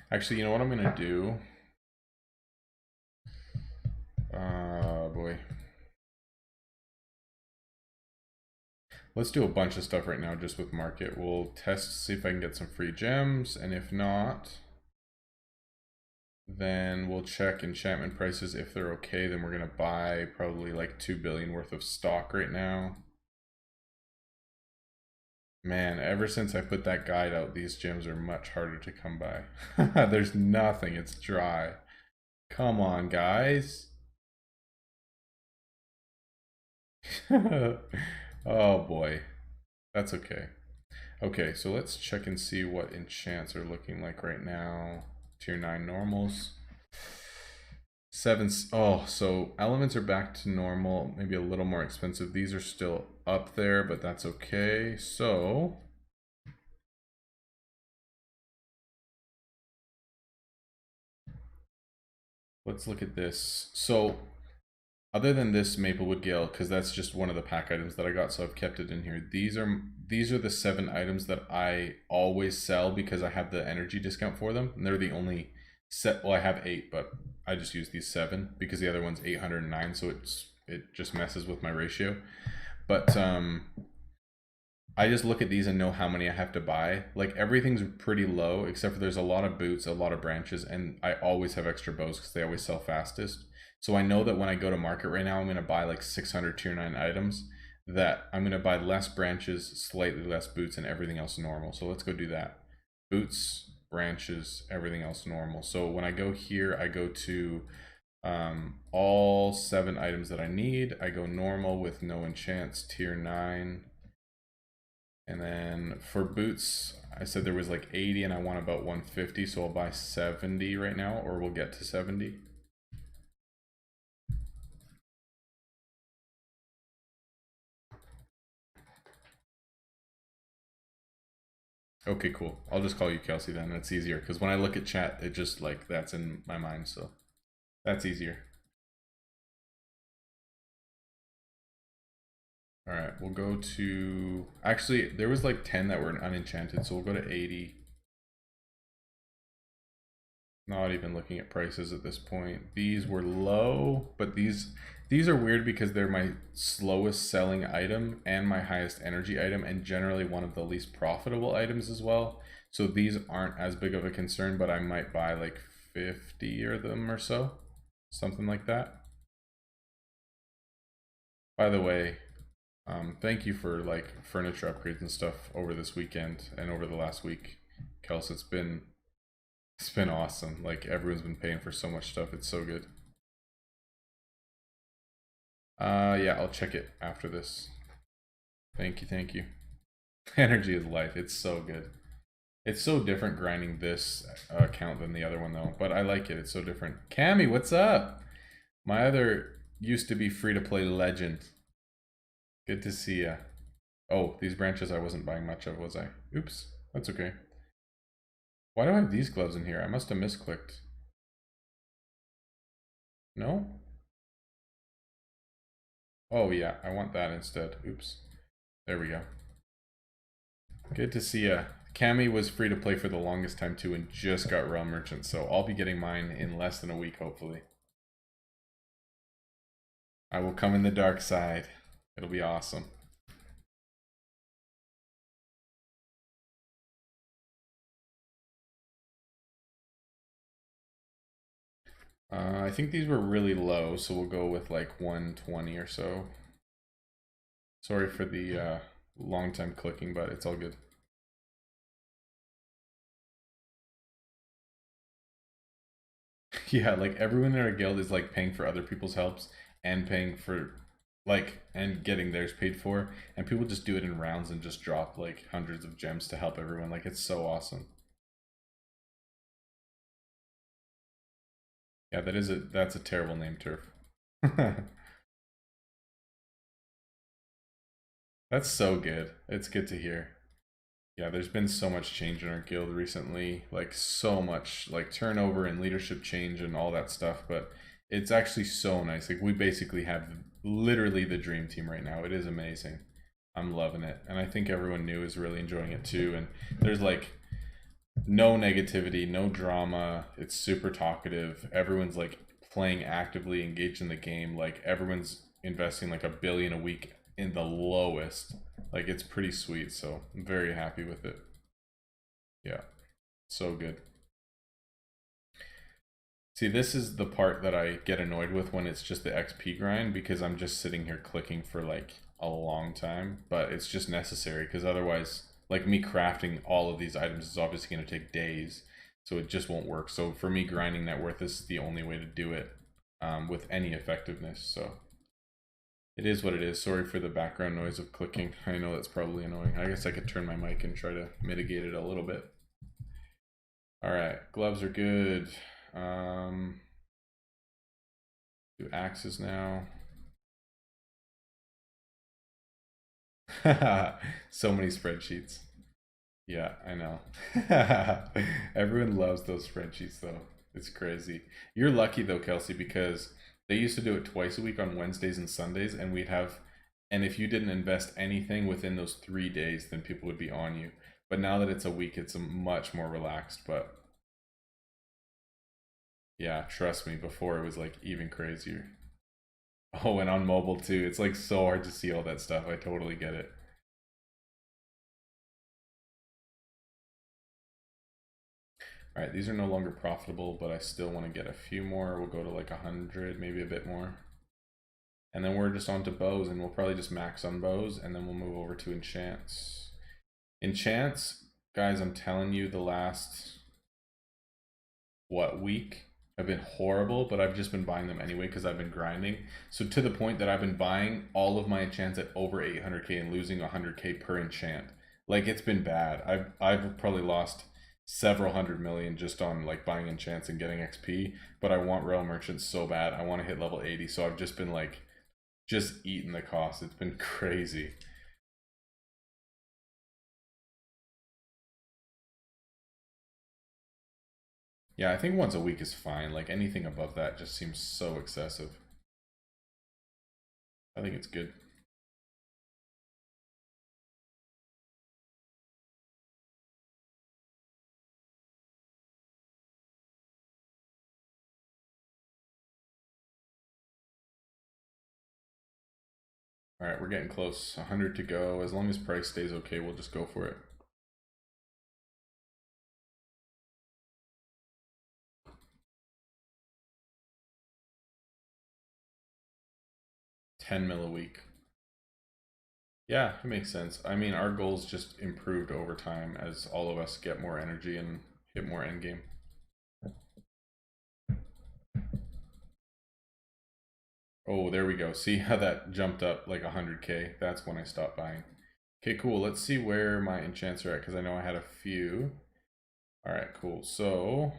Actually, you know what I'm gonna do? Boy. Let's do a bunch of stuff right now just with market. We'll test, see if I can get some free gems, and if not, then we'll check enchantment prices. If they're okay, then we're gonna buy probably like 2 billion worth of stock right now. Man, ever since I put that guide out, these gems are much harder to come by. There's nothing, it's dry. Come on, guys. Oh boy, that's okay. Okay, so let's check and see what enchants are looking like right now. Tier 9 normals. 7, oh, so elements are back to normal, maybe a little more expensive. These are still up there, but that's okay. So let's look at this. So other than this Maplewood Gale, because that's just one of the pack items that I got, so I've kept it in here. These are the 7 items that I always sell because I have the energy discount for them, and they're the only set. Well, I have 8, but I just use these 7 because the other one's 809, so it just messes with my ratio. But I just look at these and know how many I have to buy. Like everything's pretty low except for there's a lot of boots, a lot of branches, and I always have extra bows because they always sell fastest. So I know that when I go to market right now, I'm going to buy like 600 tier 9 items, that I'm going to buy less branches, slightly less boots, and everything else normal. So let's go do that. Boots, branches, everything else normal. So when I go here, I go to all 7 items that I need. I go normal with no enchants, tier 9. And then for boots, I said there was like 80 and I want about 150, so I'll buy 70 right now, or we'll get to 70. Okay, cool. I'll just call you Kelsey then. That's easier because when I look at chat, it just like that's in my mind, so that's easier. All right, we'll go to, actually, there was like 10 that were unenchanted, so we'll go to 80. Not even looking at prices at this point. These were low, but these are weird because they're my slowest selling item and my highest energy item, and generally one of the least profitable items as well. So these aren't as big of a concern, but I might buy like 50 of them or so, something like that. By the way, thank you for like furniture upgrades and stuff over this weekend and over the last week, Kels. It's been awesome. Like everyone's been paying for so much stuff. It's so good. Yeah, I'll check it after this. Thank you, thank you. Energy is life. It's so good. It's so different grinding this account than the other one though, but I like it. It's so different. Cammy, what's up? My other used to be free to play legend. Good to see ya. Oh, these branches I wasn't buying much of, was I? Oops, that's okay. Why do I have these gloves in here? I must have misclicked. No? Oh yeah, I want that instead. Oops. There we go. Good to see ya. Cammy was free to play for the longest time too and just got Realm Merchant, so I'll be getting mine in less than a week, hopefully. I will come in the dark side. It'll be awesome. I think these were really low, so we'll go with like 120 or so. Sorry for the long time clicking, but it's all good. Yeah, like everyone in our guild is like paying for other people's helps and paying for like and getting theirs paid for, and people just do it in rounds and just drop like hundreds of gems to help everyone. Like it's so awesome. Yeah, that's a terrible name, Turf. That's so good. It's good to hear. Yeah, there's been so much change in our guild recently, like so much like turnover and leadership change and all that stuff, but it's actually so nice. Like we basically have literally the dream team right now. It is amazing. I'm loving it. And I think everyone new is really enjoying it too. And there's like no negativity, no drama. It's super talkative. Everyone's like playing actively, engaged in the game. Like everyone's investing like $1 billion a week in the lowest. Like it's pretty sweet, so I'm very happy with it. Yeah, so good. See, this is the part that I get annoyed with when it's just the XP grind, because I'm just sitting here clicking for like a long time, but it's just necessary because otherwise, like me crafting all of these items is obviously going to take days, so it just won't work. So for me, grinding net worth is the only way to do it with any effectiveness. So it is what it is. Sorry for the background noise of clicking. I know that's probably annoying. I guess I could turn my mic and try to mitigate it a little bit. All right, gloves are good. Do axes now. So many spreadsheets. Yeah, I know. Everyone loves those spreadsheets though. It's crazy. You're lucky though, Kelsey, because they used to do it twice a week on Wednesdays and Sundays, and and if you didn't invest anything within those 3 days, then people would be on you. But now that it's a week, it's a much more relaxed. But yeah, trust me, before it was like even crazier. Oh, and on mobile too. It's like so hard to see all that stuff. I totally get it. All right, these are no longer profitable, but I still want to get a few more. We'll go to like 100, maybe a bit more. And then we're just on to bows, and we'll probably just max on bows, and then we'll move over to enchants. Enchants, guys, I'm telling you, the last, what, week have been horrible, but I've just been buying them anyway because I've been grinding. So to the point that I've been buying all of my enchants at over 800k and losing 100k per enchant. Like it's been bad. I've probably lost several hundred million just on like buying enchants and getting XP, but I want Realm Merchants so bad. I want to hit level 80, so I've just been like just eating the cost. It's been crazy. Yeah, I think once a week is fine. Like anything above that just seems so excessive. I think it's good. All right, we're getting close. 100 to go. As long as price stays okay, we'll just go for it. $10 mil a week. Yeah, it makes sense. I mean, our goals just improved over time as all of us get more energy and hit more endgame. Oh, there we go. See how that jumped up like 100k? That's when I stopped buying. Okay, cool. Let's see where my enchants are at because I know I had a few. All right, cool. So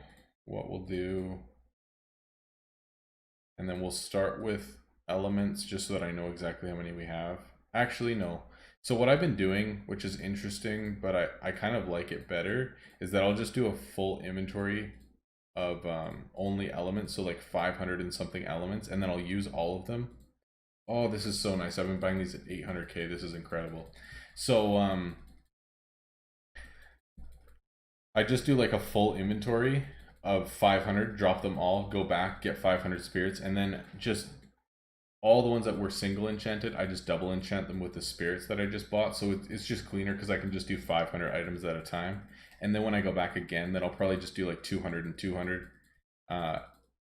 what we'll do, and then we'll start with elements just so that I know exactly how many we have. Actually, no. So what I've been doing, which is interesting, but I kind of like it better, is that I'll just do a full inventory of only elements, so like 500 and something elements, and then I'll use all of them. Oh, this is so nice. I've been buying these at 800k. This is incredible. So I just do like a full inventory of 500, drop them all, go back, get 500 spirits, and then just all the ones that were single enchanted, I just double enchant them with the spirits that I just bought. So it's just cleaner because I can just do 500 items at a time. And then when I go back again, then I'll probably just do like 200 and 200.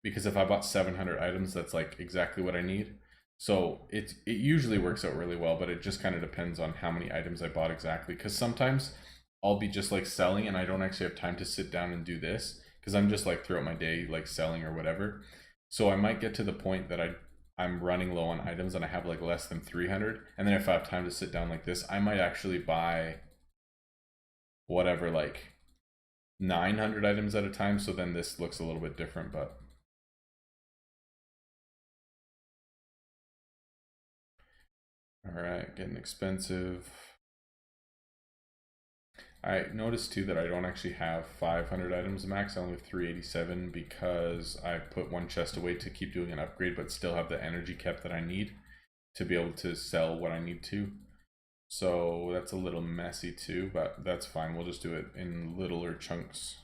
Because if I bought 700 items, that's like exactly what I need. So it usually works out really well, but it just kind of depends on how many items I bought exactly. Because sometimes I'll be just like selling and I don't actually have time to sit down and do this because I'm just like throughout my day like selling or whatever. So I might get to the point that I'm running low on items and I have like less than 300, and then if I have time to sit down like this, I might actually buy whatever, like 900 items at a time, so then this looks a little bit different. But all right, getting expensive. I noticed too that I don't actually have 500 items max. I only have 387 because I put one chest away to keep doing an upgrade, but still have the energy kept that I need to be able to sell what I need to. So that's a little messy too, but that's fine. We'll just do it in littler chunks.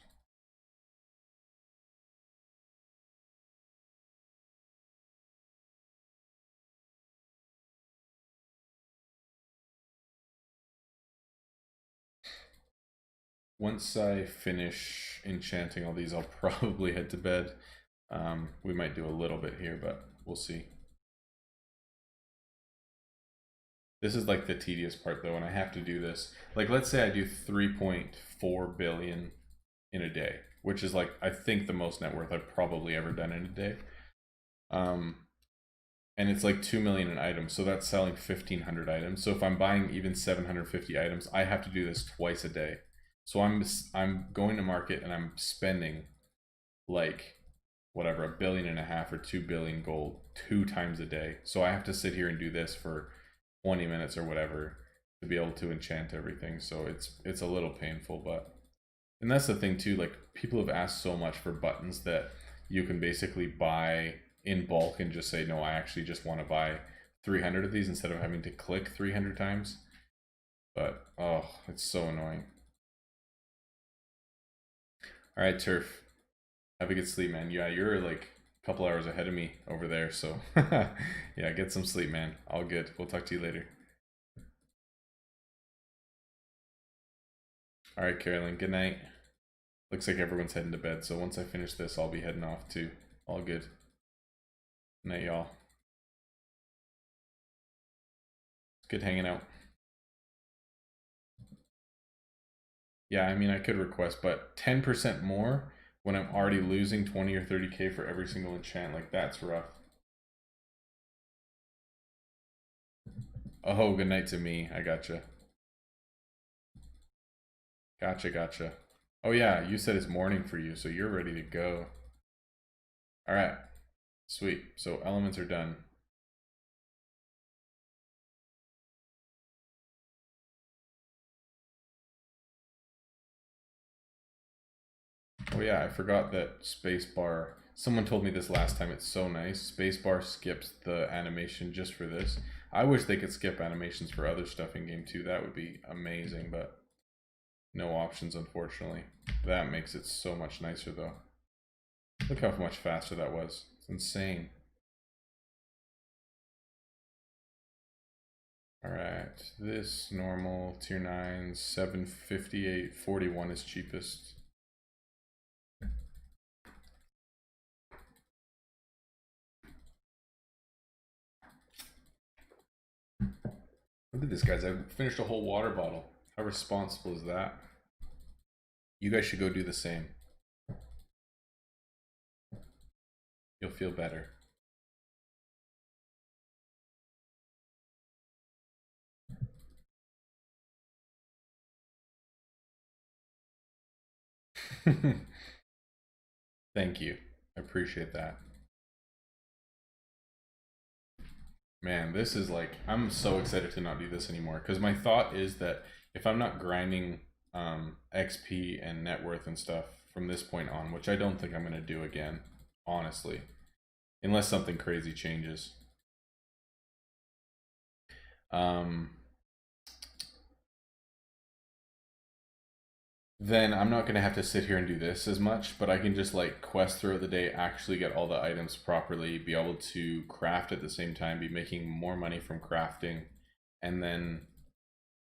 Once I finish enchanting all these, I'll probably head to bed. We might do a little bit here, but we'll see. This is like the tedious part though, and I have to do this. Like, let's say I do 3.4 billion in a day, which is like, I think the most net worth I've probably ever done in a day. And it's like 2 million in items, so that's selling 1,500 items. So if I'm buying even 750 items, I have to do this twice a day. So I'm going to market and I'm spending like whatever, 1.5 billion or 2 billion gold 2 times a day. So I have to sit here and do this for 20 minutes or whatever to be able to enchant everything. So it's a little painful, but and that's the thing too, like people have asked so much for buttons that you can basically buy in bulk and just say, no, I actually just want to buy 300 of these instead of having to click 300 times. But oh, it's so annoying. All right, Turf, have a good sleep, man. Yeah, you're like a couple hours ahead of me over there, so yeah, get some sleep, man. All good. We'll talk to you later. All right, Carolyn, good night. Looks like everyone's heading to bed, so once I finish this, I'll be heading off too. All good. Good night, y'all. It's good hanging out. Yeah, I mean, I could request, but 10% more when I'm already losing 20 or 30k for every single enchant, like that's rough. Oh, good night to me. I gotcha. Gotcha, gotcha. Oh yeah, you said it's morning for you, so you're ready to go. All right, sweet. So elements are done. Oh yeah, I forgot that spacebar. Someone told me this last time. It's so nice. Spacebar skips the animation just for this. I wish they could skip animations for other stuff in game too. That would be amazing, but no options, unfortunately. That makes it so much nicer though. Look how much faster that was. It's insane. Alright, this normal, tier 9, 758, 41 is cheapest. Look at this, guys. I finished a whole water bottle. How responsible is that? You guys should go do the same. You'll feel better. Thank you. I appreciate that. Man, this is like, I'm so excited to not do this anymore because my thought is that if I'm not grinding XP and net worth and stuff from this point on, which I don't think I'm going to do again, honestly, unless something crazy changes. Then I'm not going to have to sit here and do this as much, but I can just like quest throughout the day, actually get all the items properly, be able to craft at the same time, be making more money from crafting, and then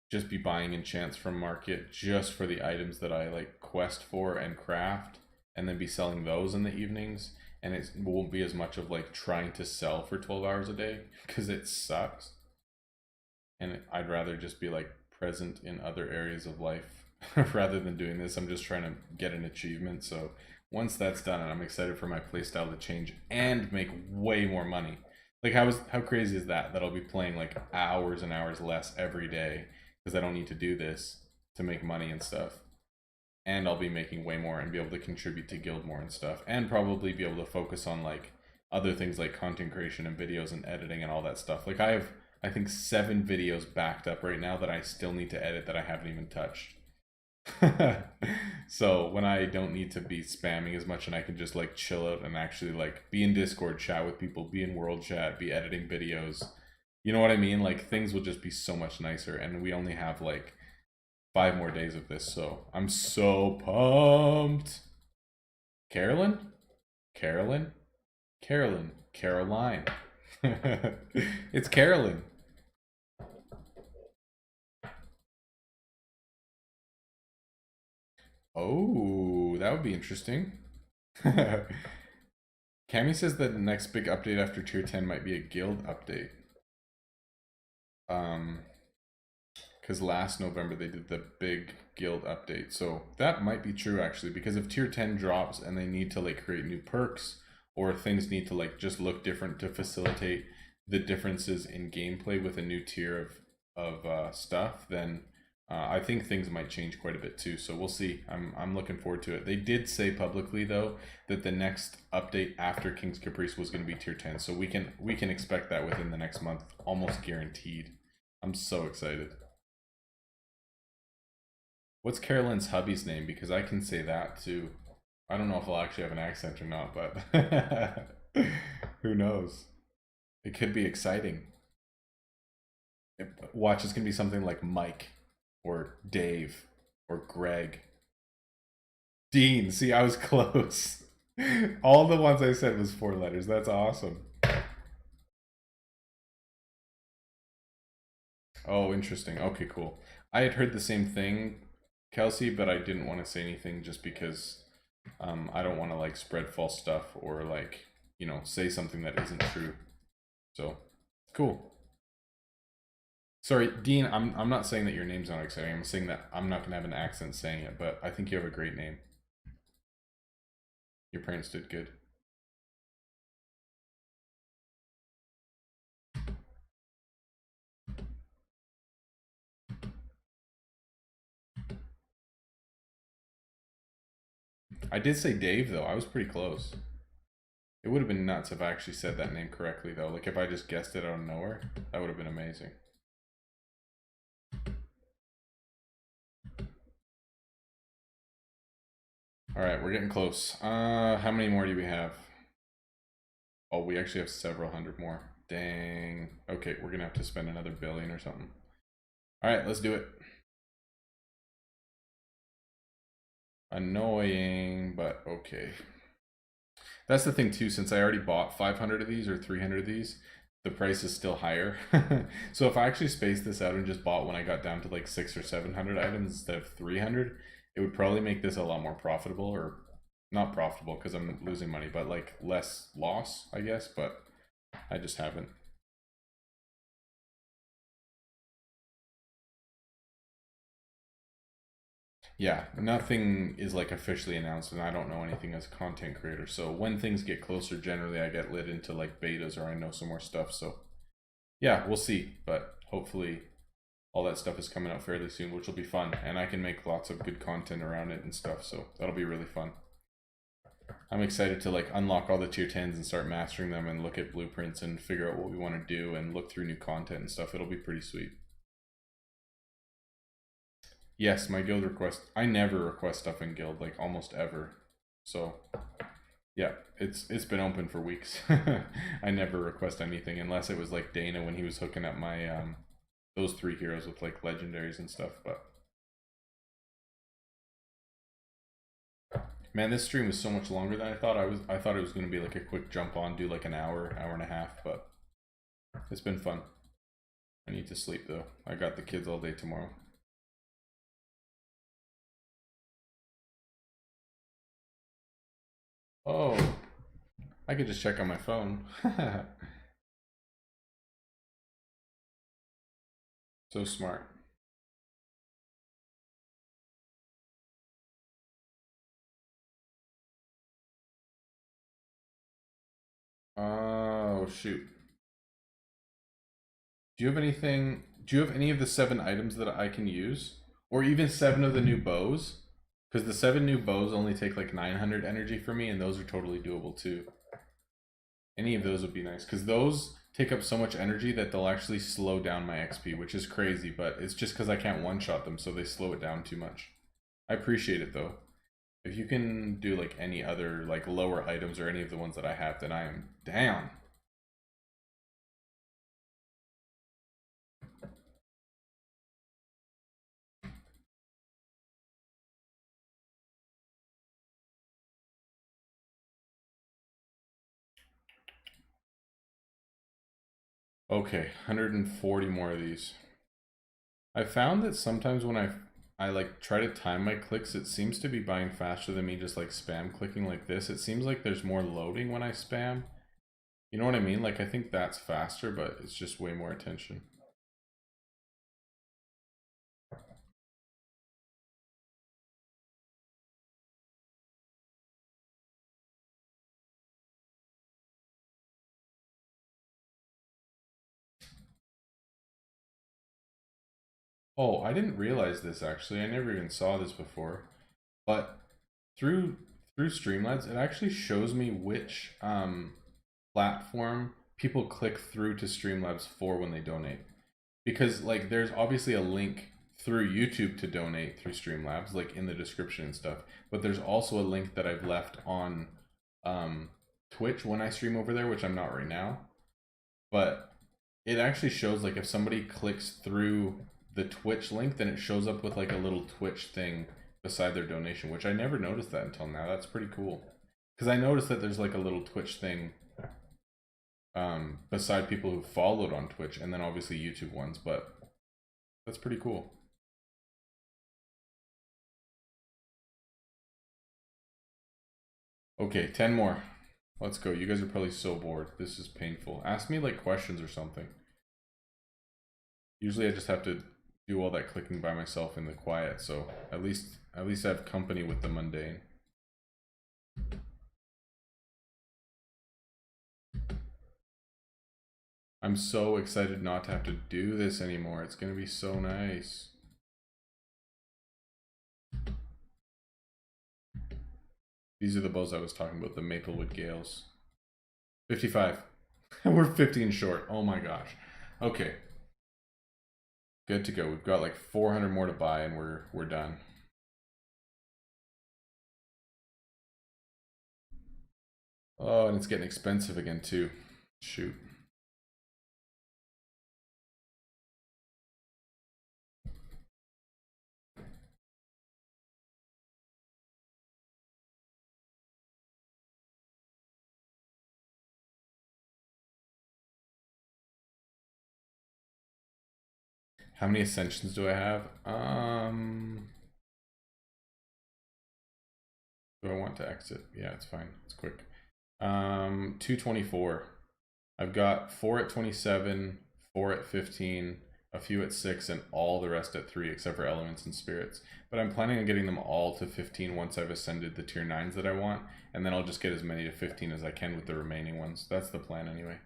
just be buying enchants from market just for the items that I like quest for and craft, and then be selling those in the evenings. And it won't be as much of like trying to sell for 12 hours a day because it sucks. And I'd rather just be like present in other areas of life rather than doing this. I'm just trying to get an achievement. So once that's done, and I'm excited for my playstyle to change and make way more money. Like how crazy is that? That I'll be playing like hours and hours less every day because I don't need to do this to make money and stuff. And I'll be making way more and be able to contribute to guild more and stuff, and probably be able to focus on like other things like content creation and videos and editing and all that stuff. Like I have, I think, 7 videos backed up right now that I still need to edit that I haven't even touched. So when I don't need to be spamming as much and I can just like chill out and actually like be in Discord, chat with people, be in world chat, be editing videos, you know what I mean? Like things will just be so much nicer, and we only have like 5 more days of this, so I'm so pumped. Carolyn? Carolyn? Carolyn. Caroline. It's Carolyn. Oh, that would be interesting. Cammy says that the next big update after tier 10 might be a guild update. Because last November they did the big guild update. So that might be true actually, because if tier 10 drops and they need to like create new perks, or things need to like just look different to facilitate the differences in gameplay with a new tier of stuff, then I think things might change quite a bit too. So we'll see. I'm looking forward to it. They did say publicly though that the next update after King's Caprice was going to be tier 10. So we can expect that within the next month, almost guaranteed. I'm so excited. What's Carolyn's hubby's name? Because I can say that too. I don't know if I'll actually have an accent or not, but who knows? It could be exciting. Watch, it's gonna be something like Mike or Dave or Greg. Dean. See, I was close. All the ones I said was 4 letters. That's awesome. Oh, interesting. Okay, cool. I had heard the same thing, Kelsey, but I didn't want to say anything just because I don't want to like spread false stuff or like, you know, say something that isn't true. So, cool. Sorry, Dean, I'm not saying that your name's not exciting. I'm saying that I'm not going to have an accent saying it, but I think you have a great name. Your parents did good. I did say Dave though. I was pretty close. It would have been nuts if I actually said that name correctly though. Like if I just guessed it out of nowhere, that would have been amazing. All right, we're getting close. How many more do we have? Oh, we actually have several hundred more. Dang. Okay, we're gonna have to spend another billion or something. All right, let's do it. Annoying, but okay. That's the thing too, since I already bought 500 of these or 300 of these, the price is still higher. So if I actually spaced this out and just bought when I got down to like 600 or 700 items instead of 300, it would probably make this a lot more profitable, or not profitable because I'm losing money, but like less loss, I guess, but I just haven't. Yeah, nothing is like officially announced and I don't know anything as a content creator. So when things get closer, generally I get lit into like betas or I know some more stuff. So yeah, we'll see, but hopefully all that stuff is coming out fairly soon, which will be fun, and I can make lots of good content around it and stuff, so that'll be really fun. I'm excited to like unlock all the tier 10s and start mastering them and look at blueprints and figure out what we want to do and look through new content and stuff. It'll be pretty sweet. Yes, my guild request. I never request stuff in guild, like almost ever. So yeah, it's been open for weeks. I never request anything unless it was like Dana when he was hooking up my those 3 heroes with like legendaries and stuff, but man, this stream was so much longer than I thought. I thought it was going to be like a quick jump on, do like an hour, hour and a half, but it's been fun. I need to sleep though. I got the kids all day tomorrow. Oh, I could just check on my phone. So smart. Oh, shoot. Do you have anything? Do you have any of the 7 items that I can use? Or even 7 of the new bows? Because the 7 new bows only take like 900 energy for me, and those are totally doable too. Any of those would be nice, because those take up so much energy that they'll actually slow down my XP, which is crazy, but it's just because I can't one-shot them, so they slow it down too much. I appreciate it though. If you can do like any other like lower items or any of the ones that I have, then I am down. Okay, 140 more of these. I found that sometimes when I like try to time my clicks, it seems to be buying faster than me just like spam clicking like this. It seems like there's more loading when I spam. You know what I mean? Like I think that's faster, but it's just way more attention. Oh, I didn't realize this actually. I never even saw this before. But through Streamlabs, it actually shows me which platform people click through to Streamlabs for when they donate. Because like there's obviously a link through YouTube to donate through Streamlabs, like in the description and stuff. But there's also a link that I've left on Twitch when I stream over there, which I'm not right now. But it actually shows like if somebody clicks through the Twitch link, then it shows up with like a little Twitch thing beside their donation, which I never noticed that until now. That's pretty cool. Because I noticed that there's like a little Twitch thing beside people who followed on Twitch, and then obviously YouTube ones, but that's pretty cool. Okay, 10 more. Let's go. You guys are probably so bored. This is painful. Ask me like questions or something. Usually I just have to do all that clicking by myself in the quiet, so at least I have company with the mundane. I'm so excited not to have to do this anymore. It's gonna be so nice. These are the bows I was talking about, the Maplewood Gales. 55. We're 15 short. Oh my gosh. Okay. Good to go. We've got like 400 more to buy and we're done. Oh, and it's getting expensive again too. Shoot. How many ascensions do I have? Do I want to exit? Yeah, it's fine. It's quick. 224. I've got 4 at 27, 4 at 15, a few at 6, and all the rest at 3 except for elements and spirits. But I'm planning on getting them all to 15 once I've ascended the tier 9s that I want, and then I'll just get as many to 15 as I can with the remaining ones. That's the plan anyway.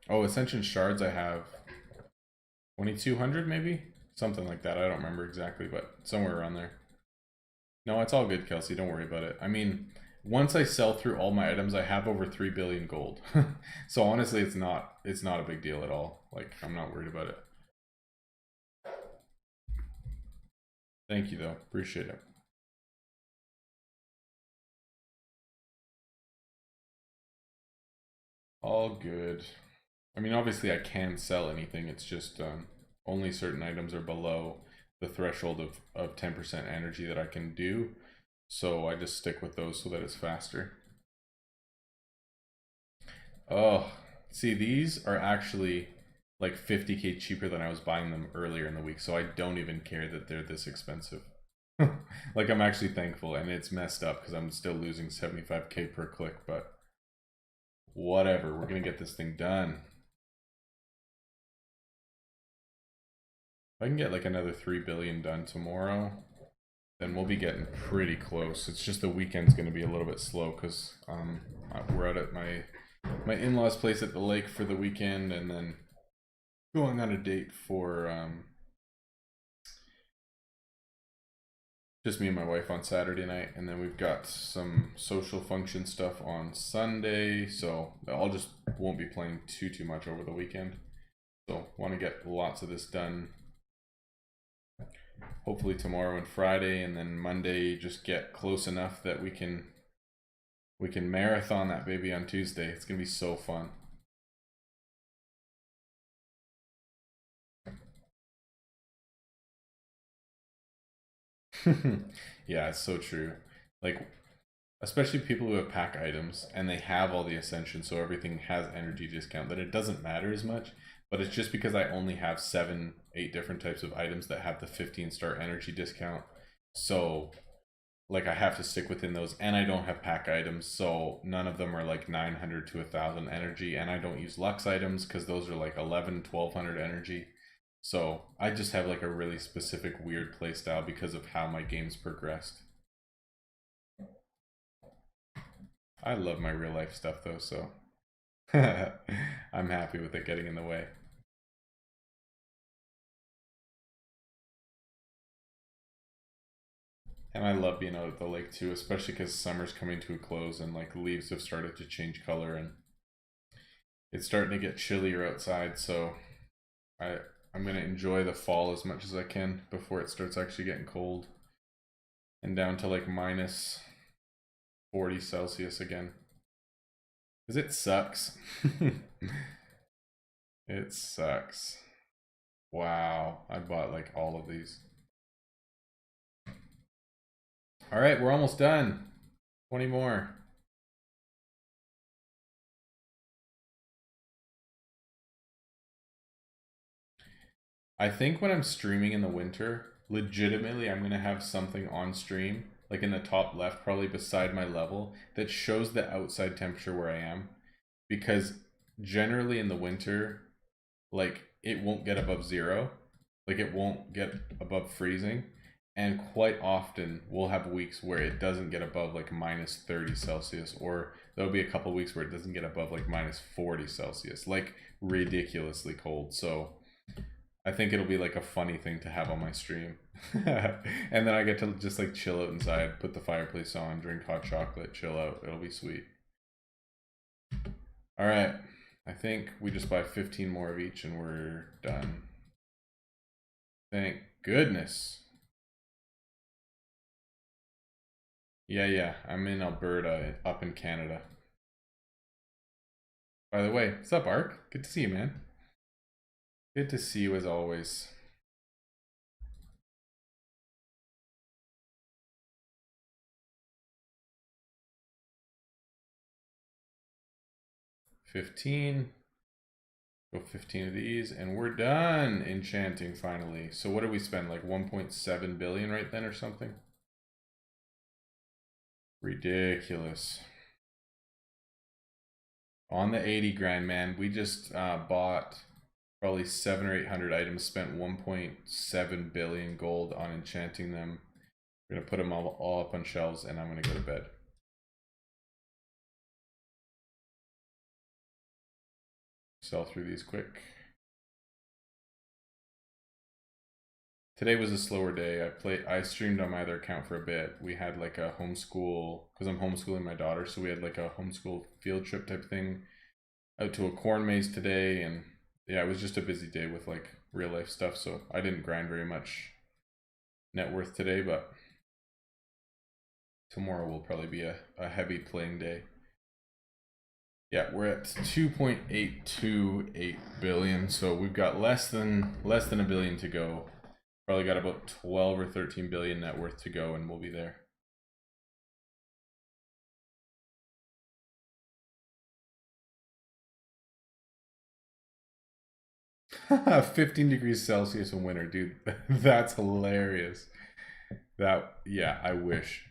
Oh, Ascension Shards I have 2,200 maybe? Something like that. I don't remember exactly, but somewhere around there. No, it's all good, Kelsey. Don't worry about it. I mean, once I sell through all my items, I have over 3 billion gold. So honestly, it's not a big deal at all. Like, I'm not worried about it. Thank you though. Appreciate it. All good. I mean, obviously I can sell anything. It's just only certain items are below the threshold of 10% energy that I can do. So I just stick with those so that it's faster. Oh, see, these are actually like 50k cheaper than I was buying them earlier in the week. So I don't even care that they're this expensive. Like, I'm actually thankful, and it's messed up because I'm still losing 75k per click, but whatever. We're going to get this thing done. If I can get like another 3 billion done tomorrow, then we'll be getting pretty close. It's just the weekend's going to be a little bit slow because we're out at my in-laws' place at the lake for the weekend, and then going on a date for just me and my wife on Saturday night, and then we've got some social function stuff on Sunday, so I'll just won't be playing too much over the weekend. So want to get lots of this done. Hopefully tomorrow and Friday, and then Monday just get close enough that we can marathon that baby on Tuesday. It's gonna be so fun. Yeah, it's so true. Like, especially people who have pack items and they have all the ascension, so everything has energy discount, that it doesn't matter as much. But it's just because I only have 7, 8 different types of items that have the 15-star energy discount. So like, I have to stick within those, and I don't have pack items, so none of them are like 900 to 1,000 energy, and I don't use Lux items because those are like 11, 1,200 energy. So I just have like a really specific weird playstyle because of how my game's progressed. I love my real life stuff though, so I'm happy with it getting in the way. And I love being out at the lake too, especially because summer's coming to a close and like leaves have started to change color and it's starting to get chillier outside, so I'm gonna enjoy the fall as much as I can before it starts actually getting cold and down to like minus 40 Celsius again. Because it sucks. It sucks. Wow, I bought like all of these. All right, we're almost done. 20 more. I think when I'm streaming in the winter, legitimately I'm going to have something on stream, like in the top left, probably beside my level, that shows the outside temperature where I am. Because generally in the winter, like, it won't get above 0. Like, it won't get above freezing. And quite often we'll have weeks where it doesn't get above like minus 30 Celsius, or there'll be a couple weeks where it doesn't get above like minus 40 Celsius, like ridiculously cold. So I think it'll be like a funny thing to have on my stream. And then I get to just like chill out inside, put the fireplace on, drink hot chocolate, chill out. It'll be sweet. All right. I think we just buy 15 more of each and we're done. Thank goodness. Yeah. I'm in Alberta, up in Canada. By the way, what's up, Ark? Good to see you, man. Good to see you as always. $15. Go 15 of these, and we're done enchanting finally. So what did we spend? Like 1.7 billion right then or something? Ridiculous. On the 80 grand, man, we just bought probably 700 or 800 items, spent 1.7 billion gold on enchanting them. We're gonna put them all up on shelves, and I'm gonna go to bed. Sell through these quick. Today was a slower day. I streamed on my other account for a bit. We had like a homeschool, because I'm homeschooling my daughter, so we had like a homeschool field trip type thing out to a corn maze today, and yeah, it was just a busy day with like real life stuff, so I didn't grind very much net worth today, but tomorrow will probably be a heavy playing day. Yeah, we're at 2.828 billion, so we've got less than a billion to go. Probably got about 12 or 13 billion net worth to go, and we'll be there. $15 degrees Celsius in winter, dude. That's hilarious. Yeah, I wish.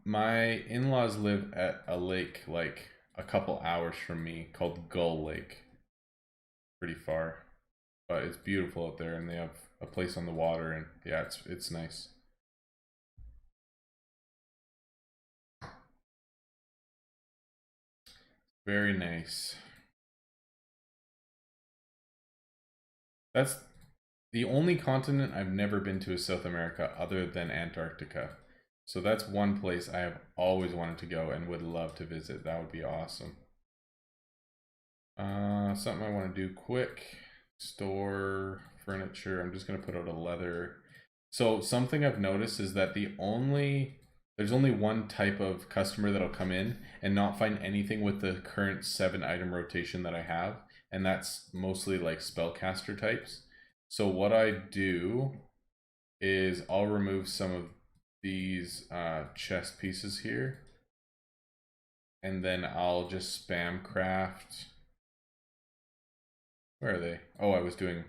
My in-laws live at a lake like a couple hours from me called Gull Lake. Pretty far, but it's beautiful out there, and they have a place on the water, and yeah, it's nice. Very nice. That's the only continent I've never been to is South America other than Antarctica. So that's one place I have always wanted to go and would love to visit. That would be awesome. Something I want to do quick. Store furniture. I'm just going to put out a leather. So something I've noticed is that there's only one type of customer that'll come in and not find anything with the current 7-item rotation that I have, and that's mostly like spellcaster types. So what I do is I'll remove some of these chest pieces here, and then I'll just spam craft. Where are they? Oh, I was doing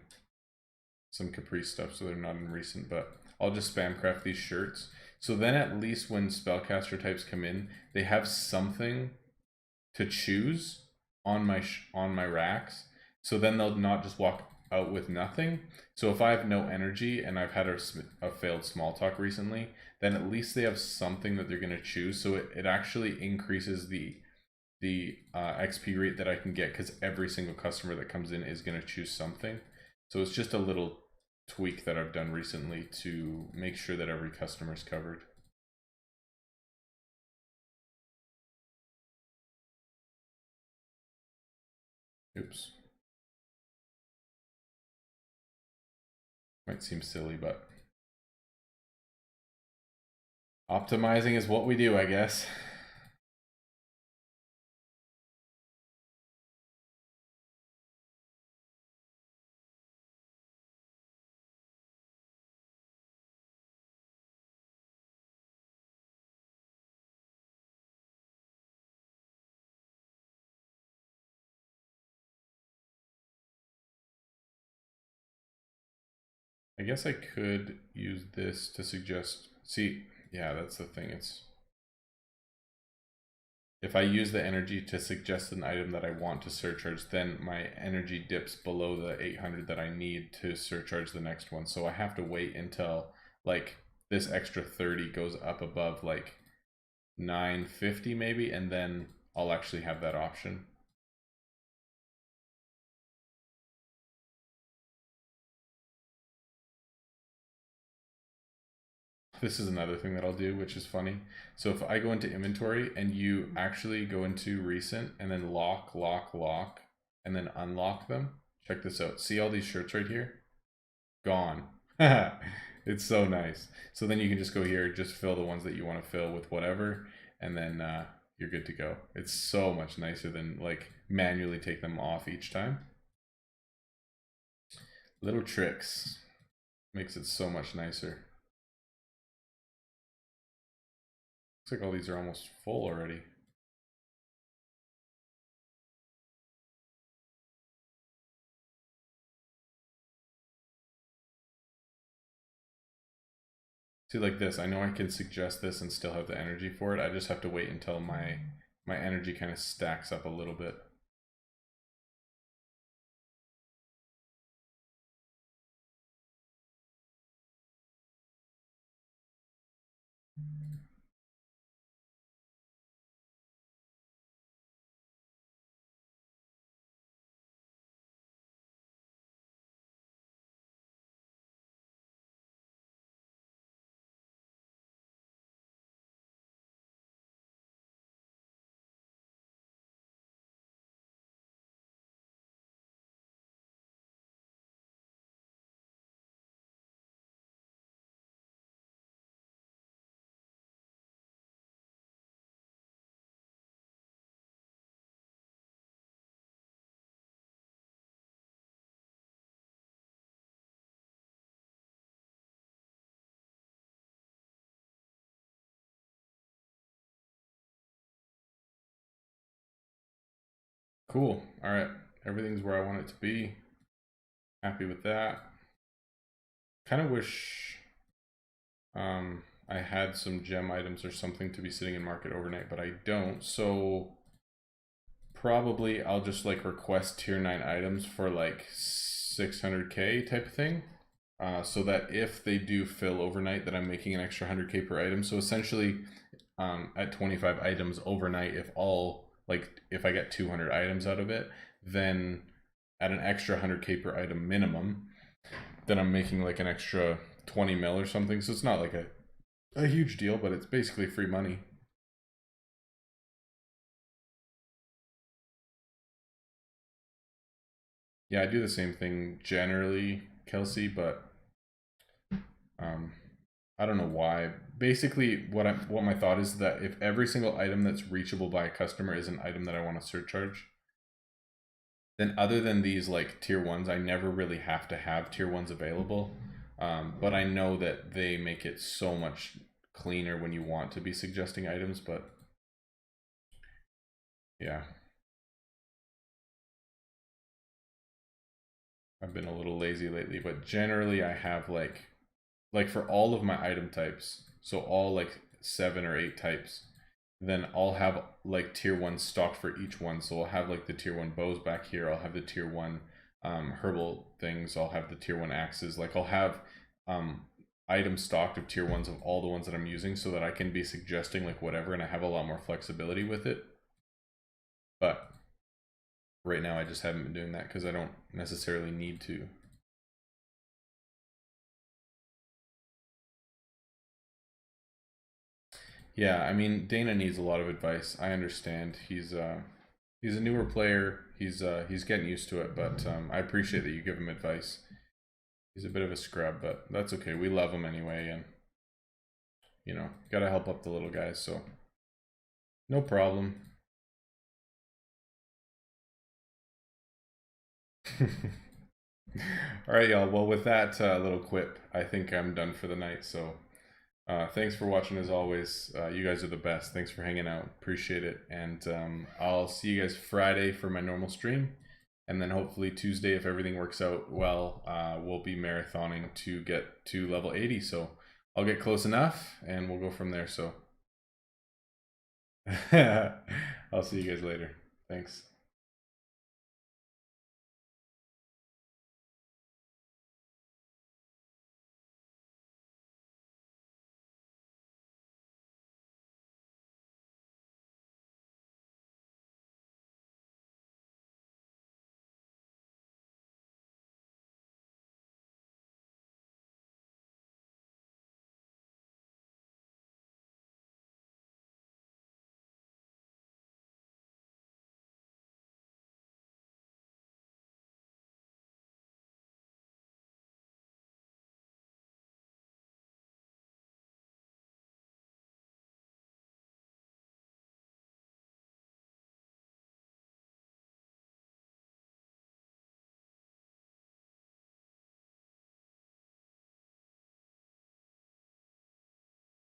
some Caprice stuff, so they're not in recent, but I'll just spam craft these shirts. So then at least when spellcaster types come in, they have something to choose on my racks. So then they'll not just walk out with nothing. So if I have no energy and I've had a failed small talk recently, then at least they have something that they're going to choose. So it actually increases the XP rate that I can get, because every single customer that comes in is going to choose something. So it's just a little tweak that I've done recently to make sure that every customer is covered. Oops. Might seem silly, but optimizing is what we do, I guess. I guess I could use this to suggest, see, yeah, that's the thing. if I use the energy to suggest an item that I want to surcharge, then my energy dips below the 800 that I need to surcharge the next one. So I have to wait until like this extra 30 goes up above like 950 maybe, and then I'll actually have that option. This is another thing that I'll do, which is funny. So if I go into inventory and you actually go into recent and then lock, and then unlock them, check this out. See all these shirts right here? Gone. It's so nice. So then you can just go here, just fill the ones that you want to fill with whatever, and then you're good to go. It's so much nicer than like manually take them off each time. Little tricks. Makes it so much nicer. Looks like all these are almost full already. See, like this, I know I can suggest this and still have the energy for it. I just have to wait until my energy kind of stacks up a little bit. Cool. All right. Everything's where I want it to be. Happy with that. Kind of wish I had some gem items or something to be sitting in market overnight, but I don't. So probably I'll just like request tier 9 items for like 600k type of thing. So that if they do fill overnight, that I'm making an extra 100k per item. So essentially, at 25 items overnight, if I get 200 items out of it, then at an extra 100k per item minimum, then I'm making like an extra 20 mil or something. So it's not like a huge deal, but it's basically free money. Yeah, I do the same thing generally, Kelsey, but I don't know why. Basically, what my thought is that if every single item that's reachable by a customer is an item that I want to surcharge, then other than these like tier 1s, I never really have to have tier 1s available. But I know that they make it so much cleaner when you want to be suggesting items, but yeah. I've been a little lazy lately, but generally I have like for all of my item types, so all like 7 or 8 types, then I'll have like tier 1 stocked for each one. So I'll have like the tier 1 bows back here, I'll have the tier 1 herbal things, I'll have the tier 1 axes, like I'll have items stocked of tier 1s of all the ones that I'm using, so that I can be suggesting like whatever, and I have a lot more flexibility with it. But right now I just haven't been doing that because I don't necessarily need to. Yeah, I mean Dana needs a lot of advice. I understand. He's a newer player. He's getting used to it, but I appreciate that you give him advice. He's a bit of a scrub, but that's okay. We love him anyway, and you know, gotta help up the little guys. So no problem. All right, y'all. Well, with that little quip, I think I'm done for the night. So thanks for watching as always. You guys are the best. Thanks for hanging out. Appreciate it. And I'll see you guys Friday for my normal stream. And then hopefully Tuesday, if everything works out well, we'll be marathoning to get to level 80. So I'll get close enough and we'll go from there. So I'll see you guys later. Thanks.